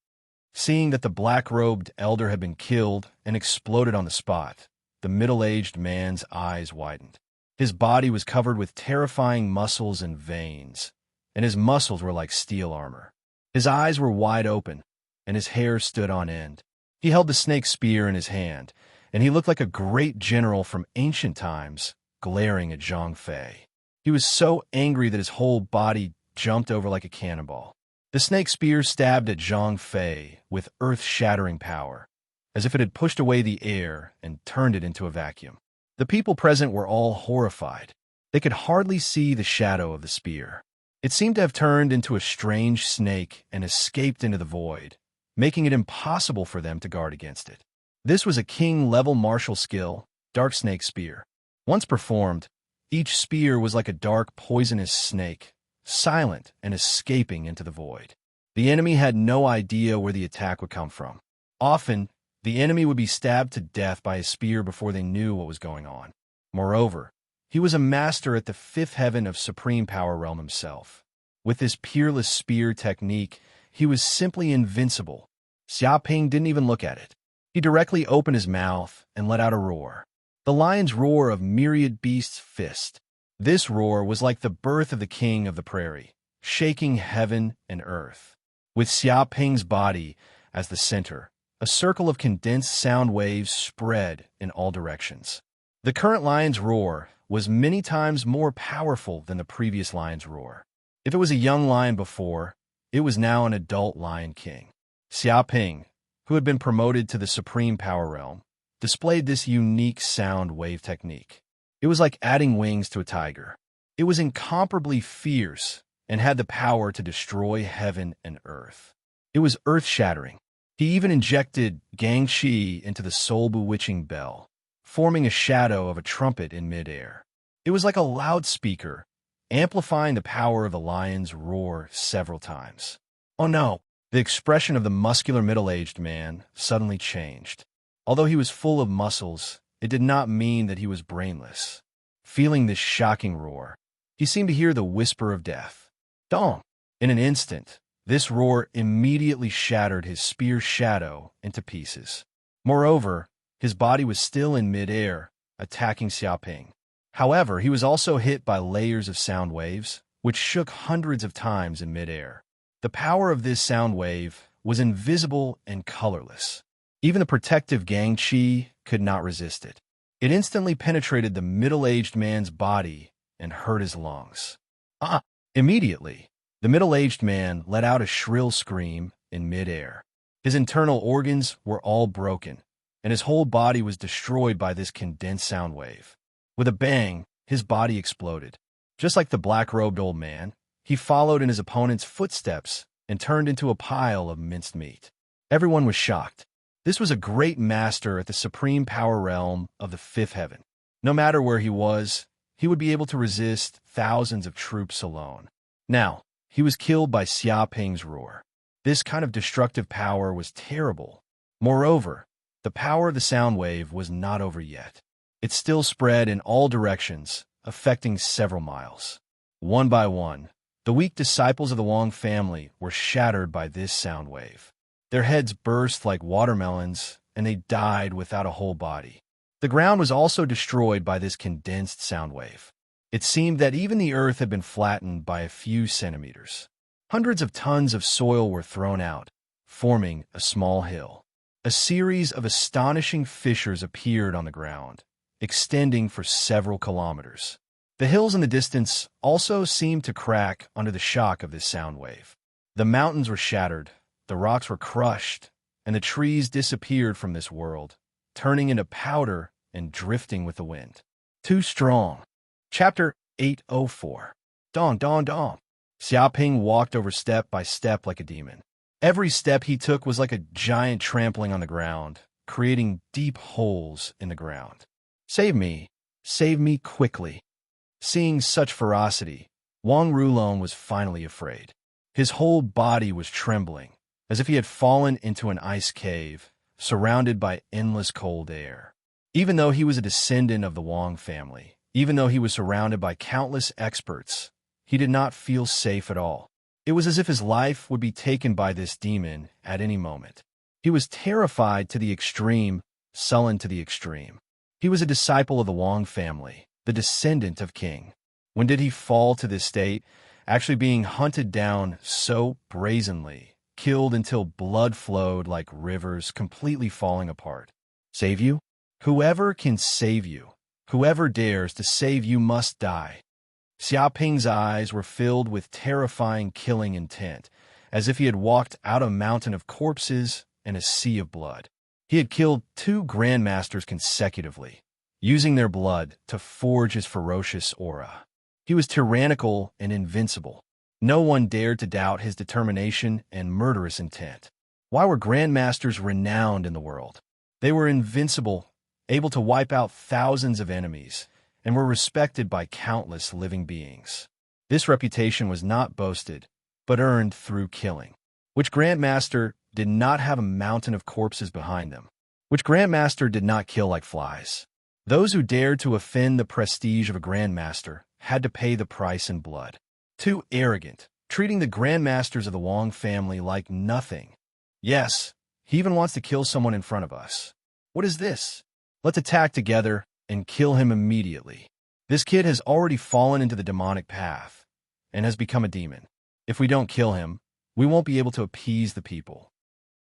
Seeing that the black-robed elder had been killed and exploded on the spot, the middle-aged man's eyes widened. His body was covered with terrifying muscles and veins, and his muscles were like steel armor. His eyes were wide open, and his hair stood on end. He held the snake spear in his hand, and he looked like a great general from ancient times, glaring at Zhang Fei. He was so angry that his whole body jumped over like a cannonball. The snake spear stabbed at Zhang Fei with earth-shattering power, as if it had pushed away the air and turned it into a vacuum. The people present were all horrified. They could hardly see the shadow of the spear. It seemed to have turned into a strange snake and escaped into the void, making it impossible for them to guard against it. This was a king-level martial skill, Dark Snake Spear. Once performed, each spear was like a dark, poisonous snake, silent and escaping into the void. The enemy had no idea where the attack would come from. Often, the enemy would be stabbed to death by a spear before they knew what was going on. Moreover, he was a master at the fifth heaven of Supreme Power Realm himself. With this peerless spear technique, he was simply invincible. Xia Ping didn't even look at it. He directly opened his mouth and let out a roar. The lion's roar of myriad beasts' fist. This roar was like the birth of the king of the prairie, shaking heaven and earth. With Xia Ping's body as the center, a circle of condensed sound waves spread in all directions. The current lion's roar was many times more powerful than the previous lion's roar. If it was a young lion before, it was now an adult lion king. Xia Ping, who had been promoted to the Supreme Power Realm, displayed this unique sound wave technique. It was like adding wings to a tiger. It was incomparably fierce and had the power to destroy heaven and earth. It was earth-shattering. He even injected Gangxi into the soul-bewitching bell, forming a shadow of a trumpet in midair. It was like a loudspeaker, amplifying the power of the lion's roar several times. Oh no! The expression of the muscular middle-aged man suddenly changed. Although he was full of muscles, it did not mean that he was brainless. Feeling this shocking roar, he seemed to hear the whisper of death. Dong! In an instant, this roar immediately shattered his spear's shadow into pieces. Moreover, his body was still in midair, attacking Xia Ping. However, he was also hit by layers of sound waves, which shook hundreds of times in midair. The power of this sound wave was invisible and colorless. Even the protective Gangxi could not resist it. It instantly penetrated the middle-aged man's body and hurt his lungs. Immediately, the middle-aged man let out a shrill scream in midair. His internal organs were all broken, and his whole body was destroyed by this condensed sound wave. With a bang, his body exploded. Just like the black-robed old man, he followed in his opponent's footsteps and turned into a pile of minced meat. Everyone was shocked. This was a great master at the Supreme Power Realm of the Fifth Heaven. No matter where he was, he would be able to resist thousands of troops alone. Now, he was killed by Xia Ping's roar. This kind of destructive power was terrible. Moreover, the power of the sound wave was not over yet. It still spread in all directions, affecting several miles. One by one, the weak disciples of the Wang family were shattered by this sound wave. Their heads burst like watermelons, and they died without a whole body. The ground was also destroyed by this condensed sound wave. It seemed that even the earth had been flattened by a few centimeters. Hundreds of tons of soil were thrown out, forming a small hill. A series of astonishing fissures appeared on the ground, extending for several kilometers. The hills in the distance also seemed to crack under the shock of this sound wave. The mountains were shattered, the rocks were crushed, and the trees disappeared from this world, turning into powder and drifting with the wind. Too strong. Chapter 804. Dong, dong, dong. Xia Ping walked over step by step like a demon. Every step he took was like a giant trampling on the ground, creating deep holes in the ground. Save me quickly. Seeing such ferocity, Wang Rulong was finally afraid. His whole body was trembling, as if he had fallen into an ice cave, surrounded by endless cold air. Even though he was a descendant of the Wang family, even though he was surrounded by countless experts, he did not feel safe at all. It was as if his life would be taken by this demon at any moment. He was terrified to the extreme, sullen to the extreme. He was a disciple of the Wang family, the descendant of King. When did he fall to this state, actually being hunted down so brazenly, killed until blood flowed like rivers, completely falling apart? Save you? Whoever can save you. Whoever dares to save you must die. Xiaoping's eyes were filled with terrifying killing intent, as if he had walked out a mountain of corpses and a sea of blood. He had killed 2 grandmasters consecutively, using their blood to forge his ferocious aura. He was tyrannical and invincible. No one dared to doubt his determination and murderous intent. Why were grandmasters renowned in the world? They were invincible, able to wipe out thousands of enemies, and were respected by countless living beings. This reputation was not boasted, but earned through killing. Which grandmaster did not have a mountain of corpses behind them? Which grandmaster did not kill like flies? Those who dared to offend the prestige of a grandmaster had to pay the price in blood. Too arrogant, treating the grandmasters of the Wang family like nothing. Yes, he even wants to kill someone in front of us. What is this? Let's attack together and kill him immediately. This kid has already fallen into the demonic path and has become a demon. If we don't kill him, we won't be able to appease the people.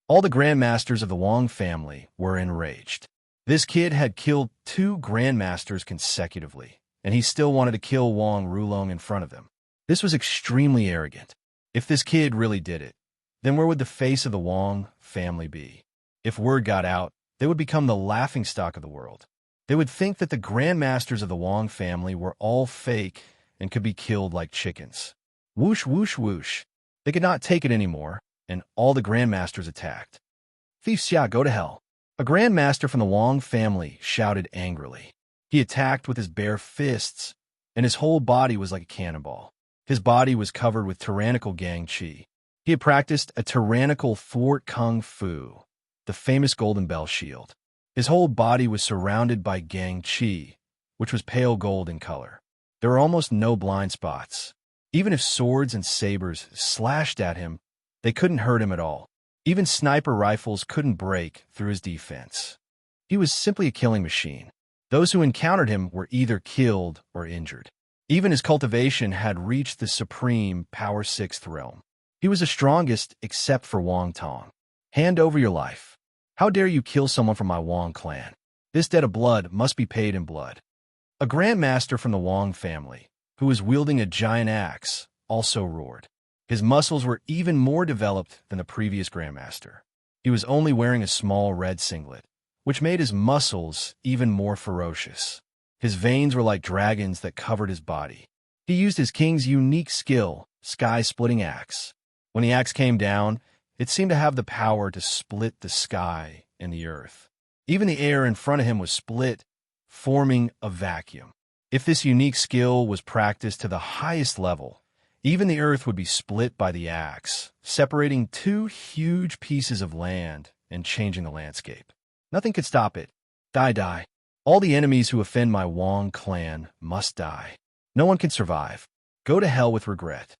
All the grandmasters of the Wang family were enraged. This kid had killed 2 grandmasters consecutively, and he still wanted to kill Wang Rulong in front of them. This was extremely arrogant. If this kid really did it, then where would the face of the Wang family be? If word got out, they would become the laughingstock of the world. They would think that the grandmasters of the Wang family were all fake and could be killed like chickens. Whoosh, whoosh, whoosh. They could not take it anymore, and all the grandmasters attacked. Thief Xia, go to hell. A grandmaster from the Wang family shouted angrily. He attacked with his bare fists, and his whole body was like a cannonball. His body was covered with tyrannical gang qi. He had practiced a tyrannical thwart kung fu, the famous golden bell shield. His whole body was surrounded by gang qi, which was pale gold in color. There were almost no blind spots. Even if swords and sabers slashed at him, they couldn't hurt him at all. Even sniper rifles couldn't break through his defense. He was simply a killing machine. Those who encountered him were either killed or injured. Even his cultivation had reached the supreme power 6th realm. He was the strongest except for Wang Tong. Hand over your life. How dare you kill someone from my Wang clan? This debt of blood must be paid in blood. A grandmaster from the Wang family, who was wielding a giant axe, also roared. His muscles were even more developed than the previous grandmaster. He was only wearing a small red singlet, which made his muscles even more ferocious. His veins were like dragons that covered his body. He used his king's unique skill, sky-splitting axe. When the axe came down, it seemed to have the power to split the sky and the earth. Even the air in front of him was split, forming a vacuum. If this unique skill was practiced to the highest level, even the earth would be split by the axe, separating 2 huge pieces of land and changing the landscape. Nothing could stop it. Die, die. All the enemies who offend my Wang clan must die. No one can survive. Go to hell with regret.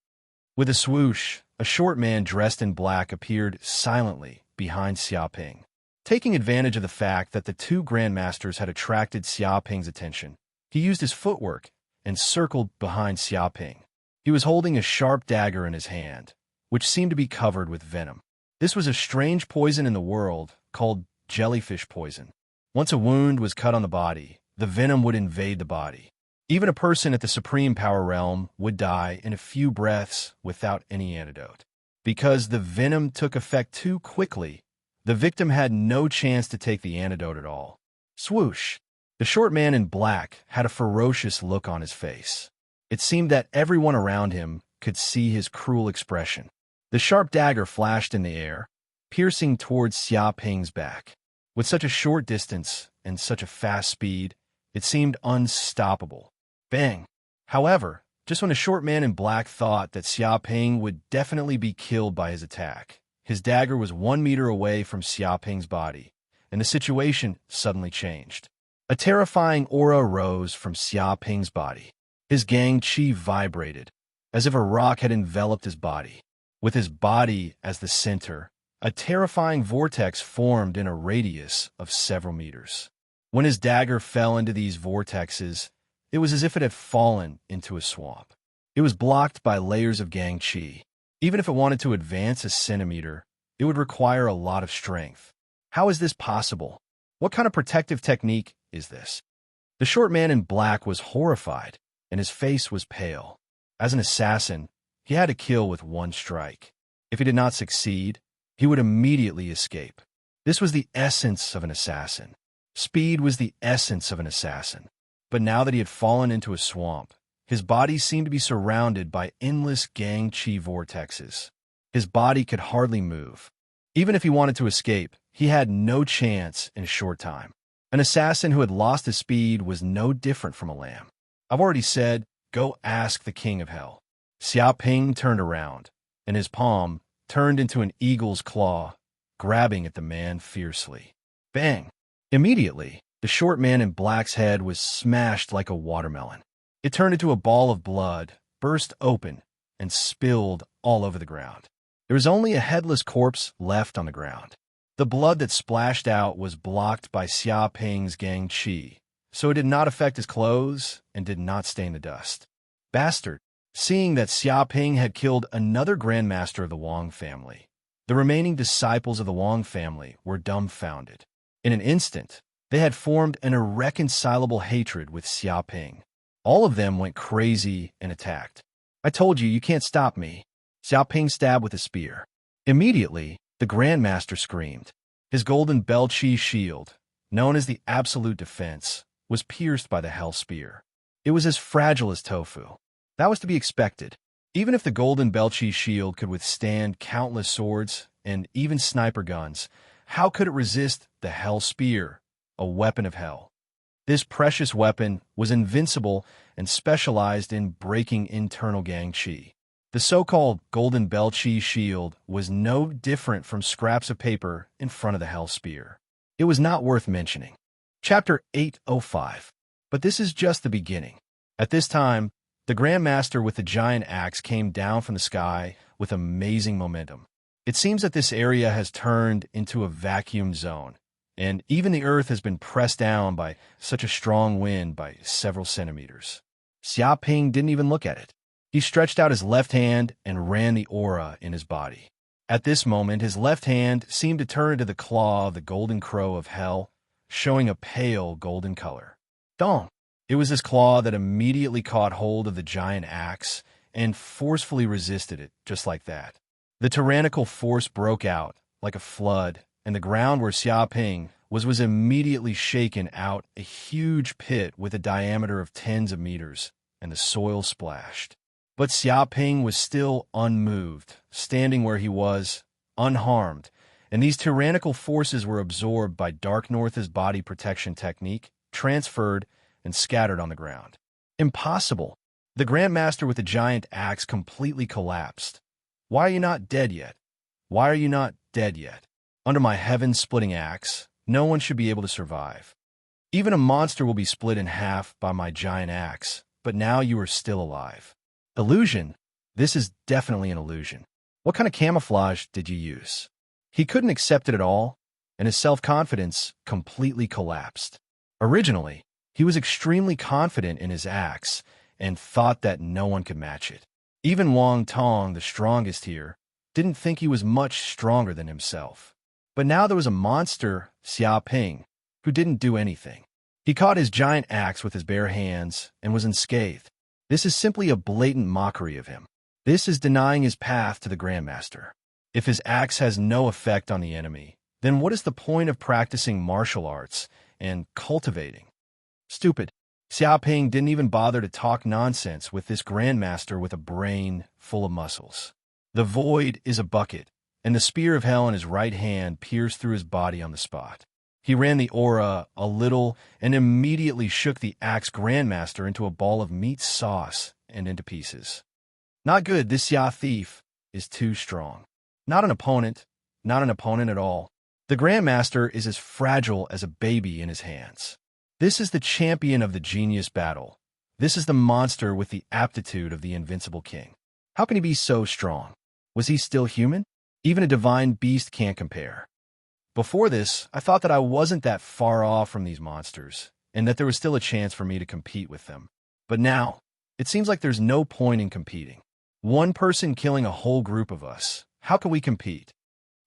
With a swoosh, a short man dressed in black appeared silently behind Xiaoping. Taking advantage of the fact that the 2 grandmasters had attracted Xiaoping's attention, he used his footwork and circled behind Xiaoping. He was holding a sharp dagger in his hand, which seemed to be covered with venom. This was a strange poison in the world called jellyfish poison. Once a wound was cut on the body, the venom would invade the body. Even a person at the supreme power realm would die in a few breaths without any antidote. Because the venom took effect too quickly, the victim had no chance to take the antidote at all. Swoosh! The short man in black had a ferocious look on his face. It seemed that everyone around him could see his cruel expression. The sharp dagger flashed in the air, piercing towards Xiaoping's back. With such a short distance and such a fast speed, it seemed unstoppable. Bang! However, just when the short man in black thought that Xiaoping would definitely be killed by his attack, his dagger was 1 meter away from Xiaoping's body, and the situation suddenly changed. A terrifying aura rose from Xiaoping's body. His gang qi vibrated, as if a rock had enveloped his body. With his body as the center, a terrifying vortex formed in a radius of several meters. When his dagger fell into these vortexes, it was as if it had fallen into a swamp. It was blocked by layers of gang qi. Even if it wanted to advance a centimeter, it would require a lot of strength. How is this possible? What kind of protective technique is this? The short man in black was horrified, and his face was pale. As an assassin, he had to kill with one strike. If he did not succeed, he would immediately escape. This was the essence of an assassin. Speed was the essence of an assassin. But now that he had fallen into a swamp, his body seemed to be surrounded by endless gang chi vortexes. His body could hardly move. Even if he wanted to escape, he had no chance in a short time. An assassin who had lost his speed was no different from a lamb. I've already said, go ask the king of hell. Xia Ping turned around, and his palm turned into an eagle's claw, grabbing at the man fiercely. Bang! Immediately, the short man in black's head was smashed like a watermelon. It turned into a ball of blood, burst open, and spilled all over the ground. There was only a headless corpse left on the ground. The blood that splashed out was blocked by Xia Ping's gang chi, so it did not affect his clothes and did not stain the dust. Bastard! Seeing that Xia Ping had killed another grandmaster of the Wang family, the remaining disciples of the Wang family were dumbfounded. In an instant, they had formed an irreconcilable hatred with Xia Ping. All of them went crazy and attacked. I told you, you can't stop me. Xia Ping stabbed with a spear. Immediately, the Grandmaster screamed. His golden bell chi shield, known as the Absolute Defense, was pierced by the Hell Spear. It was as fragile as tofu. That was to be expected. Even if the golden bell chi shield could withstand countless swords and even sniper guns, how could it resist the Hell Spear, a weapon of hell? This precious weapon was invincible and specialized in breaking internal gang chi. The so-called Golden Bell Chi shield was no different from scraps of paper in front of the Hell Spear. It was not worth mentioning. Chapter 805. But this is just the beginning. At this time, the Grandmaster with the giant axe came down from the sky with amazing momentum. It seems that this area has turned into a vacuum zone, and even the earth has been pressed down by such a strong wind by several centimeters. Xia Ping didn't even look at it. He stretched out his left hand and ran the aura in his body. At this moment, his left hand seemed to turn into the claw of the golden crow of hell, showing a pale golden color. Dong! It was his claw that immediately caught hold of the giant axe and forcefully resisted it, just like that. The tyrannical force broke out like a flood, and the ground where Xia Ping was immediately shaken out a huge pit with a diameter of tens of meters, and the soil splashed. But Xia Ping was still unmoved, standing where he was, unharmed, and these tyrannical forces were absorbed by Dark North's body protection technique, transferred, and scattered on the ground. Impossible! The Grandmaster with the giant axe completely collapsed. Why are you not dead yet? Why are you not dead yet? Under my heaven-splitting axe, no one should be able to survive. Even a monster will be split in half by my giant axe, but now you are still alive. Illusion? This is definitely an illusion. What kind of camouflage did you use? He couldn't accept it at all, and his self-confidence completely collapsed. Originally, he was extremely confident in his axe and thought that no one could match it. Even Wang Tong, the strongest here, didn't think he was much stronger than himself. But now there was a monster, Xia Ping, who didn't do anything. He caught his giant axe with his bare hands and was unscathed. This is simply a blatant mockery of him. This is denying his path to the Grandmaster. If his axe has no effect on the enemy, then what is the point of practicing martial arts and cultivating? Stupid. Xia Ping didn't even bother to talk nonsense with this Grandmaster with a brain full of muscles. The void is a bucket, and the spear of hell in his right hand pierced through his body on the spot. He ran the aura a little and immediately shook the axe Grandmaster into a ball of meat sauce and into pieces. Not good, this Xia thief is too strong. Not an opponent at all. The Grandmaster is as fragile as a baby in his hands. This is the champion of the genius battle. This is the monster with the aptitude of the invincible king. How can he be so strong? Was he still human? Even a divine beast can't compare. Before this, I thought that I wasn't that far off from these monsters, and that there was still a chance for me to compete with them. But now, it seems like there's no point in competing. One person killing a whole group of us. How can we compete?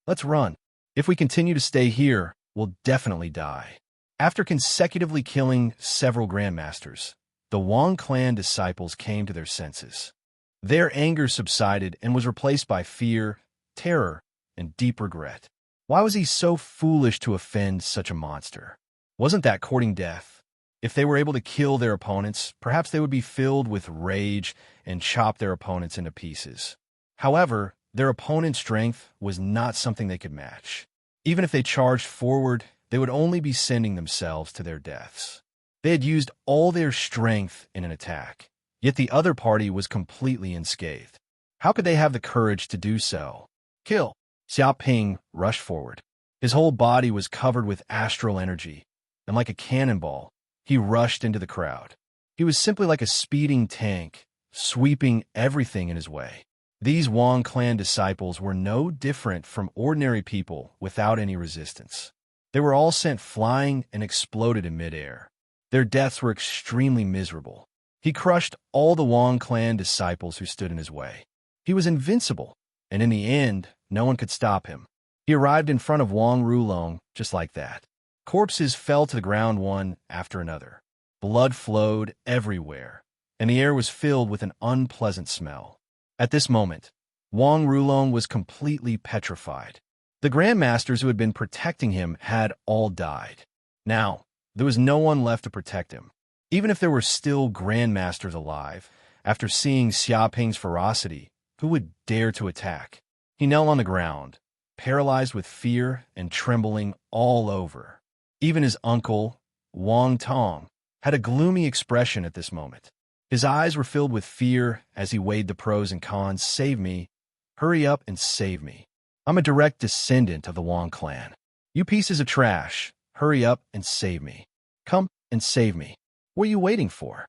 Let's run. If we continue to stay here, we'll definitely die. After consecutively killing several grandmasters, the Wang clan disciples came to their senses. Their anger subsided and was replaced by fear, terror, and deep regret. Why was he so foolish to offend such a monster? Wasn't that courting death? If they were able to kill their opponents, perhaps they would be filled with rage and chop their opponents into pieces. However, their opponent's strength was not something they could match. Even if they charged forward, they would only be sending themselves to their deaths. They had used all their strength in an attack, yet the other party was completely unscathed. How could they have the courage to do so? Kill! Xiaoping rushed forward. His whole body was covered with astral energy, and like a cannonball, he rushed into the crowd. He was simply like a speeding tank, sweeping everything in his way. These Wang clan disciples were no different from ordinary people without any resistance. They were all sent flying and exploded in midair. Their deaths were extremely miserable. He crushed all the Wang clan disciples who stood in his way. He was invincible, and in the end, no one could stop him. He arrived in front of Wang Rulong just like that. Corpses fell to the ground one after another. Blood flowed everywhere, and the air was filled with an unpleasant smell. At this moment, Wang Rulong was completely petrified. The grandmasters who had been protecting him had all died. Now, there was no one left to protect him. Even if there were still grandmasters alive, after seeing Xiaoping's ferocity, who would dare to attack? He knelt on the ground, paralyzed with fear and trembling all over. Even his uncle, Wang Tong, had a gloomy expression at this moment. His eyes were filled with fear as he weighed the pros and cons. Save me. Hurry up and save me. I'm a direct descendant of the Wang clan. You pieces of trash, hurry up and save me. Come and save me. What are you waiting for?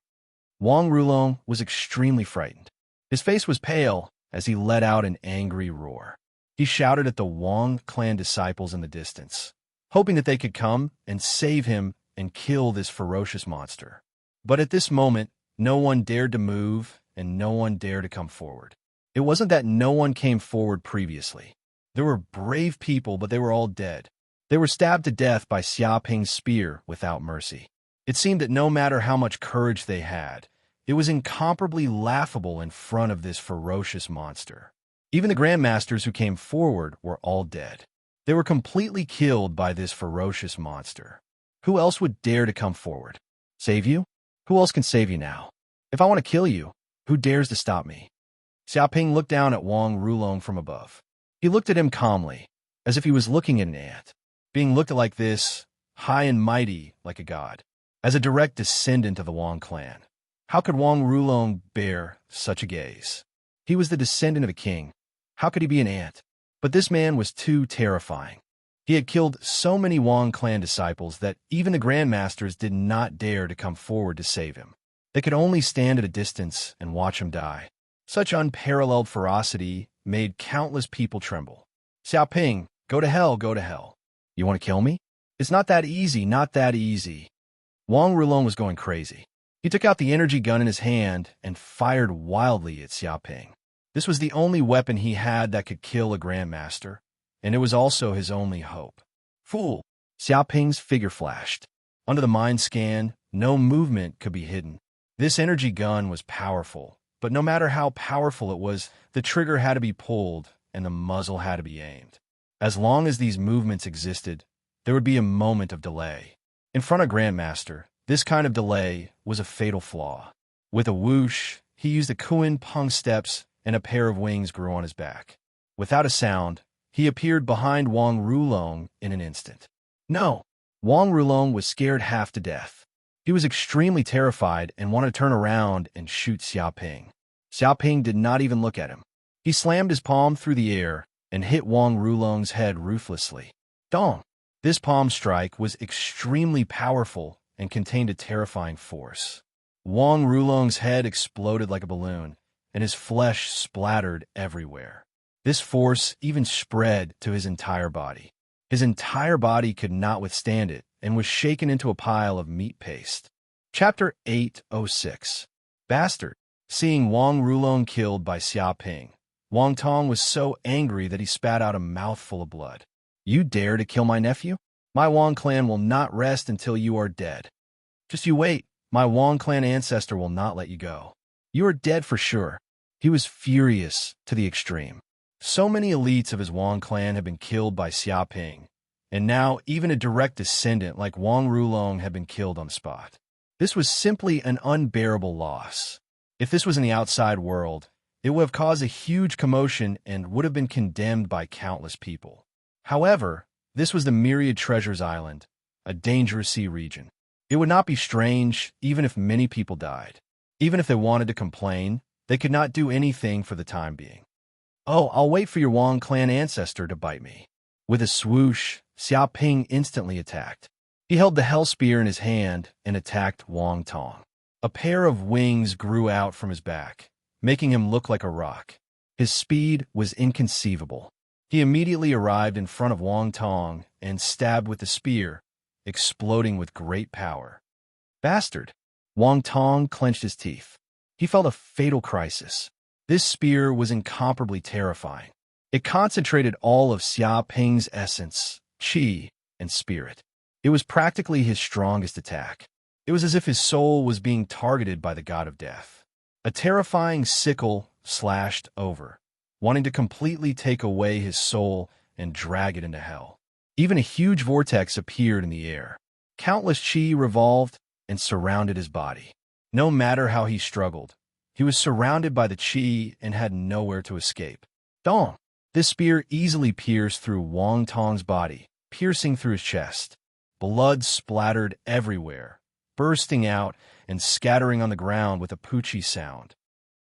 Wang Rulong was extremely frightened. His face was pale as he let out an angry roar. He shouted at the Wang clan disciples in the distance, hoping that they could come and save him and kill this ferocious monster. But at this moment, no one dared to move and no one dared to come forward. It wasn't that no one came forward previously. There were brave people, but they were all dead. They were stabbed to death by Xiaoping's spear without mercy. It seemed that no matter how much courage they had, it was incomparably laughable in front of this ferocious monster. Even the grandmasters who came forward were all dead. They were completely killed by this ferocious monster. Who else would dare to come forward? Save you? Who else can save you now? If I want to kill you, who dares to stop me? Xiaoping looked down at Wang Rulong from above. He looked at him calmly, as if he was looking at an ant. Being looked at like this, high and mighty like a god, as a direct descendant of the Wang clan. How could Wang Rulong bear such a gaze? He was the descendant of a king. How could he be an ant? But this man was too terrifying. He had killed so many Wang clan disciples that even the grandmasters did not dare to come forward to save him. They could only stand at a distance and watch him die. Such unparalleled ferocity made countless people tremble. Xiaoping, go to hell, go to hell. You want to kill me? It's not that easy, not that easy. Wang Rulong was going crazy. He took out the energy gun in his hand and fired wildly at Xiaoping. This was the only weapon he had that could kill a grandmaster, and it was also his only hope. Fool! Xiaoping's figure flashed. Under the mind scan, no movement could be hidden. This energy gun was powerful, but no matter how powerful it was, the trigger had to be pulled and the muzzle had to be aimed. As long as these movements existed, there would be a moment of delay. In front of Grandmaster, this kind of delay was a fatal flaw. With a whoosh, he used the Kuan Peng steps and a pair of wings grew on his back. Without a sound, he appeared behind Wang Rulong in an instant. No! Wang Rulong was scared half to death. He was extremely terrified and wanted to turn around and shoot Xiaoping. Xiaoping did not even look at him. He slammed his palm through the air and hit Wang Rulong's head ruthlessly. Dong! This palm strike was extremely powerful and contained a terrifying force. Wang Rulong's head exploded like a balloon, and his flesh splattered everywhere. This force even spread to his entire body. His entire body could not withstand it and was shaken into a pile of meat paste. Chapter 806. Bastard. Seeing Wang Rulong killed by Xiaoping, Wang Tong was so angry that he spat out a mouthful of blood. You dare to kill my nephew? My Wong clan will not rest until you are dead. Just you wait. My Wong clan ancestor will not let you go. You are dead for sure. He was furious to the extreme. So many elites of his Wong clan had been killed by Xia Ping, and now even a direct descendant like Wang Rulong had been killed on the spot. This was simply an unbearable loss. If this was in the outside world, it would have caused a huge commotion and would have been condemned by countless people. However, this was the Myriad Treasures Island, a dangerous sea region. It would not be strange even if many people died. Even if they wanted to complain, they could not do anything for the time being. Oh, I'll wait for your Wong clan ancestor to bite me. With a swoosh, Xia Ping instantly attacked. He held the Hell Spear in his hand and attacked Wang Tong. A pair of wings grew out from his back, making him look like a rock. His speed was inconceivable. He immediately arrived in front of Wang Tong and stabbed with the spear, exploding with great power. Bastard! Wang Tong clenched his teeth. He felt a fatal crisis. This spear was incomparably terrifying. It concentrated all of Xia Ping's essence, qi, and spirit. It was practically his strongest attack. It was as if his soul was being targeted by the god of death. A terrifying sickle slashed over, wanting to completely take away his soul and drag it into hell. Even a huge vortex appeared in the air. Countless qi revolved and surrounded his body. No matter how he struggled, he was surrounded by the qi and had nowhere to escape. Dong! This spear easily pierced through Wang Tong's body, piercing through his chest. Blood splattered everywhere, bursting out and scattering on the ground with a poochie sound.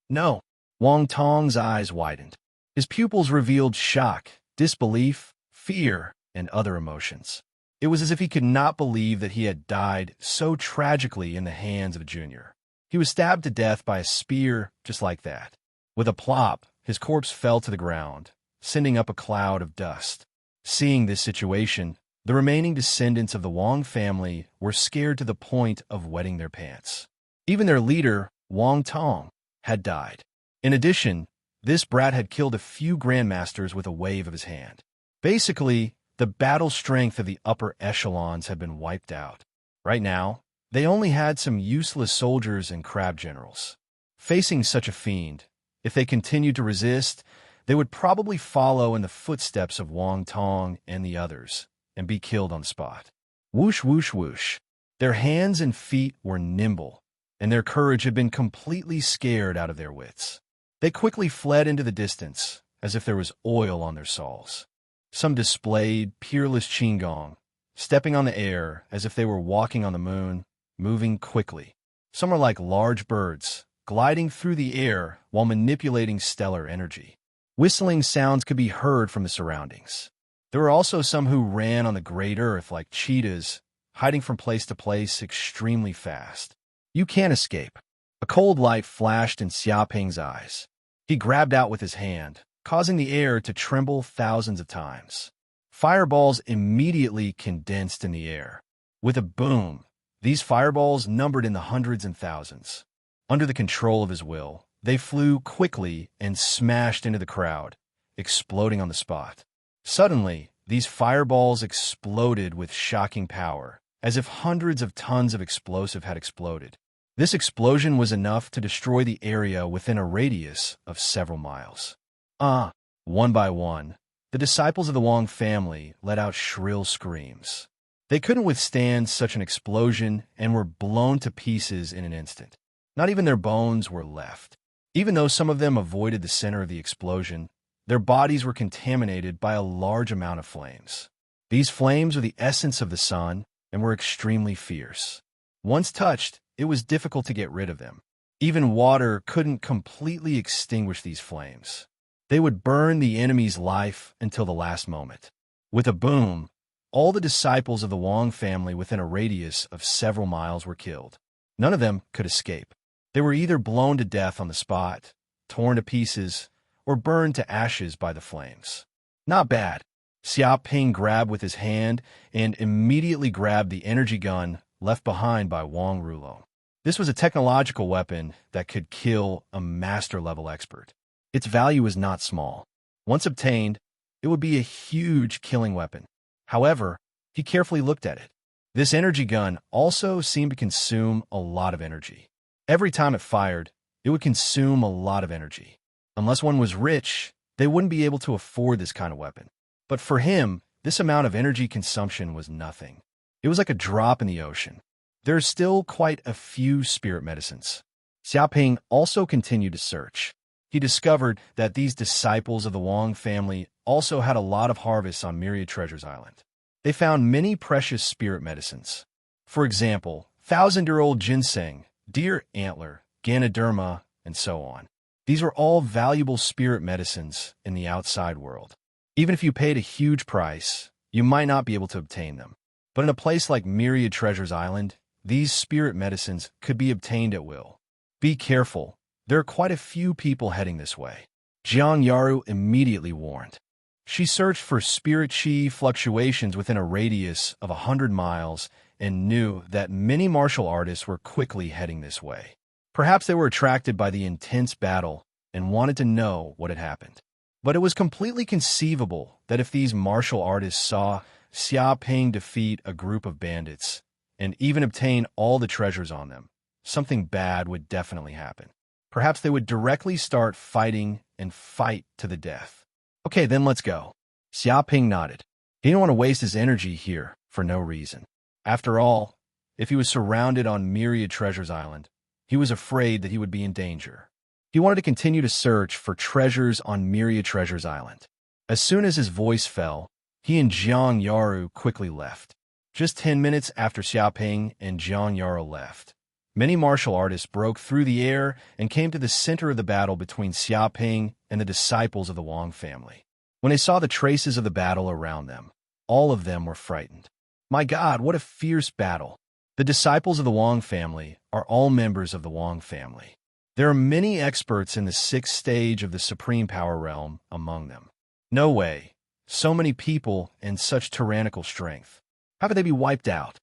No! Wang Tong's eyes widened. His pupils revealed shock, disbelief, fear, and other emotions. It was as if he could not believe that he had died so tragically in the hands of a junior. He was stabbed to death by a spear just like that. With a plop, his corpse fell to the ground, sending up a cloud of dust. Seeing this situation, the remaining descendants of the Wang family were scared to the point of wetting their pants. Even their leader, Wang Tong, had died. In addition, this brat had killed a few grandmasters with a wave of his hand. Basically, the battle strength of the upper echelons had been wiped out. Right now, they only had some useless soldiers and crab generals. Facing such a fiend, if they continued to resist, they would probably follow in the footsteps of Wang Tong and the others, and be killed on the spot. Whoosh, whoosh, whoosh. Their hands and feet were nimble, and their courage had been completely scared out of their wits. They quickly fled into the distance, as if there was oil on their soles. Some displayed peerless qigong, stepping on the air as if they were walking on the moon, moving quickly. Some were like large birds, gliding through the air while manipulating stellar energy. Whistling sounds could be heard from the surroundings. There were also some who ran on the great earth like cheetahs, hiding from place to place extremely fast. You can't escape. A cold light flashed in Xia Ping's eyes. He grabbed out with his hand, causing the air to tremble thousands of times. Fireballs immediately condensed in the air. With a boom, these fireballs numbered in the hundreds and thousands. Under the control of his will, they flew quickly and smashed into the crowd, exploding on the spot. Suddenly, these fireballs exploded with shocking power, as if hundreds of tons of explosive had exploded. This explosion was enough to destroy the area within a radius of several miles. One by one, the disciples of the Wang family let out shrill screams. They couldn't withstand such an explosion and were blown to pieces in an instant. Not even their bones were left. Even though some of them avoided the center of the explosion, their bodies were contaminated by a large amount of flames. These flames were the essence of the sun and were extremely fierce. Once touched, it was difficult to get rid of them. Even water couldn't completely extinguish these flames. They would burn the enemy's life until the last moment. With a boom, all the disciples of the Wang family within a radius of several miles were killed. None of them could escape. They were either blown to death on the spot, torn to pieces, or burned to ashes by the flames. Not bad. Xia Ping grabbed with his hand and immediately grabbed the energy gun left behind by Wang Rulong. This was a technological weapon that could kill a master-level expert. Its value was not small. Once obtained, it would be a huge killing weapon. However, He carefully looked at it. This energy gun also seemed to consume a lot of energy. Every time it fired, it would consume a lot of energy. Unless one was rich, they wouldn't be able to afford this kind of weapon. But for him, this amount of energy consumption was nothing. It was like a drop in the ocean. There are still quite a few spirit medicines. Xiaoping also continued to search. He discovered that these disciples of the Wang family also had a lot of harvests on Myriad Treasures Island. They found many precious spirit medicines. For example, thousand-year-old ginseng, deer antler, ganoderma, and so on. These were all valuable spirit medicines in the outside world. Even if you paid a huge price, you might not be able to obtain them. But in a place like Myriad Treasures Island, these spirit medicines could be obtained at will. Be careful. There are quite a few people heading this way. Jiang Yaru immediately warned. She searched for spirit chi fluctuations within a radius of 100 miles and knew that many martial artists were quickly heading this way. Perhaps they were attracted by the intense battle and wanted to know what had happened. But it was completely conceivable that if these martial artists saw Xiaoping defeat a group of bandits and even obtain all the treasures on them, something bad would definitely happen. Perhaps they would directly start fighting and fight to the death. Okay, then let's go. Xiaoping nodded. He didn't want to waste his energy here for no reason. After all, if he was surrounded on Myriad Treasures Island, he was afraid that he would be in danger. He wanted to continue to search for treasures on Myriad Treasures Island. As soon as his voice fell, he and Jiang Yaru quickly left. Just 10 minutes after Xiaoping and Jiang Yaru left, many martial artists broke through the air and came to the center of the battle between Xiaoping and the disciples of the Wang family. When they saw the traces of the battle around them, all of them were frightened. My God, what a fierce battle! The disciples of the Wang family are all members of the Wang family. There are many experts in the 6th stage of the Supreme Power Realm among them. No way. So many people and such tyrannical strength. How could they be wiped out?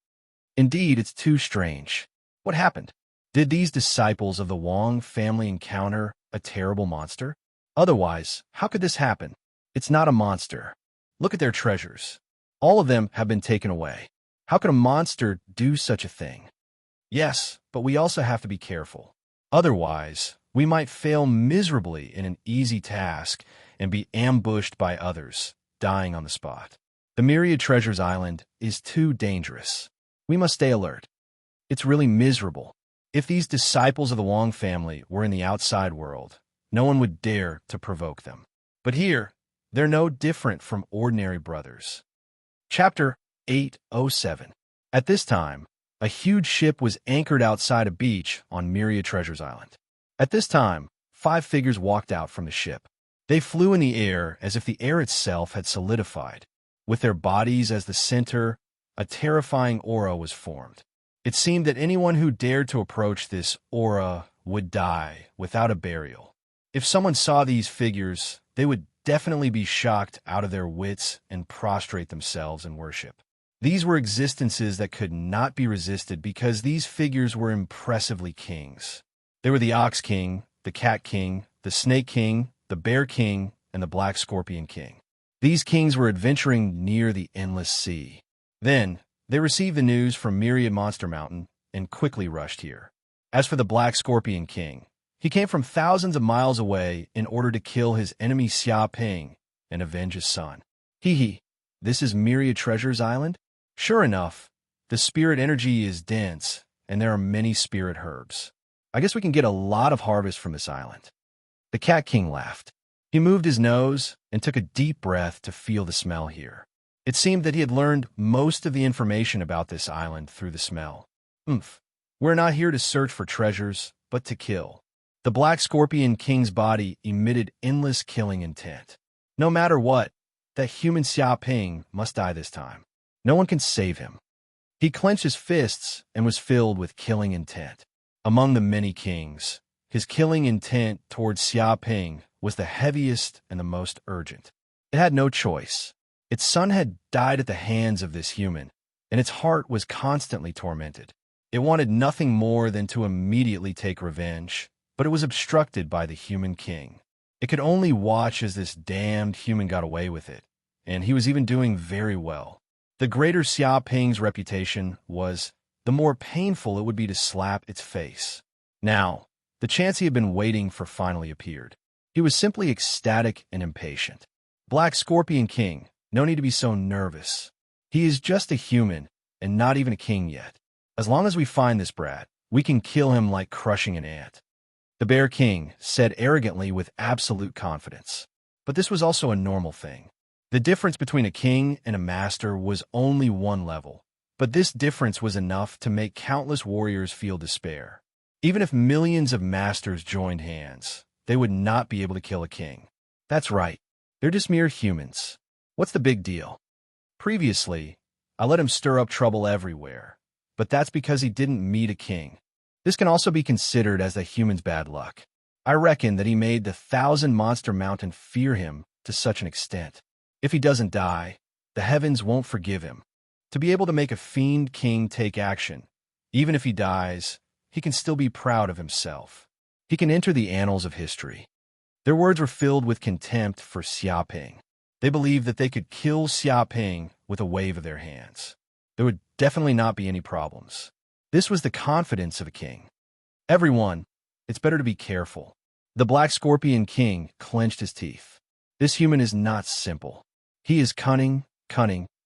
Indeed, it's too strange. What happened? Did these disciples of the Wang family encounter a terrible monster? Otherwise, how could this happen? It's not a monster. Look at their treasures. All of them have been taken away. How could a monster do such a thing? Yes, but we also have to be careful. Otherwise, we might fail miserably in an easy task and be ambushed by others, dying on the spot. The Myriad Treasures Island is too dangerous. We must stay alert. It's really miserable. If these disciples of the Wang family were in the outside world, no one would dare to provoke them. But here, they're no different from ordinary brothers. Chapter 807. At this time, a huge ship was anchored outside a beach on Myriad Treasures Island. At this time, 5 figures walked out from the ship. They flew in the air as if the air itself had solidified. With their bodies as the center, a terrifying aura was formed. It seemed that anyone who dared to approach this aura would die without a burial. If someone saw these figures, they would definitely be shocked out of their wits and prostrate themselves in worship. These were existences that could not be resisted because these figures were impressively kings. They were the Ox King, the Cat King, the Snake King, the Bear King, and the Black Scorpion King. These kings were adventuring near the endless sea. Then, they received the news from Myriad Monster Mountain and quickly rushed here. As for the Black Scorpion King, he came from thousands of miles away in order to kill his enemy Xiaoping and avenge his son. This is Myriad Treasures Island? Sure enough, the spirit energy is dense, and there are many spirit herbs. I guess we can get a lot of harvest from this island. The Cat King laughed. He moved his nose and took a deep breath to feel the smell here. It seemed that he had learned most of the information about this island through the smell. We're not here to search for treasures, but to kill. The Black Scorpion King's body emitted endless killing intent. No matter what, that human Xiaoping must die this time. No one can save him. He clenched his fists and was filled with killing intent. Among the many kings, his killing intent towards Xiaoping was the heaviest and the most urgent. It had no choice. Its son had died at the hands of this human, and its heart was constantly tormented. It wanted nothing more than to immediately take revenge, but it was obstructed by the human king. It could only watch as this damned human got away with it, and he was even doing very well. The greater Xia Ping's reputation was, the more painful it would be to slap its face. Now, the chance he had been waiting for finally appeared. He was simply ecstatic and impatient. Black Scorpion King, no need to be so nervous. He is just a human, and not even a king yet. As long as we find this brat, we can kill him like crushing an ant. The Bear King said arrogantly with absolute confidence. But this was also a normal thing. The difference between a king and a master was only one level, but this difference was enough to make countless warriors feel despair. Even if millions of masters joined hands, they would not be able to kill a king. That's right, they're just mere humans. What's the big deal? Previously, I let him stir up trouble everywhere, but that's because he didn't meet a king. This can also be considered as the human's bad luck. I reckon that he made the 1,000-monster mountain fear him to such an extent. If he doesn't die, the heavens won't forgive him. To be able to make a fiend king take action, even if he dies, he can still be proud of himself. He can enter the annals of history. Their words were filled with contempt for Xia Ping. They believed that they could kill Xia Ping with a wave of their hands. There would definitely not be any problems. This was the confidence of a king. Everyone, it's better to be careful. The Black Scorpion King clenched his teeth. This human is not simple. He is cunning,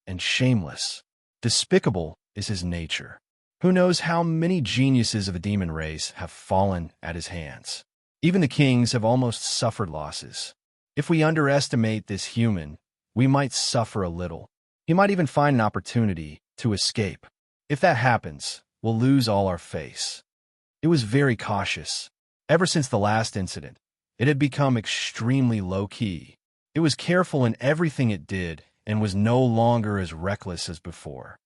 and shameless. Despicable is his nature. Who knows how many geniuses of a demon race have fallen at his hands. Even the kings have almost suffered losses. If we underestimate this human, we might suffer a little. He might even find an opportunity to escape. If that happens, we'll lose all our face. It was very cautious. Ever since the last incident, it had become extremely low-key. It was careful in everything it did and was no longer as reckless as before.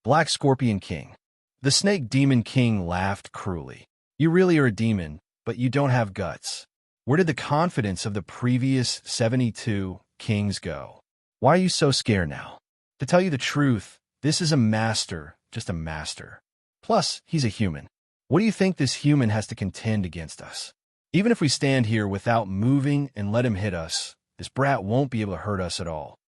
Black Scorpion King. The Snake Demon King laughed cruelly. You really are a demon, but you don't have guts. Where did the confidence of the previous 72 kings go? Why are you so scared now? To tell you the truth, this is a master, just a master. Plus, he's a human. What do you think this human has to contend against us? Even if we stand here without moving and let him hit us, this brat won't be able to hurt us at all.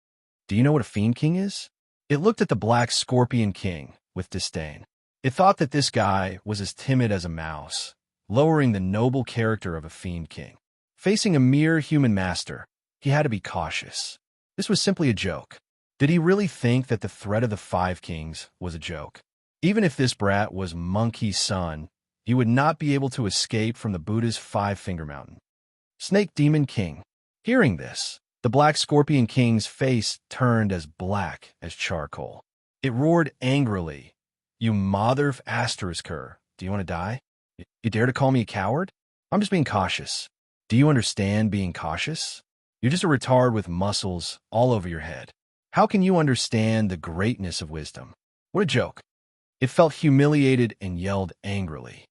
Do you know what a Fiend King is? It looked at the Black Scorpion King with disdain. It thought that this guy was as timid as a mouse, lowering the noble character of a Fiend King. Facing a mere human master, he had to be cautious. This was simply a joke. Did he really think that the threat of the 5 kings was a joke? Even if this brat was Monkey's son, he would not be able to escape from the Buddha's 5-finger mountain. Snake Demon King. Hearing this, the Black Scorpion King's face turned as black as charcoal. It roared angrily. You mother of Asterisker, do you want to die? You dare to call me a coward? I'm just being cautious. Do you understand being cautious? You're just a retard with muscles all over your head. How can you understand the greatness of wisdom? What a joke. It felt humiliated and yelled angrily.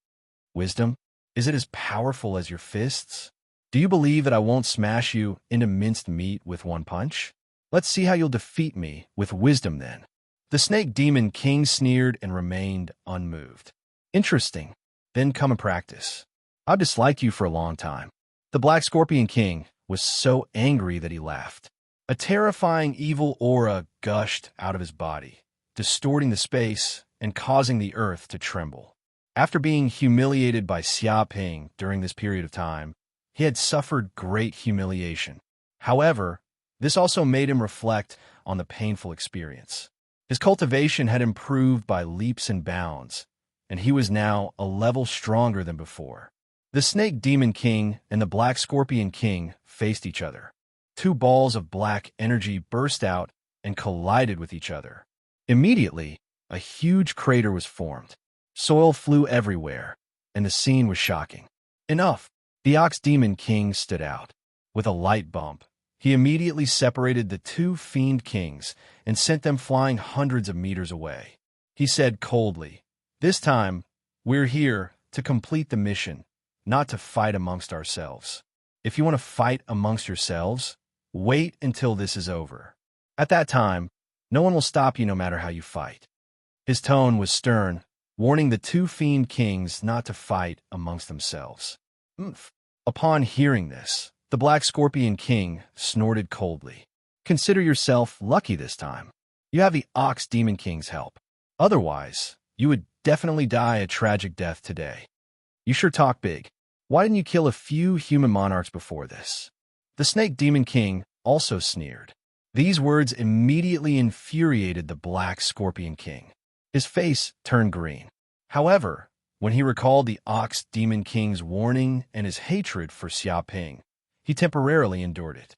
Wisdom? Is it as powerful as your fists? Do you believe that I won't smash you into minced meat with one punch? Let's see how you'll defeat me with wisdom then. The Snake Demon King sneered and remained unmoved. Interesting. Then come and practice. I've disliked you for a long time. The Black Scorpion King was so angry that he laughed. A terrifying evil aura gushed out of his body, distorting the space and causing the earth to tremble. After being humiliated by Xia Ping during this period of time, he had suffered great humiliation. However, this also made him reflect on the painful experience. His cultivation had improved by leaps and bounds, and he was now a level stronger than before. The Snake Demon King and the Black Scorpion King faced each other. 2 balls of black energy burst out and collided with each other. Immediately, a huge crater was formed. Soil flew everywhere, and the scene was shocking. Enough! The Ox Demon King stood out. With a light bump, he immediately separated the 2 Fiend Kings and sent them flying hundreds of meters away. He said coldly, "This time, we're here to complete the mission, not to fight amongst ourselves. If you want to fight amongst yourselves, wait until this is over. At that time, no one will stop you no matter how you fight." His tone was stern, warning the 2 Fiend Kings not to fight amongst themselves. Upon hearing this, the Black Scorpion King snorted coldly. Consider yourself lucky this time. You have the Ox Demon King's help. Otherwise, you would definitely die a tragic death today. You sure talk big. Why didn't you kill a few human monarchs before this? The Snake Demon King also sneered. These words immediately infuriated the Black Scorpion King. His face turned green. However, when he recalled the Ox Demon King's warning and his hatred for Xiaoping, he temporarily endured it.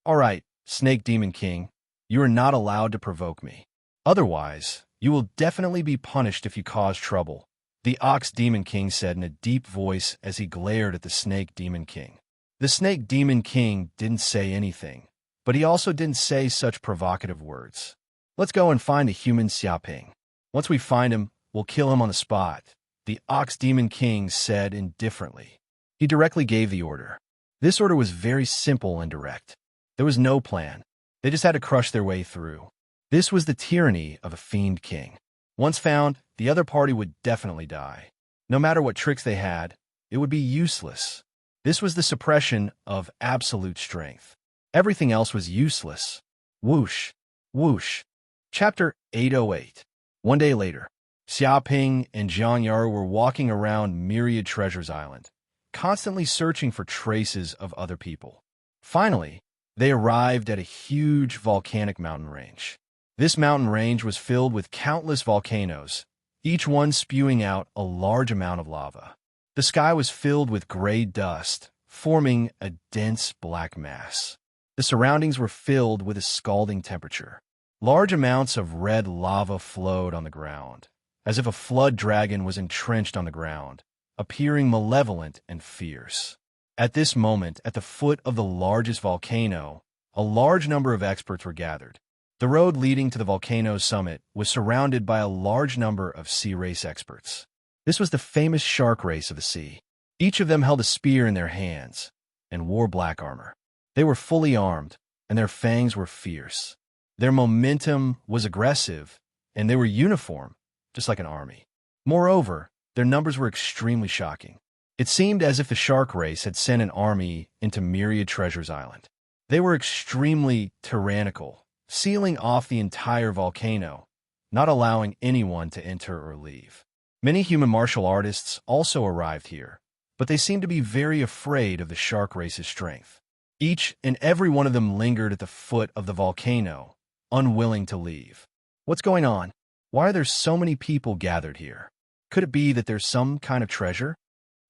All right, Snake Demon King, you are not allowed to provoke me. Otherwise, you will definitely be punished if you cause trouble, the Ox Demon King said in a deep voice as he glared at the Snake Demon King. The Snake Demon King didn't say anything, but he also didn't say such provocative words. Let's go and find the human Xiaoping. Once we find him, we'll kill him on the spot, the Ox Demon King said indifferently. He directly gave the order. This order was very simple and direct. There was no plan. They just had to crush their way through. This was the tyranny of a Fiend King. Once found, the other party would definitely die. No matter what tricks they had, it would be useless. This was the suppression of absolute strength. Everything else was useless. Whoosh, whoosh. Chapter 808. One day later, Xiaoping and Jiang Yaru were walking around Myriad Treasures Island, constantly searching for traces of other people. Finally, they arrived at a huge volcanic mountain range. This mountain range was filled with countless volcanoes, each one spewing out a large amount of lava. The sky was filled with gray dust, forming a dense black mass. The surroundings were filled with a scalding temperature. Large amounts of red lava flowed on the ground, as if a flood dragon was entrenched on the ground, appearing malevolent and fierce. At this moment, at the foot of the largest volcano, a large number of experts were gathered. The road leading to the volcano's summit was surrounded by a large number of sea race experts. This was the famous shark race of the sea. Each of them held a spear in their hands and wore black armor. They were fully armed, and their fangs were fierce. Their momentum was aggressive, and they were uniform, just like an army. Moreover, their numbers were extremely shocking. It seemed as if the shark race had sent an army into Myriad Treasures Island. They were extremely tyrannical, sealing off the entire volcano, not allowing anyone to enter or leave. Many human martial artists also arrived here, but they seemed to be very afraid of the shark race's strength. Each and every one of them lingered at the foot of the volcano, unwilling to leave. What's going on? Why are there so many people gathered here? Could it be that there's some kind of treasure?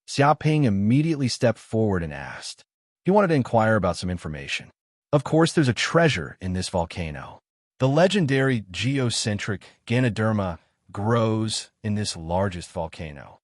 Xiaoping immediately stepped forward and asked. He wanted to inquire about some information. Of course, there's a treasure in this volcano. The legendary geocentric Ganoderma grows in this largest volcano.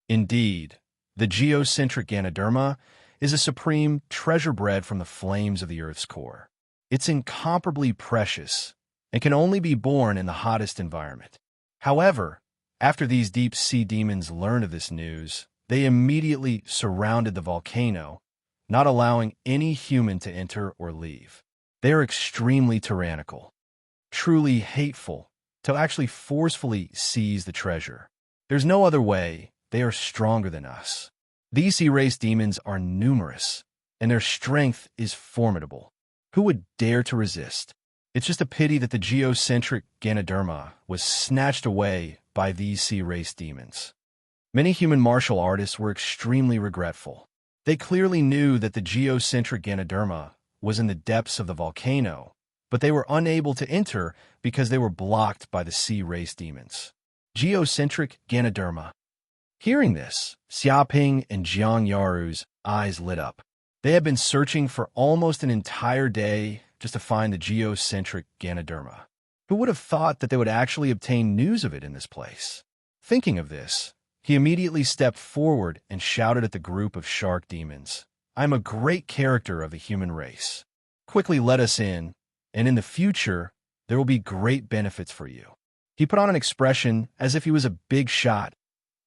Indeed, the geocentric Ganoderma is a supreme treasure bred from the flames of the Earth's core. It's incomparably precious and can only be born in the hottest environment. However, after these deep-sea demons learned of this news, they immediately surrounded the volcano, not allowing any human to enter or leave. They are extremely tyrannical, truly hateful, to actually forcefully seize the treasure. There's no other way. They are stronger than us. These sea race demons are numerous, and their strength is formidable. Who would dare to resist? It's just a pity that the geocentric Ganoderma was snatched away by these sea race demons. Many human martial artists were extremely regretful. They clearly knew that the geocentric Ganoderma was in the depths of the volcano, but they were unable to enter because they were blocked by the sea race demons. Geocentric Ganoderma. Hearing this, Xiaoping and Jiang Yaru's eyes lit up. They had been searching for almost an entire day just to find the geocentric Ganoderma. Who would have thought that they would actually obtain news of it in this place? Thinking of this, he immediately stepped forward and shouted at the group of shark demons, "I am a great character of the human race. Quickly let us in, and in the future, there will be great benefits for you." He put on an expression as if he was a big shot,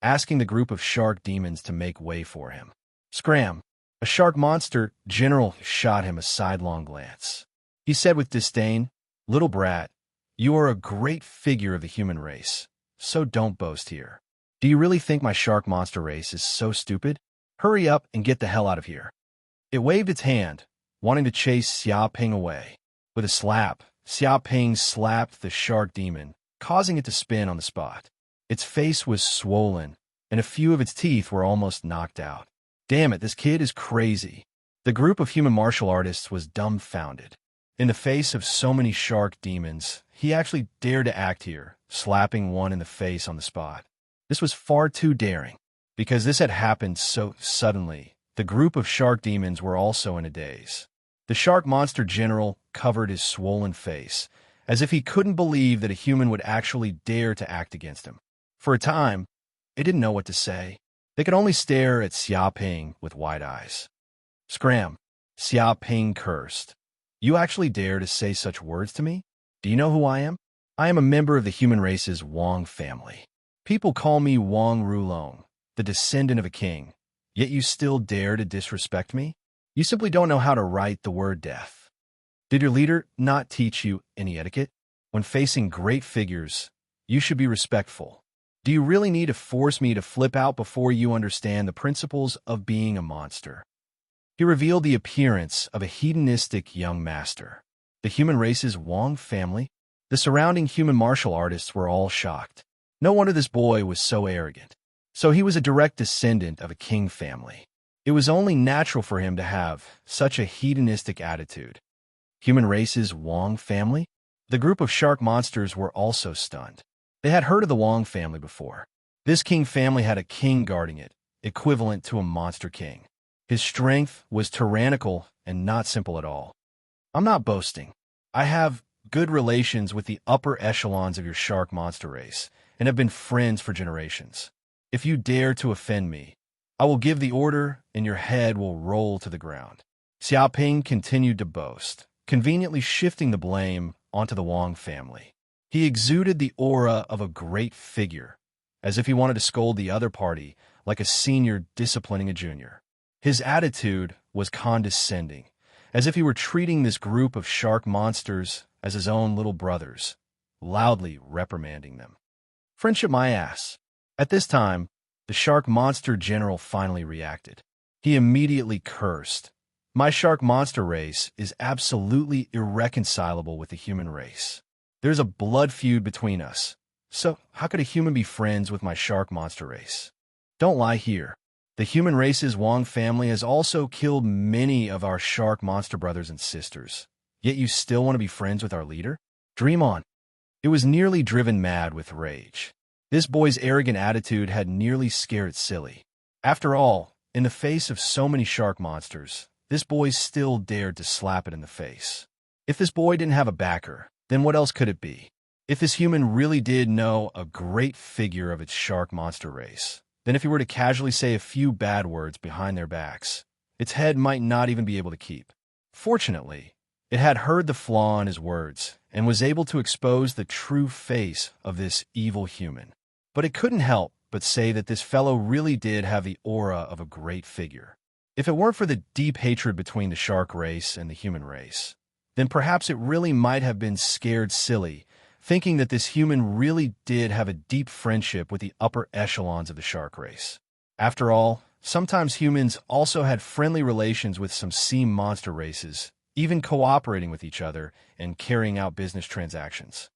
asking the group of shark demons to make way for him. Scram! A shark monster general shot him a sidelong glance. He said with disdain, "Little brat, you are a great figure of the human race, so don't boast here. Do you really think my shark monster race is so stupid? Hurry up and get the hell out of here." It waved its hand, wanting to chase Xiaoping away. With a slap, Xia Ping slapped the shark demon, causing it to spin on the spot. Its face was swollen, and a few of its teeth were almost knocked out. Damn it, this kid is crazy. The group of human martial artists was dumbfounded. In the face of so many shark demons, he actually dared to act here, slapping one in the face on the spot. This was far too daring. Because this had happened so suddenly, the group of shark demons were also in a daze. The shark monster general covered his swollen face, as if he couldn't believe that a human would actually dare to act against him. For a time, they didn't know what to say. They could only stare at Xia Ping with wide eyes. Scram! Xia Ping cursed. You actually dare to say such words to me? Do you know who I am? I am a member of the human race's Wang family. People call me Wang Rulong, the descendant of a king, yet you still dare to disrespect me? You simply don't know how to write the word death. Did your leader not teach you any etiquette? When facing great figures, you should be respectful. Do you really need to force me to flip out before you understand the principles of being a monster? He revealed the appearance of a hedonistic young master. The human race's Wang family? The surrounding human martial artists were all shocked. No wonder this boy was so arrogant. So he was a direct descendant of a king family. It was only natural for him to have such a hedonistic attitude. Human race's Wang family? The group of shark monsters were also stunned. They had heard of the Wang family before. This king family had a king guarding it, equivalent to a monster king. His strength was tyrannical and not simple at all. I'm not boasting. I have good relations with the upper echelons of your shark monster race and have been friends for generations. If you dare to offend me, I will give the order and your head will roll to the ground. Xia Ping continued to boast, conveniently shifting the blame onto the Wang family. He exuded the aura of a great figure, as if he wanted to scold the other party like a senior disciplining a junior. His attitude was condescending, as if he were treating this group of shark monsters as his own little brothers, loudly reprimanding them. Friendship my ass. At this time, the shark monster general finally reacted. He immediately cursed. My shark monster race is absolutely irreconcilable with the human race. There's a blood feud between us. So how could a human be friends with my shark monster race? Don't lie here. The human race's Wang family has also killed many of our shark monster brothers and sisters. Yet you still want to be friends with our leader? Dream on. It was nearly driven mad with rage. This boy's arrogant attitude had nearly scared it silly. After all, in the face of so many shark monsters, this boy still dared to slap it in the face. If this boy didn't have a backer, then what else could it be? If this human really did know a great figure of its shark monster race, then if he were to casually say a few bad words behind their backs, its head might not even be able to keep. Fortunately, it had heard the flaw in his words and was able to expose the true face of this evil human. But it couldn't help but say that this fellow really did have the aura of a great figure. If it weren't for the deep hatred between the shark race and the human race, then perhaps it really might have been scared silly, thinking that this human really did have a deep friendship with the upper echelons of the shark race. After all, sometimes humans also had friendly relations with some sea monster races, even cooperating with each other and carrying out business transactions.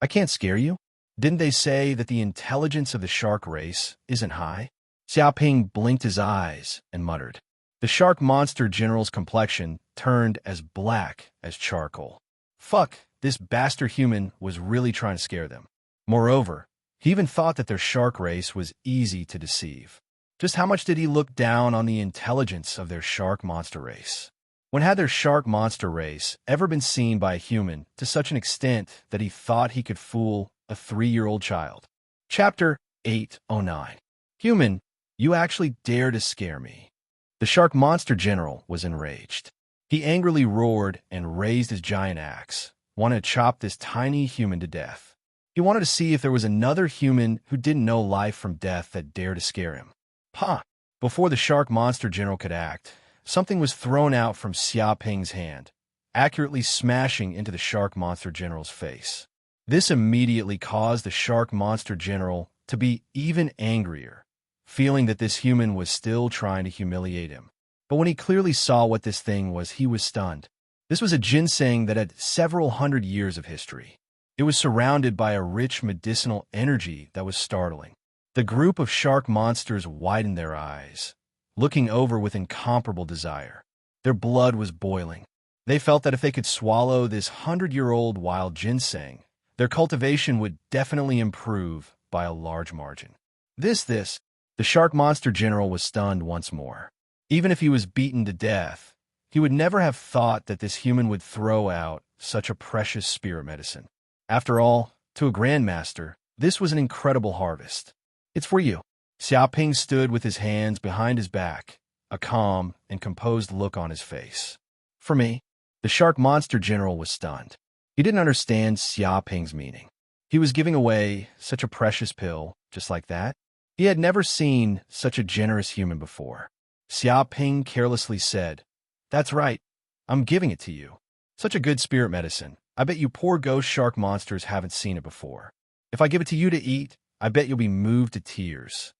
I can't scare you. Didn't they say that the intelligence of the shark race isn't high? Xia Ping blinked his eyes and muttered. The shark monster general's complexion turned as black as charcoal. Fuck, this bastard human was really trying to scare them. Moreover, he even thought that their shark race was easy to deceive. Just how much did he look down on the intelligence of their shark monster race? When had their shark monster race ever been seen by a human to such an extent that he thought he could fool a 3-year-old child? Chapter 809. Human, you actually dare to scare me. The shark monster general was enraged. He angrily roared and raised his giant axe, wanted to chop this tiny human to death. He wanted to see if there was another human who didn't know life from death that dared to scare him. Ha! Before the shark monster general could act, something was thrown out from Xia Ping's hand, accurately smashing into the shark monster general's face. This immediately caused the shark monster general to be even angrier, feeling that this human was still trying to humiliate him. But when he clearly saw what this thing was, he was stunned. This was a ginseng that had several hundred years of history. It was surrounded by a rich medicinal energy that was startling. The group of shark monsters widened their eyes, looking over with incomparable desire. Their blood was boiling. They felt that if they could swallow this 100-year-old wild ginseng, their cultivation would definitely improve by a large margin. The shark monster general was stunned once more. Even if he was beaten to death, he would never have thought that this human would throw out such a precious spirit medicine. After all, to a grandmaster, this was an incredible harvest. It's for you. Xiaoping stood with his hands behind his back, a calm and composed look on his face. For me? The shark monster general was stunned. He didn't understand Xiaoping's meaning. He was giving away such a precious pill, just like that. He had never seen such a generous human before. Xiaoping carelessly said, "That's right. I'm giving it to you. Such a good spirit medicine. I bet you poor ghost shark monsters haven't seen it before. If I give it to you to eat, I bet you'll be moved to tears.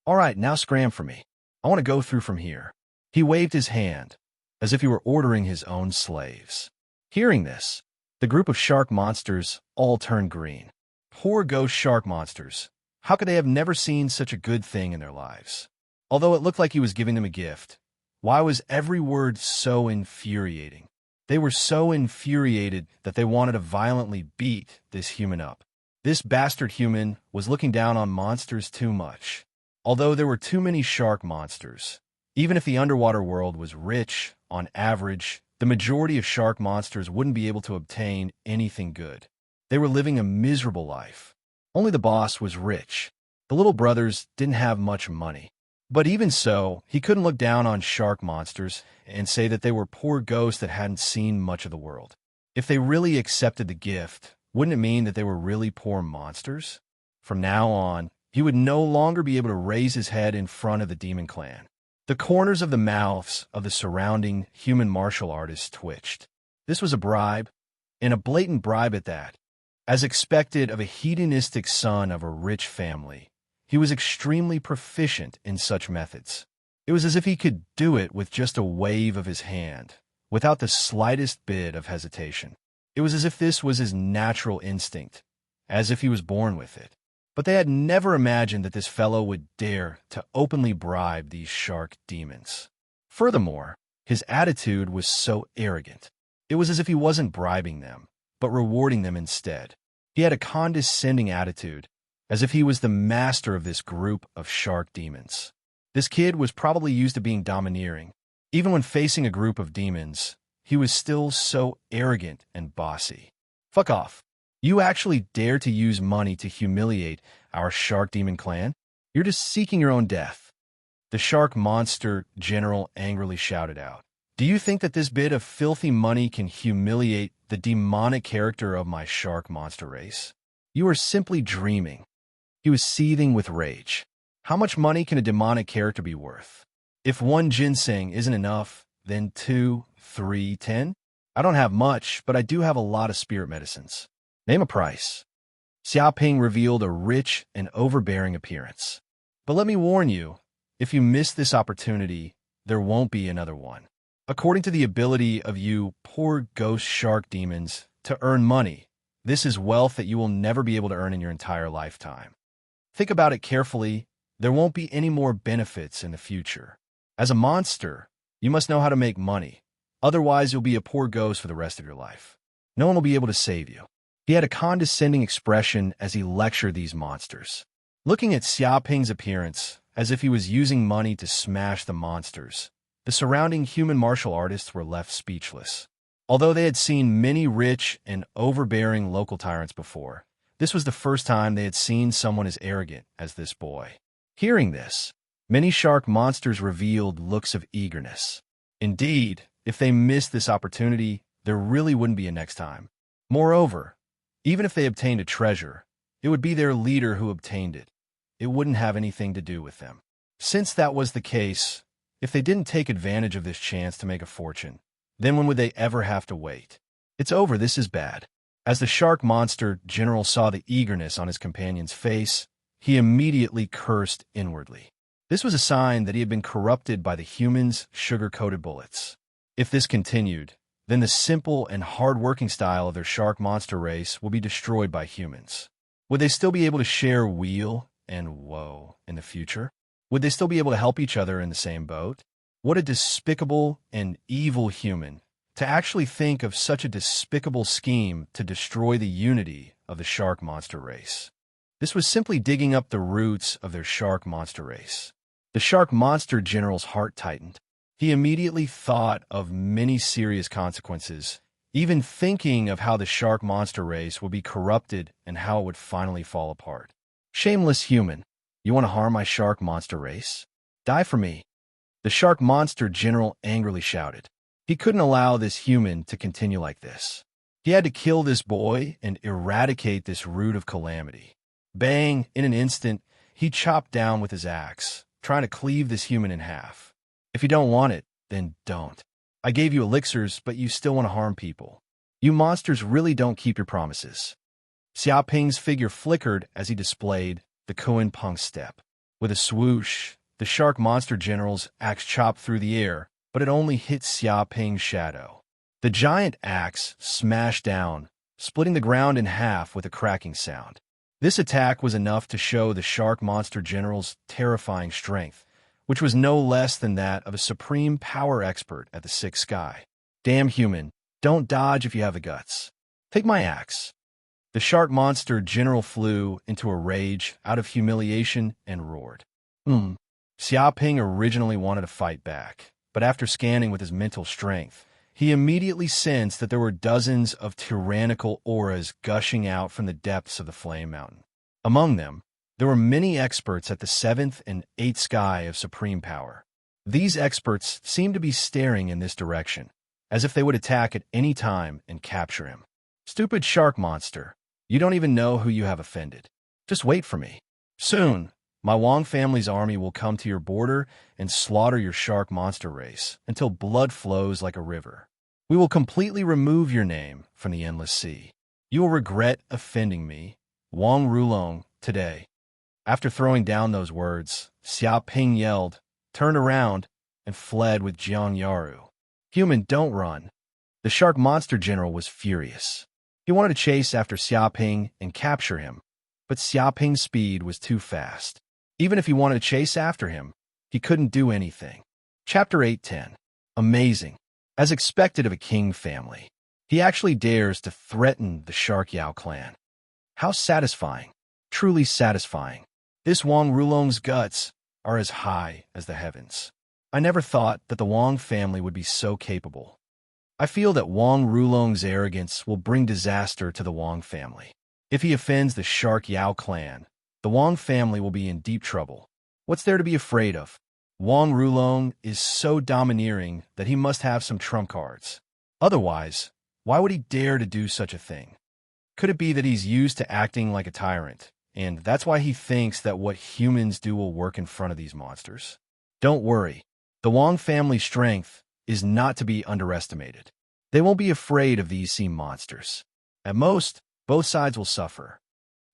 All right, now scram for me. I want to go through from here." He waved his hand, as if he were ordering his own slaves. Hearing this, the group of shark monsters all turned green. Poor ghost shark monsters. How could they have never seen such a good thing in their lives? Although it looked like he was giving them a gift, why was every word so infuriating? They were so infuriated that they wanted to violently beat this human up. This bastard human was looking down on monsters too much. Although there were too many shark monsters, even if the underwater world was rich, on average, the majority of shark monsters wouldn't be able to obtain anything good. They were living a miserable life. Only the boss was rich. The little brothers didn't have much money. But even so, he couldn't look down on shark monsters and say that they were poor ghosts that hadn't seen much of the world. If they really accepted the gift, wouldn't it mean that they were really poor monsters? From now on, he would no longer be able to raise his head in front of the demon clan. The corners of the mouths of the surrounding human martial artists twitched. This was a bribe, and a blatant bribe at that. As expected of a hedonistic son of a rich family, he was extremely proficient in such methods. It was as if he could do it with just a wave of his hand, without the slightest bit of hesitation. It was as if this was his natural instinct, as if he was born with it. But they had never imagined that this fellow would dare to openly bribe these shark demons. Furthermore, his attitude was so arrogant. It was as if he wasn't bribing them, but rewarding them instead. He had a condescending attitude, as if he was the master of this group of shark demons. This kid was probably used to being domineering. Even when facing a group of demons, he was still so arrogant and bossy. Fuck off. You actually dare to use money to humiliate our shark demon clan? You're just seeking your own death. The shark monster general angrily shouted out. Do you think that this bit of filthy money can humiliate the demonic character of my shark monster race? You are simply dreaming. He was seething with rage. How much money can a demonic character be worth? If one ginseng isn't enough, then 2, 3, 10? I don't have much, but I do have a lot of spirit medicines. Name a price. Xiaoping revealed a rich and overbearing appearance. But let me warn you, if you miss this opportunity, there won't be another one. According to the ability of you poor ghost shark demons to earn money, this is wealth that you will never be able to earn in your entire lifetime. Think about it carefully. There won't be any more benefits in the future. As a monster, you must know how to make money. Otherwise, you'll be a poor ghost for the rest of your life. No one will be able to save you. He had a condescending expression as he lectured these monsters. Looking at Xiaoping's appearance, as if he was using money to smash the monsters, the surrounding human martial artists were left speechless. Although they had seen many rich and overbearing local tyrants before, this was the first time they had seen someone as arrogant as this boy. Hearing this, many shark monsters revealed looks of eagerness. Indeed, if they missed this opportunity, there really wouldn't be a next time. Moreover, even if they obtained a treasure, it would be their leader who obtained it. It wouldn't have anything to do with them. Since that was the case, if they didn't take advantage of this chance to make a fortune, then when would they ever have to wait? It's over, this is bad. As the shark monster general saw the eagerness on his companion's face, he immediately cursed inwardly. This was a sign that he had been corrupted by the humans' sugar-coated bullets. If this continued, then the simple and hard-working style of their shark monster race will be destroyed by humans. Would they still be able to share weal and woe in the future? Would they still be able to help each other in the same boat? What a despicable and evil human to actually think of such a despicable scheme to destroy the unity of the shark monster race. This was simply digging up the roots of their shark monster race. The shark monster general's heart tightened. He immediately thought of many serious consequences, even thinking of how the shark monster race would be corrupted and how it would finally fall apart. Shameless human, you want to harm my shark monster race? Die for me. The shark monster general angrily shouted. He couldn't allow this human to continue like this. He had to kill this boy and eradicate this root of calamity. Bang! In an instant, he chopped down with his axe, trying to cleave this human in half. If you don't want it, then don't. I gave you elixirs, but you still want to harm people. You monsters really don't keep your promises. Xiaoping's figure flickered as he displayed the Koan Peng step. With a swoosh, the shark monster general's axe chopped through the air, but it only hit Xiaoping's shadow. The giant axe smashed down, splitting the ground in half with a cracking sound. This attack was enough to show the shark monster general's terrifying strength, which was no less than that of a supreme power expert at the sixth sky. Damn human, don't dodge if you have the guts. Take my axe. The shark monster general flew into a rage out of humiliation and roared. Xiaoping originally wanted to fight back, but after scanning with his mental strength, he immediately sensed that there were dozens of tyrannical auras gushing out from the depths of the Flame Mountain. Among them, there were many experts at the 7th and 8th sky of supreme power. These experts seemed to be staring in this direction, as if they would attack at any time and capture him. Stupid shark monster, you don't even know who you have offended. Just wait for me. Soon, my Wang family's army will come to your border and slaughter your shark monster race until blood flows like a river. We will completely remove your name from the endless sea. You will regret offending me, Wang Rulong, today. After throwing down those words, Xiaoping yelled, turned around, and fled with Jiang Yaru. Human, don't run. The shark monster general was furious. He wanted to chase after Xiaoping and capture him, but Xiaoping's speed was too fast. Even if he wanted to chase after him, he couldn't do anything. Chapter 8:10. Amazing. As expected of a king family, he actually dares to threaten the Shark Yao clan. How satisfying. Truly satisfying. This Wang Rulong's guts are as high as the heavens. I never thought that the Wang family would be so capable. I feel that Wang Rulong's arrogance will bring disaster to the Wang family. If he offends the Shark Yao clan, the Wang family will be in deep trouble. What's there to be afraid of? Wang Rulong is so domineering that he must have some trump cards. Otherwise, why would he dare to do such a thing? Could it be that he's used to acting like a tyrant, and that's why he thinks that what humans do will work in front of these monsters? Don't worry. The Wang family's strength is not to be underestimated. They won't be afraid of these sea monsters. At most, both sides will suffer.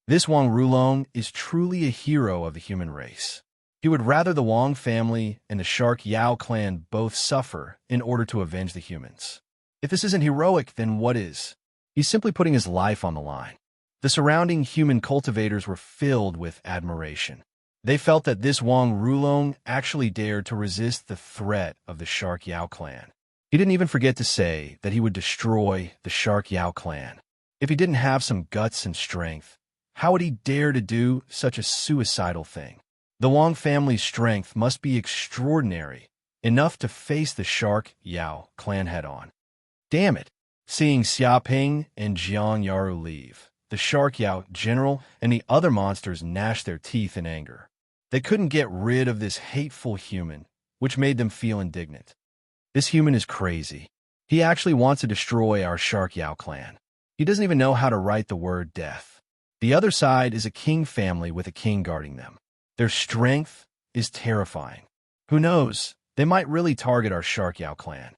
This Wang Rulong is truly a hero of the human race. He would rather the Wang family and the Shark Yao clan both suffer in order to avenge the humans. If this isn't heroic, then what is? He's simply putting his life on the line. The surrounding human cultivators were filled with admiration. They felt that this Wang Rulong actually dared to resist the threat of the Shark Yao clan. He didn't even forget to say that he would destroy the Shark Yao clan. If he didn't have some guts and strength, how would he dare to do such a suicidal thing? The Wang family's strength must be extraordinary, enough to face the Shark Yao clan head-on. Damn it! Seeing Xiaoping and Jiang Yaru leave, the Shark Yao general and the other monsters gnashed their teeth in anger. They couldn't get rid of this hateful human, which made them feel indignant. This human is crazy. He actually wants to destroy our Shark Yao clan. He doesn't even know how to write the word death. The other side is a king family with a king guarding them. Their strength is terrifying. Who knows? They might really target our Shark Yao clan.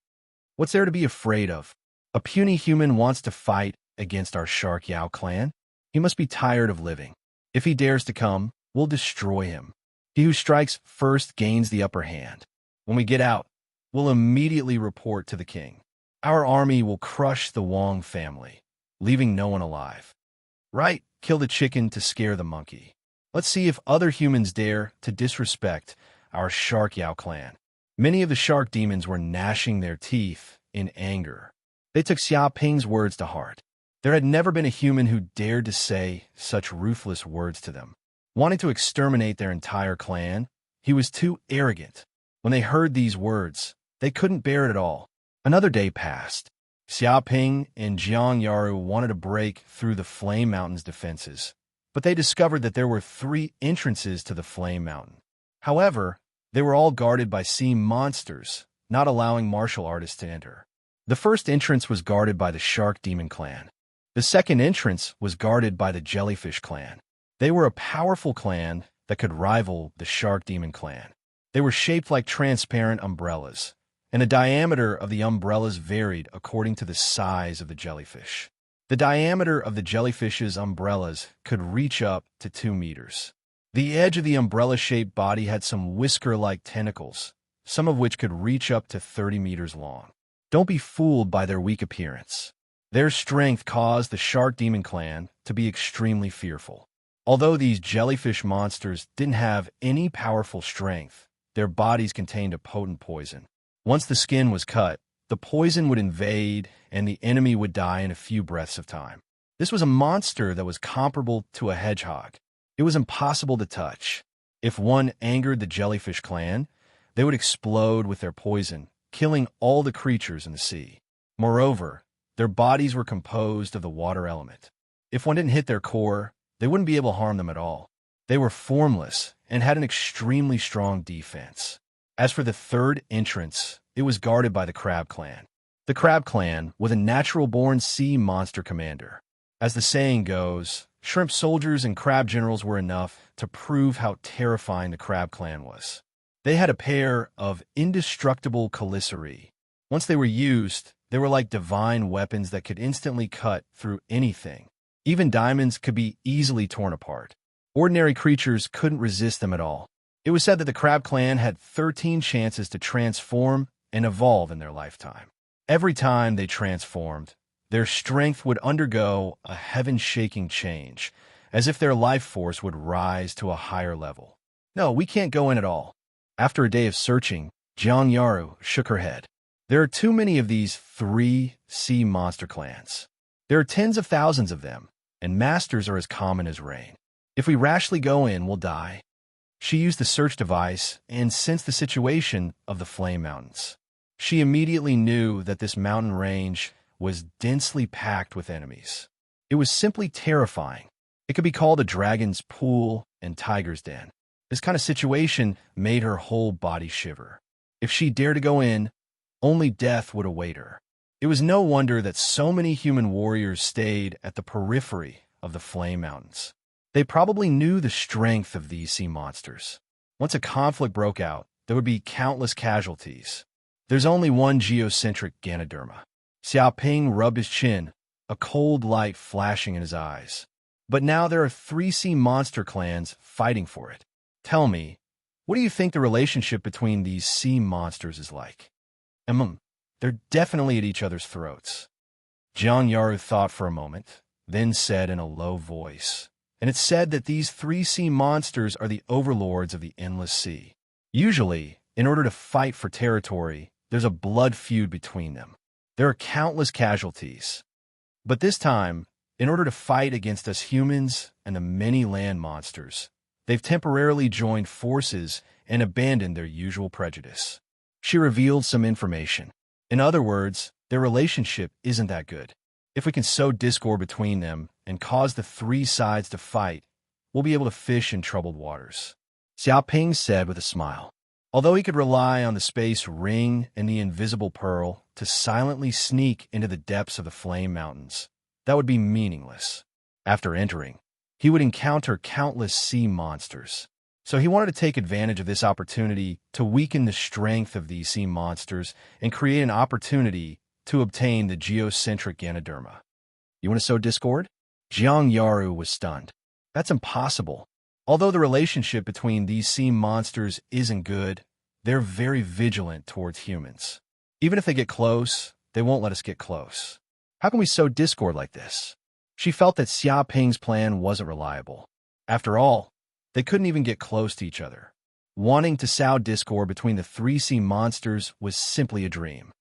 What's there to be afraid of? A puny human wants to fight against our Shark Yao clan. He must be tired of living. If he dares to come, we'll destroy him. He who strikes first gains the upper hand. When we get out, we'll immediately report to the king. Our army will crush the Wong family, leaving no one alive. Right, kill the chicken to scare the monkey. Let's see if other humans dare to disrespect our Shark Yao clan. Many of the shark demons were gnashing their teeth in anger. They took Xia Ping's words to heart. There had never been a human who dared to say such ruthless words to them. Wanting to exterminate their entire clan, he was too arrogant. When they heard these words, they couldn't bear it at all. Another day passed. Xia Ping and Jiang Yaru wanted to break through the Flame Mountain's defenses, but they discovered that there were 3 entrances to the Flame Mountain. However, they were all guarded by sea monsters, not allowing martial artists to enter. The first entrance was guarded by the Shark Demon clan. The second entrance was guarded by the Jellyfish clan. They were a powerful clan that could rival the Shark Demon clan. They were shaped like transparent umbrellas, and the diameter of the umbrellas varied according to the size of the jellyfish. The diameter of the jellyfish's umbrellas could reach up to 2 meters. The edge of the umbrella-shaped body had some whisker-like tentacles, some of which could reach up to 30 meters long. Don't be fooled by their weak appearance. Their strength caused the Shark Demon clan to be extremely fearful. Although these jellyfish monsters didn't have any powerful strength, their bodies contained a potent poison. Once the skin was cut, the poison would invade and the enemy would die in a few breaths of time. This was a monster that was comparable to a hedgehog. It was impossible to touch. If one angered the jellyfish clan, they would explode with their poison, killing all the creatures in the sea. Moreover, their bodies were composed of the water element. If one didn't hit their core, they wouldn't be able to harm them at all. They were formless and had an extremely strong defense. As for the third entrance, it was guarded by the Crab clan. The Crab clan was a natural-born sea monster commander. As the saying goes, shrimp soldiers and crab generals were enough to prove how terrifying the Crab clan was. They had a pair of indestructible caliceri. Once they were used, they were like divine weapons that could instantly cut through anything. Even diamonds could be easily torn apart. Ordinary creatures couldn't resist them at all. It was said that the Crab clan had 13 chances to transform and evolve in their lifetime. Every time they transformed, their strength would undergo a heaven-shaking change, as if their life force would rise to a higher level. No, we can't go in at all. After a day of searching, Jiang Yaru shook her head. There are too many of these 3 sea monster clans. There are tens of thousands of them, and masters are as common as rain. If we rashly go in, we'll die. She used the search device and sensed the situation of the Flame Mountains. She immediately knew that this mountain range was densely packed with enemies. It was simply terrifying. It could be called a dragon's pool and tiger's den. This kind of situation made her whole body shiver. If she dared to go in, only death would await her. It was no wonder that so many human warriors stayed at the periphery of the Flame Mountains. They probably knew the strength of these sea monsters. Once a conflict broke out, there would be countless casualties. There's only one geocentric Ganoderma. Xia Ping rubbed his chin, a cold light flashing in his eyes. But now there are 3 sea monster clans fighting for it. Tell me, what do you think the relationship between these sea monsters is like? They're definitely at each other's throats. Jiang Yaru thought for a moment, then said in a low voice, and it's said that these 3 sea monsters are the overlords of the endless sea. Usually, in order to fight for territory, there's a blood feud between them. There are countless casualties. But this time, in order to fight against us humans and the many land monsters, they've temporarily joined forces and abandoned their usual prejudice. She revealed some information. In other words, their relationship isn't that good. If we can sow discord between them and cause the 3 sides to fight, we'll be able to fish in troubled waters. Xia Ping said with a smile. Although he could rely on the space ring and the invisible pearl to silently sneak into the depths of the Flame Mountains, that would be meaningless. After entering, he would encounter countless sea monsters. So he wanted to take advantage of this opportunity to weaken the strength of these sea monsters and create an opportunity to obtain the geocentric Ganoderma. You want to sow discord? Jiang Yaru was stunned. That's impossible. Although the relationship between these sea monsters isn't good, they're very vigilant towards humans. Even if they get close, they won't let us get close. How can we sow discord like this? She felt that Xia Ping's plan wasn't reliable. After all, they couldn't even get close to each other. Wanting to sow discord between the three sea monsters was simply a dream.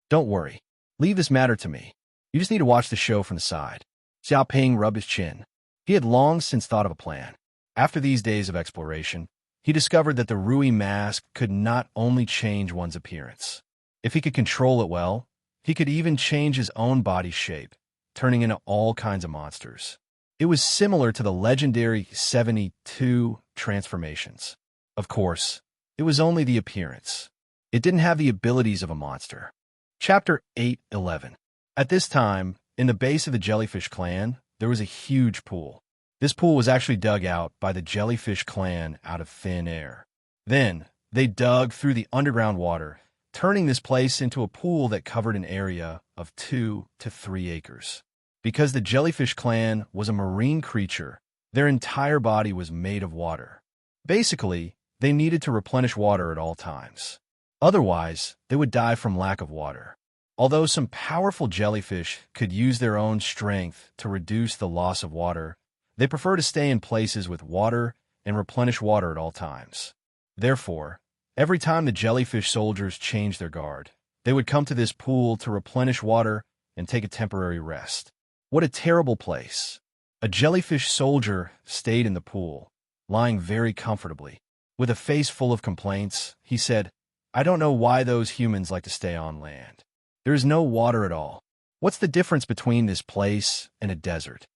Don't worry. Leave this matter to me. You just need to watch the show from the side. Xia Ping rubbed his chin. He had long since thought of a plan. After these days of exploration, he discovered that the Rui mask could not only change one's appearance. If he could control it well, he could even change his own body shape, turning into all kinds of monsters. It was similar to the legendary 72 transformations. Of course, it was only the appearance. It didn't have the abilities of a monster. Chapter 8:11. At this time, in the base of the Jellyfish clan, there was a huge pool. This pool was actually dug out by the Jellyfish clan out of thin air. Then, they dug through the underground water, turning this place into a pool that covered an area of 2 to 3 acres. Because the Jellyfish clan was a marine creature, their entire body was made of water. Basically, they needed to replenish water at all times. Otherwise, they would die from lack of water. Although some powerful jellyfish could use their own strength to reduce the loss of water, they prefer to stay in places with water and replenish water at all times. Therefore, every time the jellyfish soldiers changed their guard, they would come to this pool to replenish water and take a temporary rest. What a terrible place. A jellyfish soldier stayed in the pool, lying very comfortably. With a face full of complaints, he said, "I don't know why those humans like to stay on land. There is no water at all. What's the difference between this place and a desert?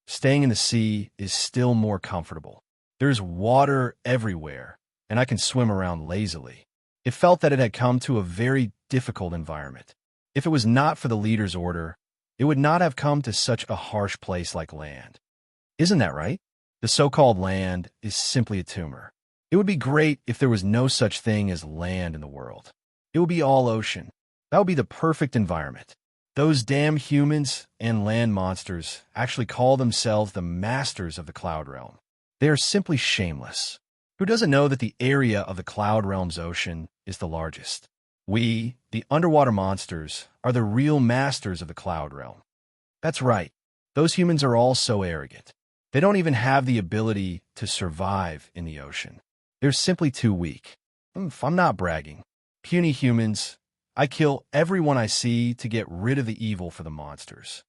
Staying in the sea is still more comfortable. There's water everywhere, and I can swim around lazily." It felt that it had come to a very difficult environment. If it was not for the leader's order, it would not have come to such a harsh place like land. Isn't that right? The so-called land is simply a tumor. It would be great if there was no such thing as land in the world. It would be all ocean. That would be the perfect environment. Those damn humans and land monsters actually call themselves the masters of the Cloud Realm. They are simply shameless. Who doesn't know that the area of the Cloud Realm's ocean is the largest? We, the underwater monsters, are the real masters of the Cloud Realm. That's right. Those humans are all so arrogant. They don't even have the ability to survive in the ocean. They're simply too weak. I'm not bragging. Puny humans, I kill everyone I see to get rid of the evil for the monsters.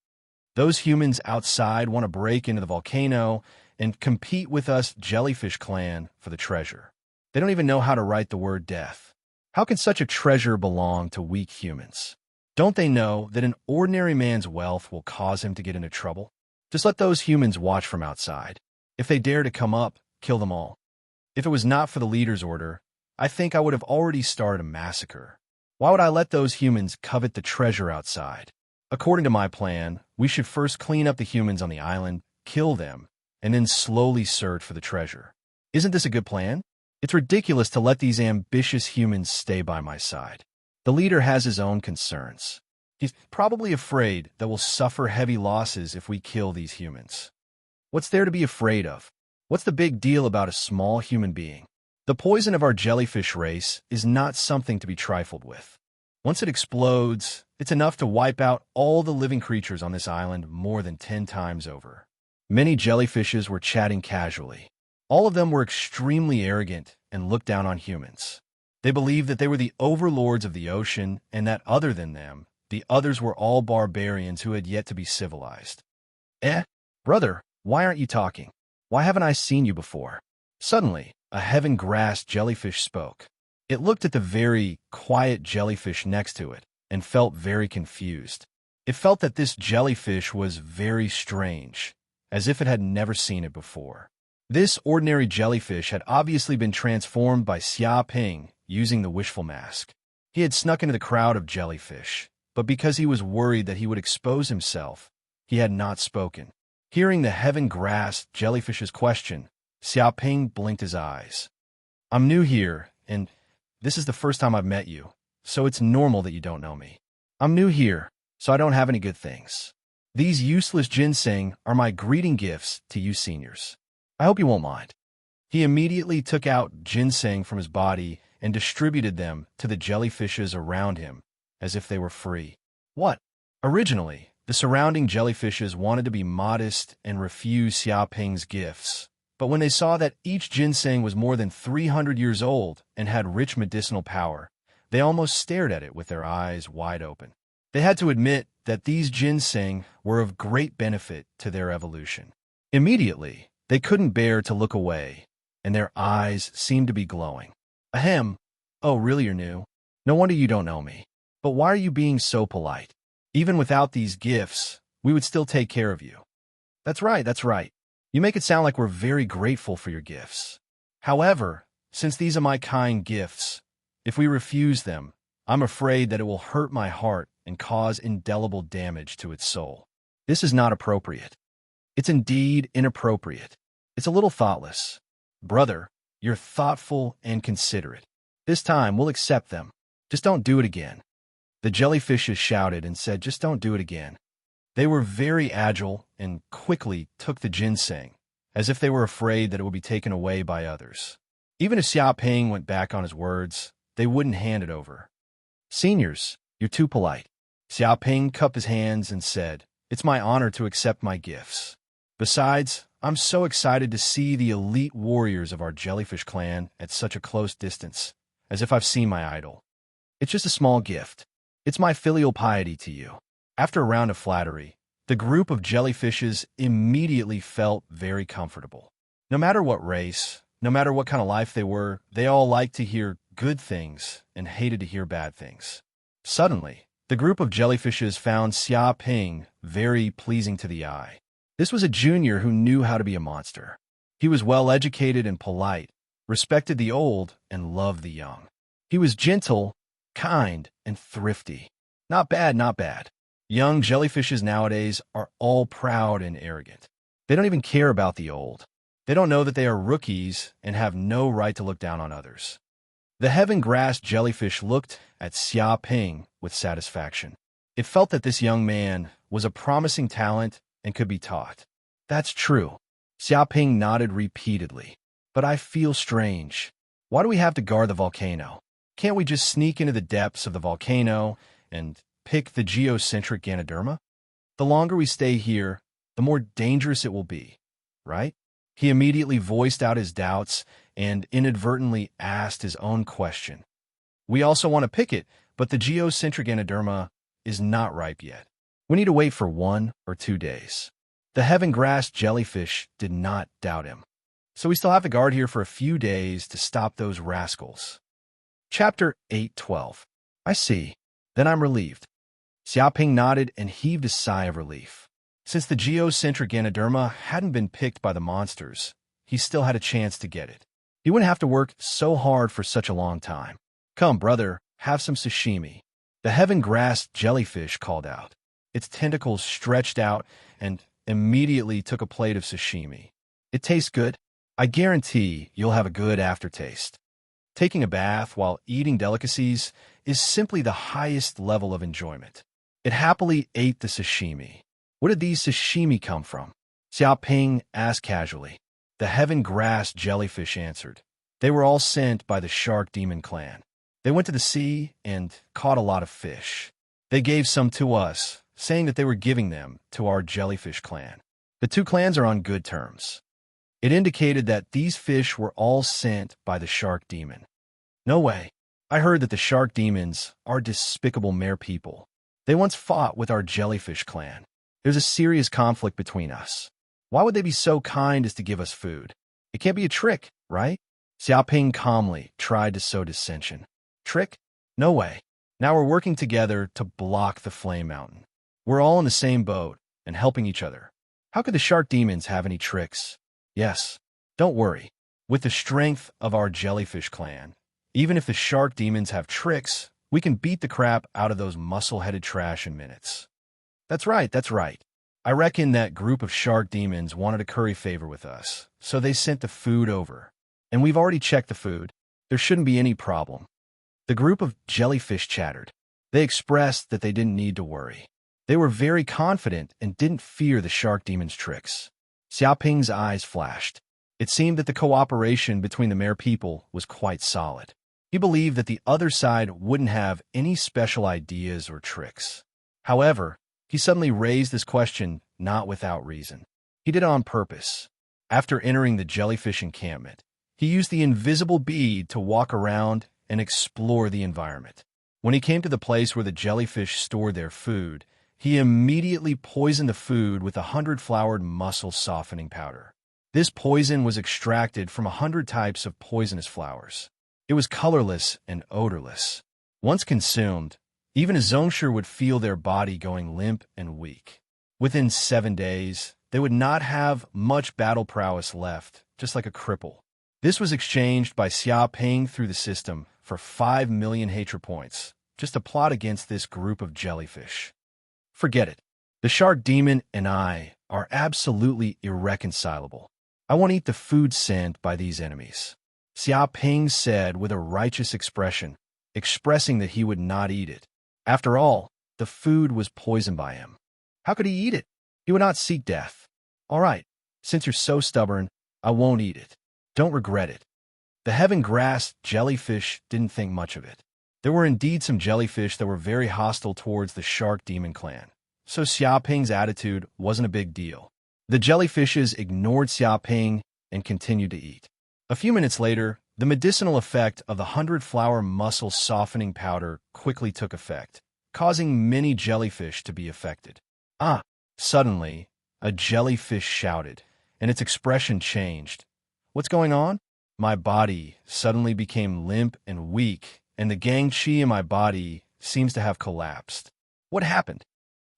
Those humans outside want to break into the volcano and compete with us Jellyfish clan for the treasure. They don't even know how to write the word death. How can such a treasure belong to weak humans? Don't they know that an ordinary man's wealth will cause him to get into trouble? Just let those humans watch from outside. If they dare to come up, kill them all. If it was not for the leader's order, I think I would have already started a massacre. Why would I let those humans covet the treasure outside? According to my plan, we should first clean up the humans on the island, kill them, and then slowly search for the treasure. Isn't this a good plan? It's ridiculous to let these ambitious humans stay by my side. The leader has his own concerns. He's probably afraid that we'll suffer heavy losses if we kill these humans. What's there to be afraid of? What's the big deal about a small human being? The poison of our jellyfish race is not something to be trifled with. Once it explodes, it's enough to wipe out all the living creatures on this island more than 10 times over. Many jellyfishes were chatting casually. All of them were extremely arrogant and looked down on humans. They believed that they were the overlords of the ocean and that other than them, the others were all barbarians who had yet to be civilized. Brother, why aren't you talking? Why haven't I seen you before? Suddenly, a heaven-grass jellyfish spoke. It looked at the very quiet jellyfish next to it and felt very confused. It felt that this jellyfish was very strange, as if it had never seen it before. This ordinary jellyfish had obviously been transformed by Xia Ping using the wishful mask. He had snuck into the crowd of jellyfish, but because he was worried that he would expose himself, he had not spoken. Hearing the heaven-grass jellyfish's question, Xia Ping blinked his eyes. "I'm new here, and this is the first time I've met you, so it's normal that you don't know me. I'm new here, so I don't have any good things. These useless ginseng are my greeting gifts to you seniors. I hope you won't mind." He immediately took out ginseng from his body and distributed them to the jellyfishes around him, as if they were free. What? Originally, the surrounding jellyfishes wanted to be modest and refuse Xiaoping's gifts. But when they saw that each ginseng was more than 300 years old and had rich medicinal power, they almost stared at it with their eyes wide open. They had to admit that these ginseng were of great benefit to their evolution. Immediately, they couldn't bear to look away, and their eyes seemed to be glowing. Ahem. Oh, really, you're new? No wonder you don't know me. But why are you being so polite? Even without these gifts, we would still take care of you. That's right, that's right. You make it sound like we're very grateful for your gifts. However, since these are my kind gifts, if we refuse them, I'm afraid that it will hurt my heart and cause indelible damage to its soul. This is not appropriate. It's indeed inappropriate. It's a little thoughtless. Brother, you're thoughtful and considerate. This time, we'll accept them. Just don't do it again. The jellyfishes shouted and said, just don't do it again. They were very agile and quickly took the ginseng, as if they were afraid that it would be taken away by others. Even if Xiaoping went back on his words, they wouldn't hand it over. Seniors, you're too polite. Xiaoping cupped his hands and said, it's my honor to accept my gifts. Besides, I'm so excited to see the elite warriors of our jellyfish clan at such a close distance, as if I've seen my idol. It's just a small gift. It's my filial piety to you. After a round of flattery, the group of jellyfishes immediately felt very comfortable. No matter what race, no matter what kind of life they were, they all liked to hear good things and hated to hear bad things. Suddenly, the group of jellyfishes found Xiaoping very pleasing to the eye. This was a junior who knew how to be a monster. He was well-educated and polite, respected the old, and loved the young. He was gentle, kind, and thrifty. Not bad, not bad. Young jellyfishes nowadays are all proud and arrogant. They don't even care about the old. They don't know that they are rookies and have no right to look down on others. The heaven-grass jellyfish looked at Xiaoping with satisfaction. It felt that this young man was a promising talent and could be taught. That's true. Xiaoping nodded repeatedly. But I feel strange. Why do we have to guard the volcano? Can't we just sneak into the depths of the volcano and pick the geocentric Ganoderma? The longer we stay here, the more dangerous it will be, right? He immediately voiced out his doubts and inadvertently asked his own question. We also want to pick it, but the geocentric Ganoderma is not ripe yet. We need to wait for 1 or 2 days. The heaven-grass jellyfish did not doubt him. So we still have to guard here for a few days to stop those rascals. Chapter 8:12. I see. Then I'm relieved. Xiaoping nodded and heaved a sigh of relief. Since the geocentric Ganoderma hadn't been picked by the monsters, he still had a chance to get it. He wouldn't have to work so hard for such a long time. Come, brother, have some sashimi. The heaven-grass jellyfish called out. Its tentacles stretched out and immediately took a plate of sashimi. It tastes good. I guarantee you'll have a good aftertaste. Taking a bath while eating delicacies is simply the highest level of enjoyment. It happily ate the sashimi. Where did these sashimi come from? Xiaoping asked casually. The heaven-grass jellyfish answered. They were all sent by the shark demon clan. They went to the sea and caught a lot of fish. They gave some to us, saying that they were giving them to our jellyfish clan. The two clans are on good terms. It indicated that these fish were all sent by the shark demon. No way. I heard that the shark demons are despicable mere people. They once fought with our jellyfish clan. There's a serious conflict between us. Why would they be so kind as to give us food? It can't be a trick, right? Xiaoping calmly tried to sow dissension. Trick? No way. Now we're working together to block the flame mountain. We're all in the same boat and helping each other. How could the shark demons have any tricks? Yes, don't worry. With the strength of our jellyfish clan, even if the shark demons have tricks, we can beat the crap out of those muscle-headed trash in minutes. That's right, that's right. I reckon that group of shark demons wanted a curry favor with us, so they sent the food over. And we've already checked the food. There shouldn't be any problem. The group of jellyfish chattered. They expressed that they didn't need to worry. They were very confident and didn't fear the shark demon's tricks. Xiaoping's eyes flashed. It seemed that the cooperation between the mere people was quite solid. He believed that the other side wouldn't have any special ideas or tricks. However, he suddenly raised this question not without reason. He did it on purpose. After entering the jellyfish encampment, he used the invisible bead to walk around and explore the environment. When he came to the place where the jellyfish stored their food, he immediately poisoned the food with 100-flowered mussel softening powder. This poison was extracted from 100 types of poisonous flowers. It was colorless and odorless. Once consumed, even a zongsher would feel their body going limp and weak. Within 7 days, they would not have much battle prowess left, just like a cripple. This was exchanged by Xia Ping through the system for 5 million hatred points, just to plot against this group of jellyfish. Forget it. The shark demon and I are absolutely irreconcilable. I won't eat the food sent by these enemies. Xia Ping said with a righteous expression, expressing that he would not eat it. After all, the food was poisoned by him. How could he eat it? He would not seek death. All right, since you're so stubborn, I won't eat it. Don't regret it. The heaven-grass jellyfish didn't think much of it. There were indeed some jellyfish that were very hostile towards the shark demon clan, so Xia Ping's attitude wasn't a big deal. The jellyfishes ignored Xia Ping and continued to eat. A few minutes later, the medicinal effect of the 100-flower mussel softening powder quickly took effect, causing many jellyfish to be affected. Suddenly, a jellyfish shouted, and its expression changed. What's going on? My body suddenly became limp and weak, and the gang chi in my body seems to have collapsed. What happened?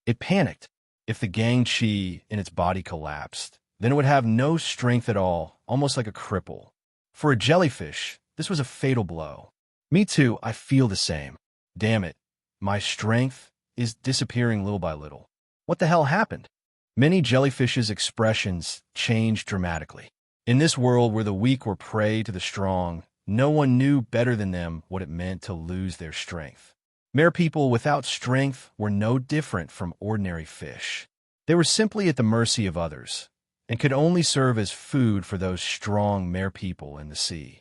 It panicked. If the gang chi in its body collapsed, then it would have no strength at all, almost like a cripple. For a jellyfish, this was a fatal blow. Me too, I feel the same. Damn it, my strength is disappearing little by little. What the hell happened? Many jellyfishes' expressions changed dramatically. In this world where the weak were prey to the strong, no one knew better than them what it meant to lose their strength. Mere people without strength were no different from ordinary fish. They were simply at the mercy of others, and could only serve as food for those strong mere people in the sea.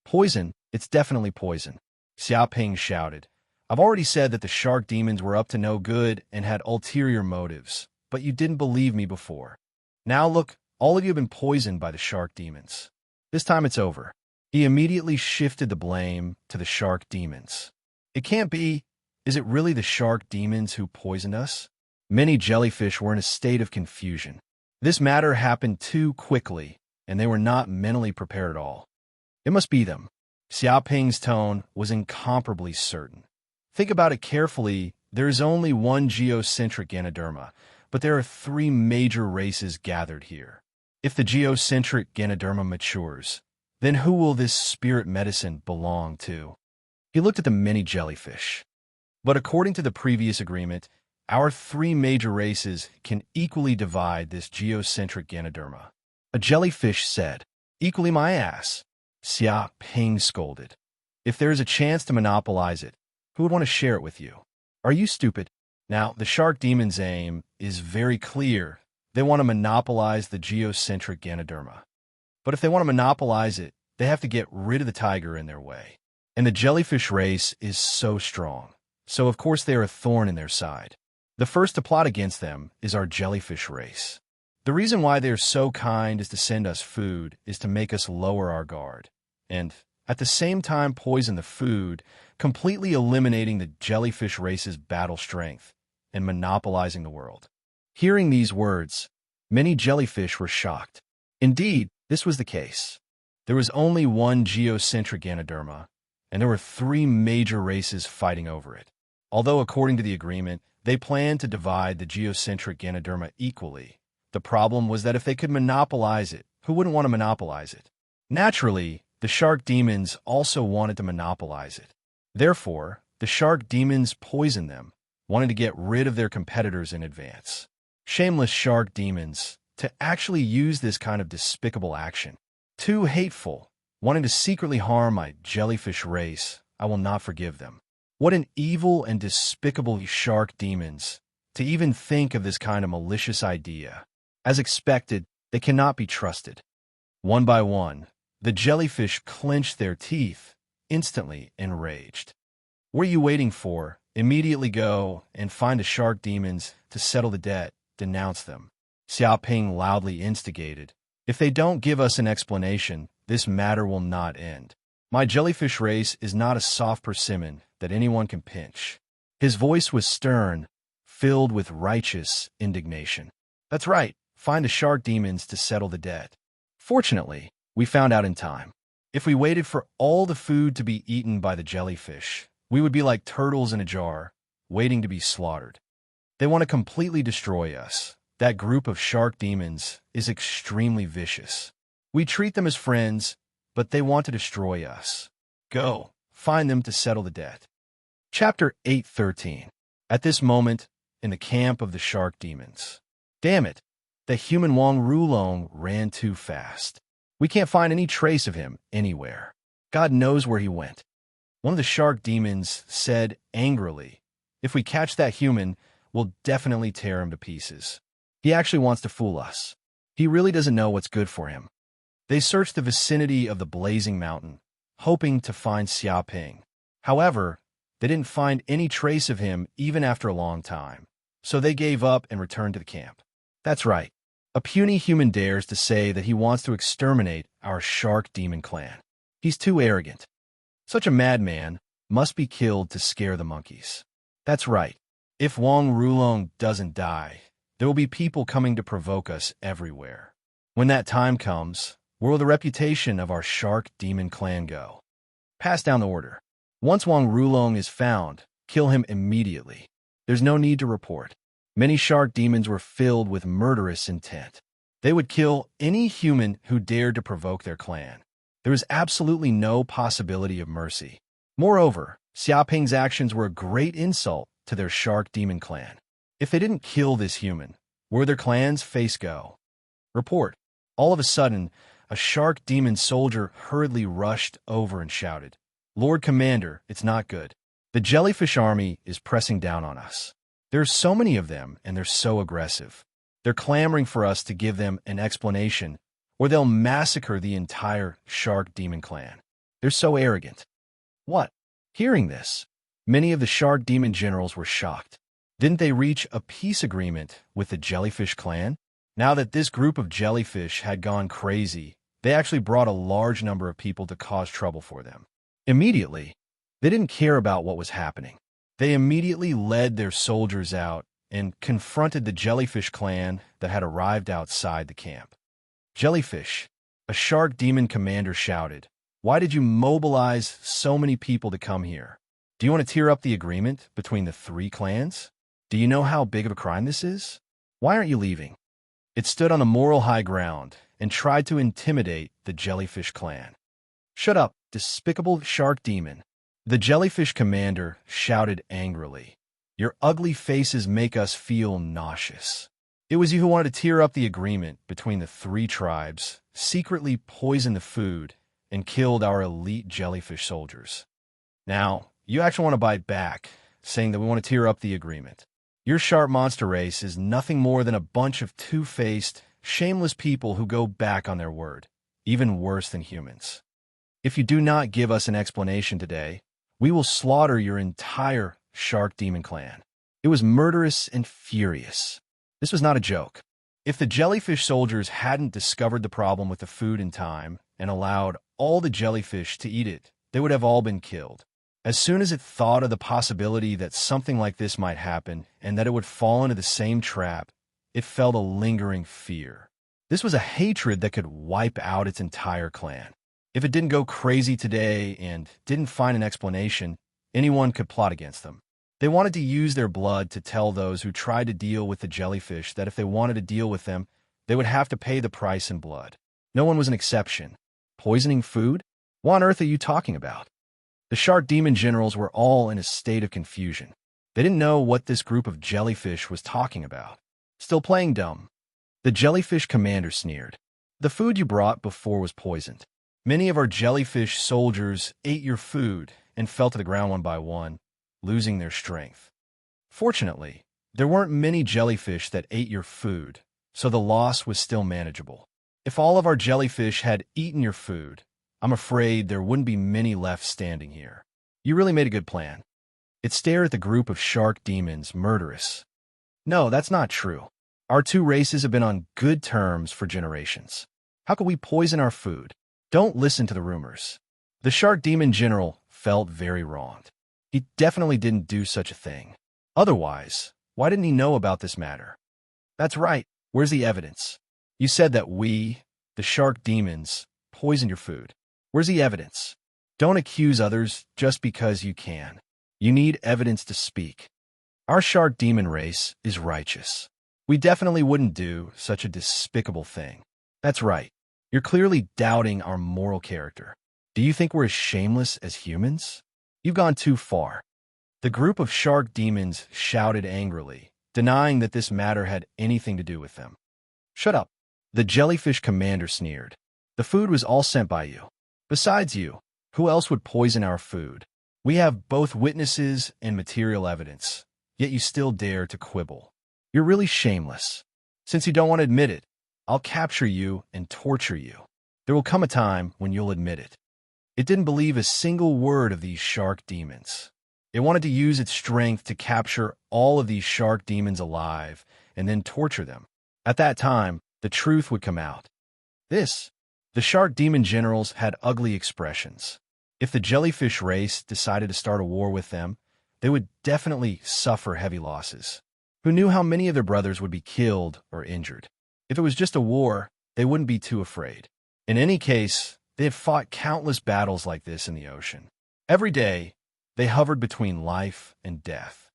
Poison, it's definitely poison, Xia Ping shouted. I've already said that the shark demons were up to no good and had ulterior motives, but you didn't believe me before. Now look, all of you have been poisoned by the shark demons. This time it's over. He immediately shifted the blame to the shark demons. It can't be. Is it really the shark demons who poisoned us? Many jellyfish were in a state of confusion. This matter happened too quickly, and they were not mentally prepared at all. It must be them. Xia Ping's tone was incomparably certain. Think about it carefully. There is only one geocentric Ganoderma, but there are 3 major races gathered here. If the geocentric Ganoderma matures, then who will this spirit medicine belong to? He looked at the many jellyfish. But according to the previous agreement, our 3 major races can equally divide this geocentric Ganoderma. A jellyfish said, equally my ass. Xia Ping scolded. If there is a chance to monopolize it, who would want to share it with you? Are you stupid? Now, the shark demon's aim is very clear. They want to monopolize the geocentric Ganoderma. But if they want to monopolize it, they have to get rid of the tiger in their way. And the jellyfish race is so strong. So of course they are a thorn in their side. The first to plot against them is our jellyfish race. The reason why they are so kind as to send us food is to make us lower our guard. And at the same time poison the food, completely eliminating the jellyfish race's battle strength and monopolizing the world. Hearing these words, many jellyfish were shocked. Indeed, this was the case. There was only one geocentric Ganoderma, and there were 3 major races fighting over it. Although according to the agreement, they planned to divide the geocentric Ganoderma equally, the problem was that if they could monopolize it, who wouldn't want to monopolize it? Naturally, the shark demons also wanted to monopolize it. Therefore, the shark demons poisoned them, wanting to get rid of their competitors in advance. Shameless shark demons, to actually use this kind of despicable action. Too hateful, wanting to secretly harm my jellyfish race, I will not forgive them. What an evil and despicable shark demons, to even think of this kind of malicious idea. As expected, they cannot be trusted. One by one, the jellyfish clenched their teeth, instantly enraged. What are you waiting for? Immediately go and find the shark demons to settle the debt. Denounce them. Xiaoping loudly instigated. If they don't give us an explanation, this matter will not end. My jellyfish race is not a soft persimmon that anyone can pinch. His voice was stern, filled with righteous indignation. That's right, find the shark demons to settle the debt. Fortunately, we found out in time. If we waited for all the food to be eaten by the jellyfish, we would be like turtles in a jar, waiting to be slaughtered. They want to completely destroy us. That group of shark demons is extremely vicious. We treat them as friends, but they want to destroy us. Go, find them to settle the debt. Chapter 8:13. At this moment, in the camp of the shark demons. Damn it, the human Wang Rulong ran too fast. We can't find any trace of him anywhere. God knows where he went. One of the shark demons said angrily, if we catch that human, we'll definitely tear him to pieces. He actually wants to fool us. He really doesn't know what's good for him. They searched the vicinity of the blazing mountain, hoping to find Xiaoping. However, they didn't find any trace of him even after a long time, so they gave up and returned to the camp. That's right. A puny human dares to say that he wants to exterminate our shark demon clan. He's too arrogant. Such a madman must be killed to scare the monkeys. That's right. If Wang Rulong doesn't die, there will be people coming to provoke us everywhere. When that time comes, where will the reputation of our shark demon clan go? Pass down the order. Once Wang Rulong is found, kill him immediately. There's no need to report. Many shark demons were filled with murderous intent. They would kill any human who dared to provoke their clan. There was absolutely no possibility of mercy. Moreover, Xiaoping's actions were a great insult to their shark demon clan. If they didn't kill this human, where would their clan's face go? Report. All of a sudden, a shark demon soldier hurriedly rushed over and shouted, Lord Commander, it's not good. The jellyfish army is pressing down on us. There's so many of them, and they're so aggressive. They're clamoring for us to give them an explanation, or they'll massacre the entire shark demon clan. They're so arrogant. What? Hearing this, many of the shark demon generals were shocked. Didn't they reach a peace agreement with the jellyfish clan? Now that this group of jellyfish had gone crazy, they actually brought a large number of people to cause trouble for them. Immediately, they didn't care about what was happening. They immediately led their soldiers out and confronted the jellyfish clan that had arrived outside the camp. Jellyfish, a shark demon commander shouted, why did you mobilize so many people to come here? Do you want to tear up the agreement between the three clans? Do you know how big of a crime this is? Why aren't you leaving? It stood on a moral high ground and tried to intimidate the jellyfish clan. Shut up, despicable shark demon. The jellyfish commander shouted angrily. Your ugly faces make us feel nauseous. It was you who wanted to tear up the agreement between the three tribes, secretly poisoned the food, and killed our elite jellyfish soldiers. Now, you actually want to bite back, saying that we want to tear up the agreement. Your sharp monster race is nothing more than a bunch of two-faced, shameless people who go back on their word, even worse than humans. If you do not give us an explanation today, we will slaughter your entire shark demon clan. It was murderous and furious. This was not a joke. If the jellyfish soldiers hadn't discovered the problem with the food in time and allowed all the jellyfish to eat it, they would have all been killed. As soon as it thought of the possibility that something like this might happen and that it would fall into the same trap, it felt a lingering fear. This was a hatred that could wipe out its entire clan. If it didn't go crazy today and didn't find an explanation, anyone could plot against them. They wanted to use their blood to tell those who tried to deal with the jellyfish that if they wanted to deal with them, they would have to pay the price in blood. No one was an exception. Poisoning food? What on earth are you talking about? The shark demon generals were all in a state of confusion. They didn't know what this group of jellyfish was talking about. Still playing dumb. The jellyfish commander sneered. The food you brought before was poisoned. Many of our jellyfish soldiers ate your food and fell to the ground one by one, losing their strength. Fortunately, there weren't many jellyfish that ate your food, so the loss was still manageable. If all of our jellyfish had eaten your food, I'm afraid there wouldn't be many left standing here. You really made a good plan. It stared at the group of shark demons, murderous. No, that's not true. Our two races have been on good terms for generations. How could we poison our food? Don't listen to the rumors. The shark demon general felt very wronged. He definitely didn't do such a thing. Otherwise, why didn't he know about this matter? That's right. Where's the evidence? You said that we, the shark demons, poisoned your food. Where's the evidence? Don't accuse others just because you can. You need evidence to speak. Our shark demon race is righteous. We definitely wouldn't do such a despicable thing. That's right. You're clearly doubting our moral character. Do you think we're as shameless as humans? You've gone too far. The group of shark demons shouted angrily, denying that this matter had anything to do with them. Shut up. The jellyfish commander sneered. The food was all sent by you. Besides you, who else would poison our food? We have both witnesses and material evidence, yet you still dare to quibble. You're really shameless. Since you don't want to admit it, I'll capture you and torture you. There will come a time when you'll admit it. It didn't believe a single word of these shark demons. It wanted to use its strength to capture all of these shark demons alive and then torture them. At that time, the truth would come out. The shark demon generals had ugly expressions. If the jellyfish race decided to start a war with them, they would definitely suffer heavy losses. Who knew how many of their brothers would be killed or injured? If it was just a war, they wouldn't be too afraid. In any case, they had fought countless battles like this in the ocean. Every day, they hovered between life and death.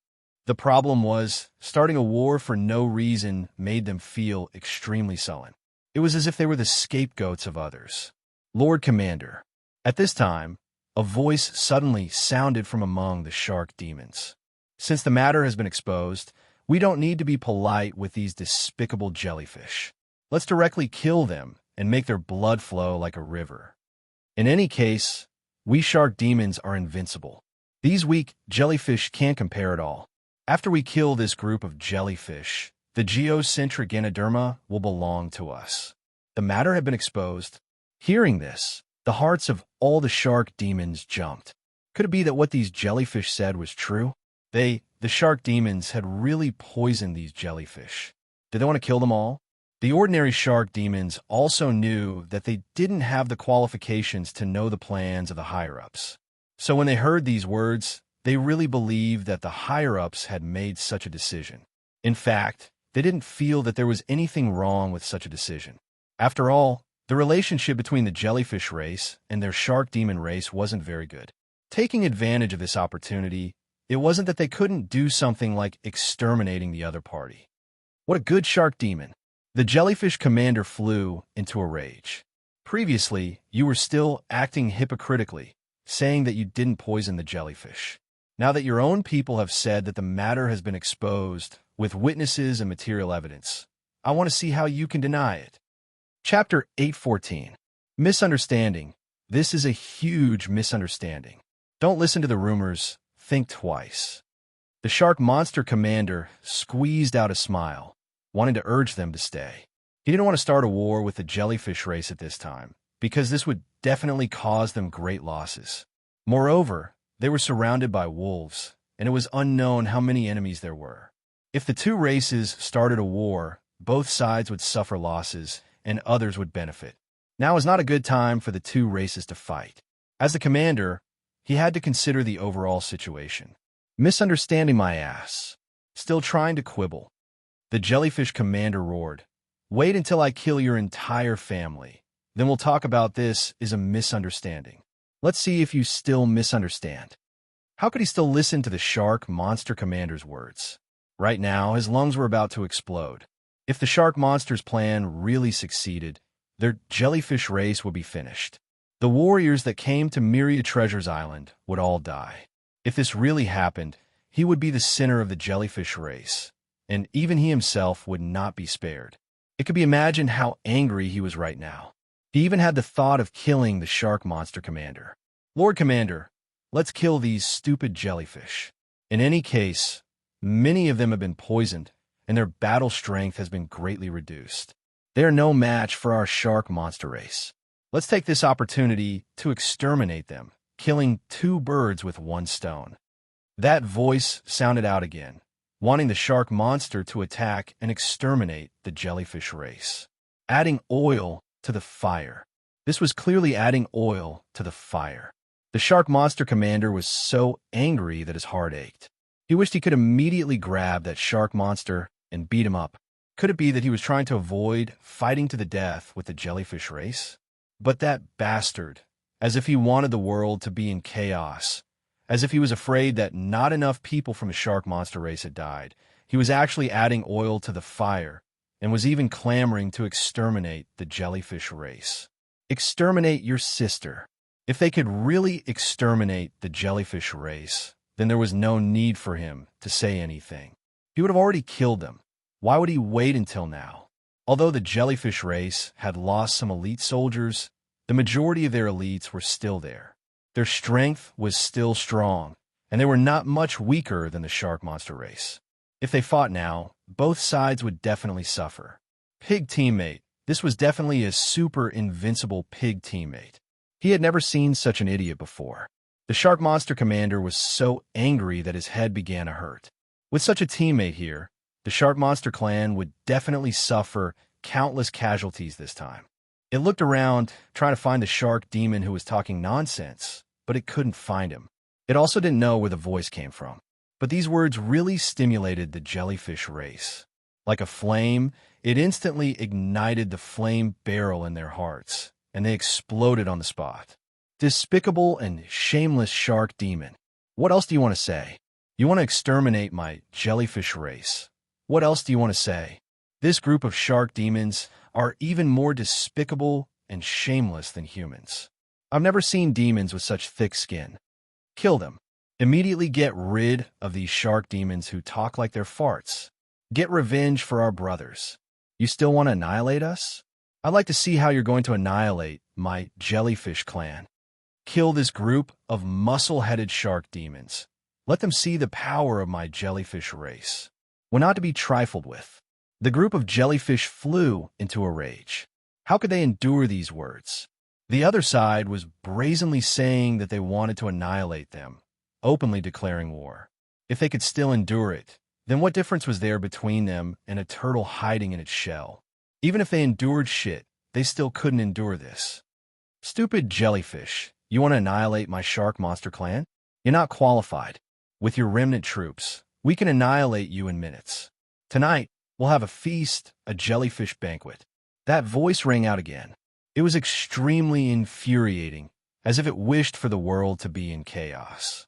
The problem was, starting a war for no reason made them feel extremely sullen. It was as if they were the scapegoats of others. Lord Commander. At this time, a voice suddenly sounded from among the shark demons. Since the matter has been exposed, we don't need to be polite with these despicable jellyfish. Let's directly kill them and make their blood flow like a river. In any case, we shark demons are invincible. These weak jellyfish can't compare at all. After we kill this group of jellyfish, the geocentric Ganoderma will belong to us. The matter had been exposed. Hearing this, the hearts of all the shark demons jumped. Could it be that what these jellyfish said was true? The shark demons, had really poisoned these jellyfish. Did they want to kill them all? The ordinary shark demons also knew that they didn't have the qualifications to know the plans of the higher-ups. So when they heard these words, they really believed that the higher-ups had made such a decision. In fact, they didn't feel that there was anything wrong with such a decision. After all, the relationship between the jellyfish race and their shark demon race wasn't very good. Taking advantage of this opportunity, it wasn't that they couldn't do something like exterminating the other party. What a good shark demon! The jellyfish commander flew into a rage. Previously, you were still acting hypocritically, saying that you didn't poison the jellyfish. Now that your own people have said that the matter has been exposed with witnesses and material evidence, I want to see how you can deny it. Chapter 8:14. Misunderstanding. This is a huge misunderstanding. Don't listen to the rumors. Think twice. The shark monster commander squeezed out a smile, wanting to urge them to stay. He didn't want to start a war with the jellyfish race at this time, because this would definitely cause them great losses. Moreover, they were surrounded by wolves, and it was unknown how many enemies there were. If the two races started a war, both sides would suffer losses, and others would benefit. Now is not a good time for the two races to fight. As the commander, he had to consider the overall situation. Misunderstanding my ass. Still trying to quibble. The jellyfish commander roared. Wait until I kill your entire family. Then we'll talk about this is a misunderstanding. Let's see if you still misunderstand. How could he still listen to the shark monster commander's words? Right now, his lungs were about to explode. If the shark monster's plan really succeeded, their jellyfish race would be finished. The warriors that came to Myriad Treasures Island would all die. If this really happened, he would be the center of the jellyfish race, and even he himself would not be spared. It could be imagined how angry he was right now. He even had the thought of killing the shark monster commander. Lord Commander, let's kill these stupid jellyfish. In any case, many of them have been poisoned, and their battle strength has been greatly reduced. They are no match for our shark monster race. Let's take this opportunity to exterminate them, killing two birds with one stone. That voice sounded out again, wanting the shark monster to attack and exterminate the jellyfish race. Adding oil to the fire. This was clearly adding oil to the fire. The shark monster commander was so angry that his heart ached. He wished he could immediately grab that shark monster and beat him up. Could it be that he was trying to avoid fighting to the death with the jellyfish race? But that bastard, as if he wanted the world to be in chaos, as if he was afraid that not enough people from the shark monster race had died, he was actually adding oil to the fire and was even clamoring to exterminate the jellyfish race. Exterminate your sister. If they could really exterminate the jellyfish race, then there was no need for him to say anything. He would have already killed them. Why would he wait until now? Although the jellyfish race had lost some elite soldiers, the majority of their elites were still there. Their strength was still strong, and they were not much weaker than the shark monster race. If they fought now, both sides would definitely suffer. Pig teammate. This was definitely a super invincible pig teammate. He had never seen such an idiot before. The shark monster commander was so angry that his head began to hurt. With such a teammate here, the shark monster clan would definitely suffer countless casualties this time. It looked around, trying to find the shark demon who was talking nonsense, but it couldn't find him. It also didn't know where the voice came from. But these words really stimulated the jellyfish race. Like a flame, it instantly ignited the flame barrel in their hearts, and they exploded on the spot. Despicable and shameless shark demon. What else do you want to say? You want to exterminate my jellyfish race. What else do you want to say? This group of shark demons are even more despicable and shameless than humans. I've never seen demons with such thick skin. Kill them. Immediately get rid of these shark demons who talk like they're farts. Get revenge for our brothers. You still want to annihilate us? I'd like to see how you're going to annihilate my jellyfish clan. Kill this group of muscle-headed shark demons. Let them see the power of my jellyfish race. We're not to be trifled with. The group of jellyfish flew into a rage. How could they endure these words? The other side was brazenly saying that they wanted to annihilate them, openly declaring war. If they could still endure it, then what difference was there between them and a turtle hiding in its shell? Even if they endured shit, they still couldn't endure this. Stupid jellyfish, you want to annihilate my shark monster clan? You're not qualified. With your remnant troops, we can annihilate you in minutes. Tonight, we'll have a feast, a jellyfish banquet. That voice rang out again. It was extremely infuriating, as if it wished for the world to be in chaos.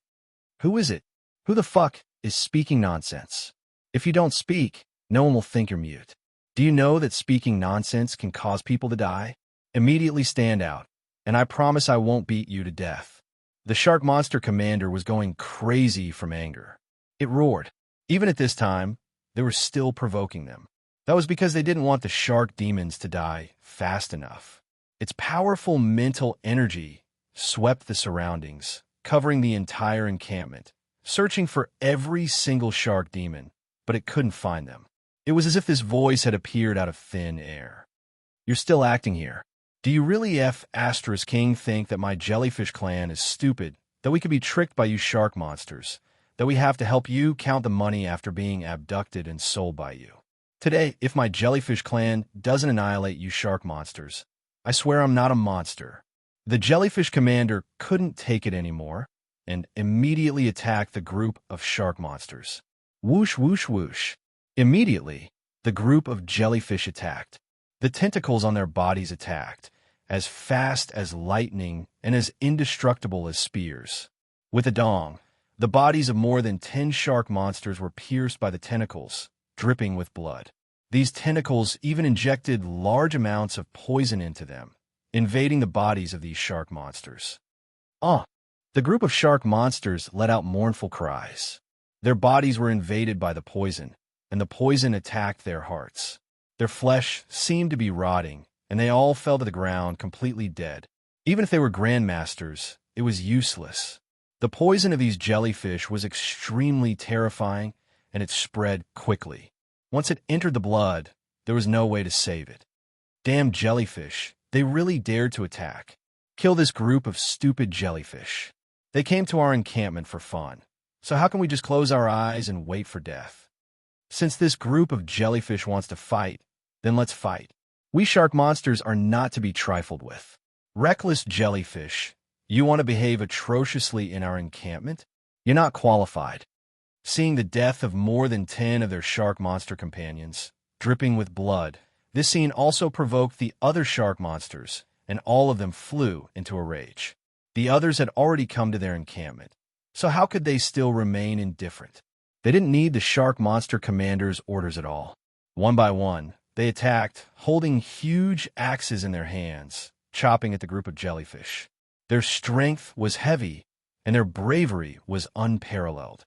Who is it? Who the fuck is speaking nonsense? If you don't speak, no one will think you're mute. Do you know that speaking nonsense can cause people to die? Immediately stand out, and I promise I won't beat you to death. The shark monster commander was going crazy from anger. It roared. Even at this time, they were still provoking them. That was because they didn't want the shark demons to die fast enough. Its powerful mental energy swept the surroundings, covering the entire encampment, searching for every single shark demon, but it couldn't find them. It was as if this voice had appeared out of thin air. You're still acting here. Do you really King think that my jellyfish clan is stupid, that we could be tricked by you shark monsters, that we have to help you count the money after being abducted and sold by you? Today, if my jellyfish clan doesn't annihilate you shark monsters, I swear I'm not a monster. The jellyfish commander couldn't take it anymore and immediately attacked the group of shark monsters. Whoosh, whoosh, whoosh. Immediately, the group of jellyfish attacked. The tentacles on their bodies attacked, as fast as lightning and as indestructible as spears. With a dong, the bodies of more than 10 shark monsters were pierced by the tentacles, dripping with blood. These tentacles even injected large amounts of poison into them, invading the bodies of these shark monsters. The group of shark monsters let out mournful cries. Their bodies were invaded by the poison, and the poison attacked their hearts. Their flesh seemed to be rotting, and they all fell to the ground completely dead. Even if they were grandmasters, it was useless. The poison of these jellyfish was extremely terrifying, and it spread quickly. Once it entered the blood, there was no way to save it. Damn jellyfish, they really dared to attack. Kill this group of stupid jellyfish. They came to our encampment for fun, So how can we just close our eyes and wait for death? Since this group of jellyfish wants to fight, then let's fight. We shark monsters are not to be trifled with. Reckless jellyfish, you want to behave atrociously in our encampment? You're not qualified. Seeing the death of more than 10 of their shark monster companions, dripping with blood, this scene also provoked the other shark monsters, and all of them flew into a rage. The others had already come to their encampment, so how could they still remain indifferent? They didn't need the shark monster commander's orders at all. One by one, they attacked, holding huge axes in their hands, chopping at the group of jellyfish. Their strength was heavy, and their bravery was unparalleled.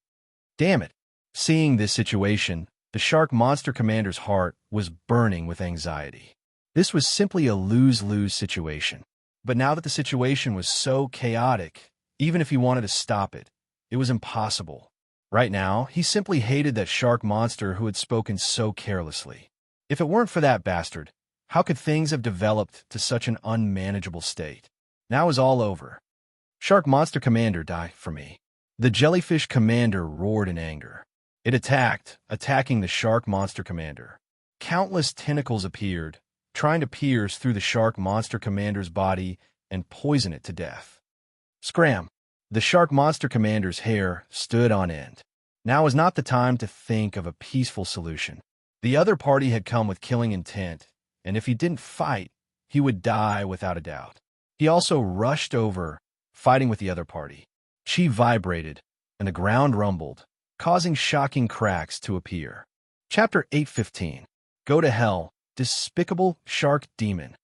Damn it! Seeing this situation, the shark monster commander's heart was burning with anxiety. This was simply a lose-lose situation. But now that the situation was so chaotic, even if he wanted to stop it, it was impossible. Right now, he simply hated that shark monster who had spoken so carelessly. If it weren't for that bastard, how could things have developed to such an unmanageable state? Now is all over. Shark monster commander, die for me. The jellyfish commander roared in anger. It attacked, attacking the shark monster commander. Countless tentacles appeared, trying to pierce through the shark monster commander's body and poison it to death. Scram! The shark monster commander's hair stood on end. Now was not the time to think of a peaceful solution. The other party had come with killing intent, and if he didn't fight, he would die without a doubt. He also rushed over, fighting with the other party. Chi vibrated, and the ground rumbled, causing shocking cracks to appear. Chapter 8:15. Go to hell, despicable shark demon.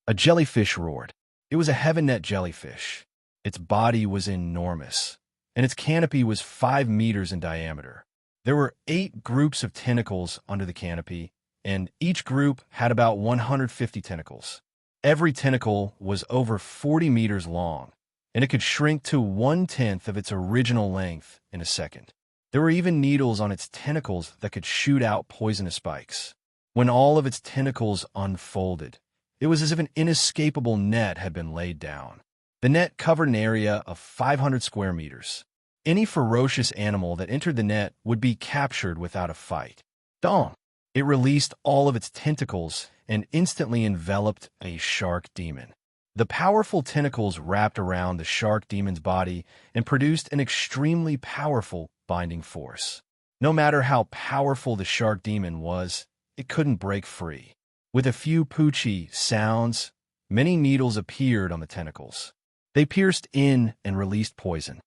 A jellyfish roared. It was a heaven-net jellyfish. Its body was enormous, and its canopy was 5 meters in diameter. There were 8 groups of tentacles under the canopy, and each group had about 150 tentacles. Every tentacle was over 40 meters long, and it could shrink to 1/10 of its original length in a second. There were even needles on its tentacles that could shoot out poisonous spikes. When all of its tentacles unfolded, it was as if an inescapable net had been laid down. The net covered an area of 500 square meters. Any ferocious animal that entered the net would be captured without a fight. Dong! It released all of its tentacles and instantly enveloped a shark demon. The powerful tentacles wrapped around the shark demon's body and produced an extremely powerful binding force. No matter how powerful the shark demon was, it couldn't break free. With a few poochie sounds, many needles appeared on the tentacles. They pierced in and released poison.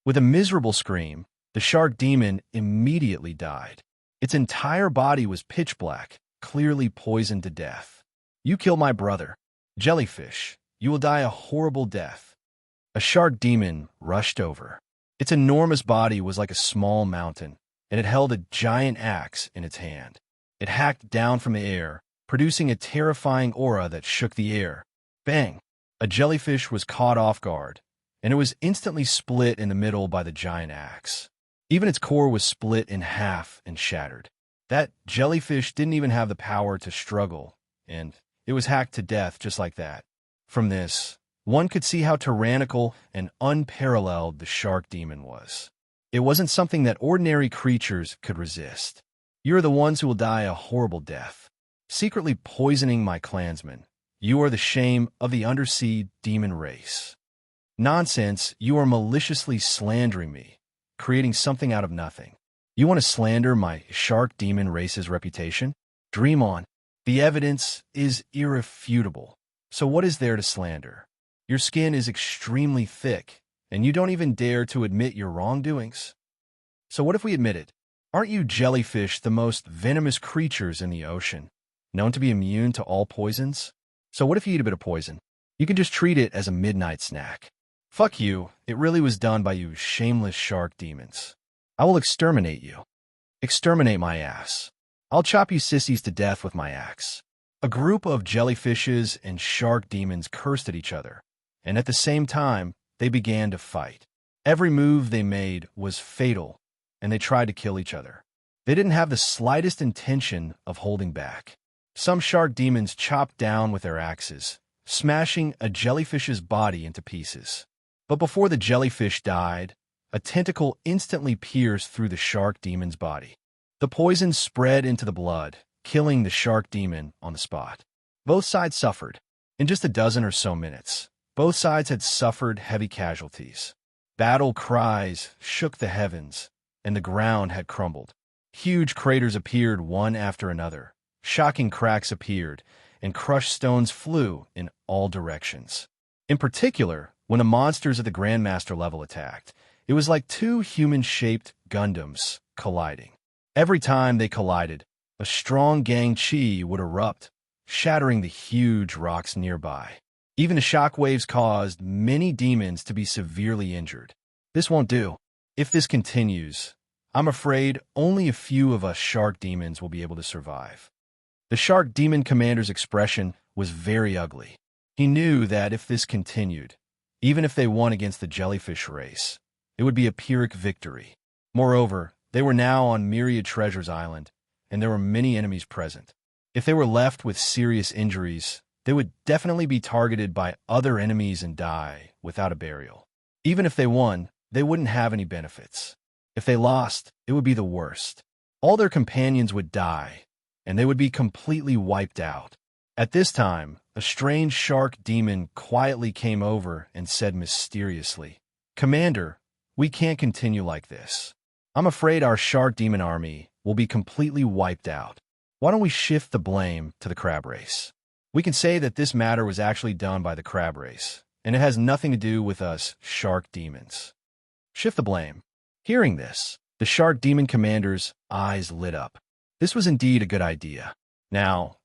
With a miserable scream, the shark demon immediately died. Its entire body was pitch black, clearly poisoned to death. You killed my brother. Jellyfish, you will die a horrible death. A shark demon rushed over. Its enormous body was like a small mountain, and it held a giant axe in its hand. It hacked down from the air, producing a terrifying aura that shook the air. Bang! A jellyfish was caught off guard, and it was instantly split in the middle by the giant axe. Even its core was split in half and shattered. That jellyfish didn't even have the power to struggle, and it was hacked to death just like that. From this, one could see how tyrannical and unparalleled the shark demon was. It wasn't something that ordinary creatures could resist. You are the ones who will die a horrible death. Secretly poisoning my clansmen, you are the shame of the undersea demon race. Nonsense, you are maliciously slandering me, creating something out of nothing. You want to slander my shark demon race's reputation? Dream on. The evidence is irrefutable. So what is there to slander? Your skin is extremely thick, and you don't even dare to admit your wrongdoings. So what if we admit it? Aren't you jellyfish the most venomous creatures in the ocean, known to be immune to all poisons? So what if you eat a bit of poison? You can just treat it as a midnight snack. Fuck you, it really was done by you shameless shark demons. I will exterminate you. Exterminate my ass. I'll chop you sissies to death with my axe. A group of jellyfishes and shark demons cursed at each other, and at the same time, they began to fight. Every move they made was fatal, and they tried to kill each other. They didn't have the slightest intention of holding back. Some shark demons chopped down with their axes, smashing a jellyfish's body into pieces. But before the jellyfish died, a tentacle instantly pierced through the shark demon's body. The poison spread into the blood, killing the shark demon on the spot. Both sides suffered. In just a dozen or so minutes, both sides had suffered heavy casualties. Battle cries shook the heavens, and the ground had crumbled. Huge craters appeared one after another. Shocking cracks appeared, and crushed stones flew in all directions. In particular, when the monsters at the Grandmaster level attacked, it was like two human-shaped Gundams colliding. Every time they collided, a strong gang chi would erupt, shattering the huge rocks nearby. Even the shockwaves caused many demons to be severely injured. This won't do. If this continues, I'm afraid only a few of us shark demons will be able to survive. The shark demon commander's expression was very ugly. He knew that if this continued, even if they won against the jellyfish race, it would be a Pyrrhic victory. Moreover, they were now on Myriad Treasures Island, and there were many enemies present. If they were left with serious injuries, they would definitely be targeted by other enemies and die without a burial. Even if they won, they wouldn't have any benefits. If they lost, it would be the worst. All their companions would die, and they would be completely wiped out. At this time, a strange shark demon quietly came over and said mysteriously, "Commander, we can't continue like this. I'm afraid our shark demon army will be completely wiped out. Why don't we shift the blame to the crab race? We can say that this matter was actually done by the crab race, and it has nothing to do with us shark demons. Shift the blame." Hearing this, the shark demon commander's eyes lit up. This was indeed a good idea. Now,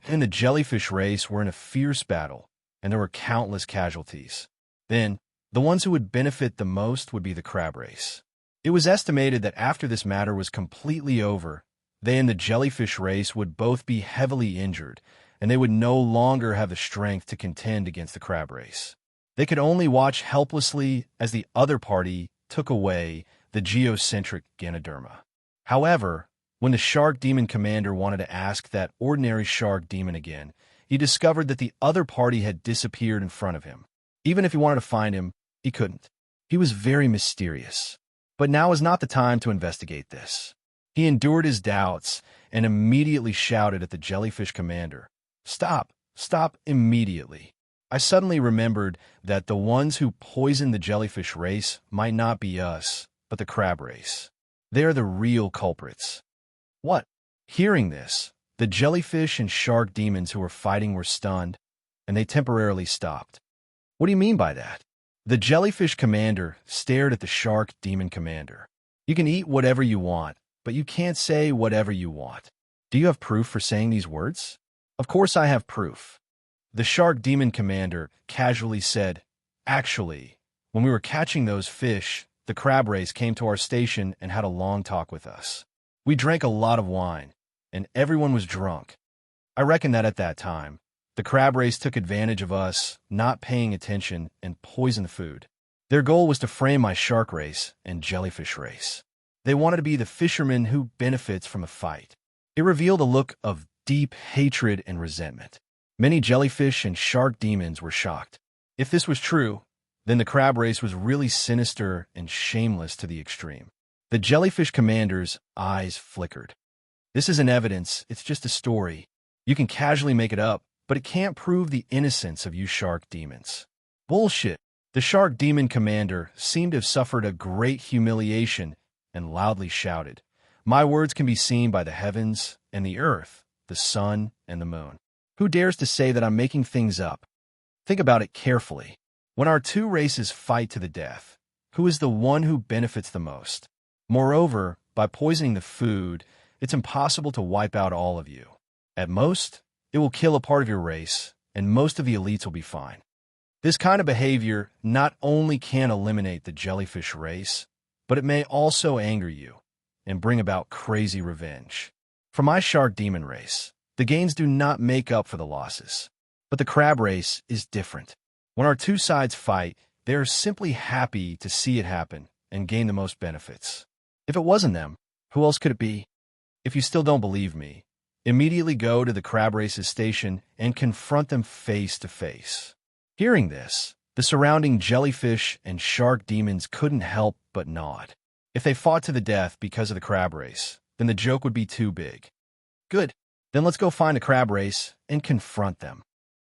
and the jellyfish race were in a fierce battle, and there were countless casualties. Then, the ones who would benefit the most would be the crab race. It was estimated that after this matter was completely over, they and the jellyfish race would both be heavily injured, and they would no longer have the strength to contend against the crab race. They could only watch helplessly as the other party took away the geocentric Ganoderma. However, when the shark demon commander wanted to ask that ordinary shark demon again, he discovered that the other party had disappeared in front of him. Even if he wanted to find him, he couldn't. He was very mysterious. But now is not the time to investigate this. He endured his doubts and immediately shouted at the jellyfish commander, "Stop! Stop immediately!" I suddenly remembered that the ones who poisoned the jellyfish race might not be us, but the crab race. They are the real culprits. What? Hearing this, the jellyfish and shark demons who were fighting were stunned, and they temporarily stopped. What do you mean by that? The jellyfish commander stared at the shark demon commander. You can eat whatever you want, but you can't say whatever you want. Do you have proof for saying these words? Of course I have proof. The shark demon commander casually said, "Actually, when we were catching those fish, the crab race came to our station and had a long talk with us. We drank a lot of wine, and everyone was drunk. I reckon that at that time, the crab race took advantage of us not paying attention and poisoned the food. Their goal was to frame my shark race and jellyfish race. They wanted to be the fisherman who benefits from a fight." It revealed a look of deep hatred and resentment. Many jellyfish and shark demons were shocked. If this was true, then the crab race was really sinister and shameless to the extreme. The jellyfish commander's eyes flickered. "This isn't evidence, it's just a story. You can casually make it up, but it can't prove the innocence of you shark demons." "Bullshit!" The shark demon commander seemed to have suffered a great humiliation and loudly shouted, "My words can be seen by the heavens and the earth, the sun and the moon. Who dares to say that I'm making things up? Think about it carefully. When our two races fight to the death, who is the one who benefits the most? Moreover, by poisoning the food, it's impossible to wipe out all of you. At most, it will kill a part of your race, and most of the elites will be fine. This kind of behavior not only can eliminate the jellyfish race, but it may also anger you and bring about crazy revenge. For my shark demon race, the gains do not make up for the losses. But the crab race is different. When our two sides fight, they are simply happy to see it happen and gain the most benefits. If it wasn't them, who else could it be? If you still don't believe me, immediately go to the crab race's station and confront them face to face." Hearing this, the surrounding jellyfish and shark demons couldn't help but gnawed. If they fought to the death because of the crab race, then the joke would be too big. Good. Then let's go find a crab race and confront them.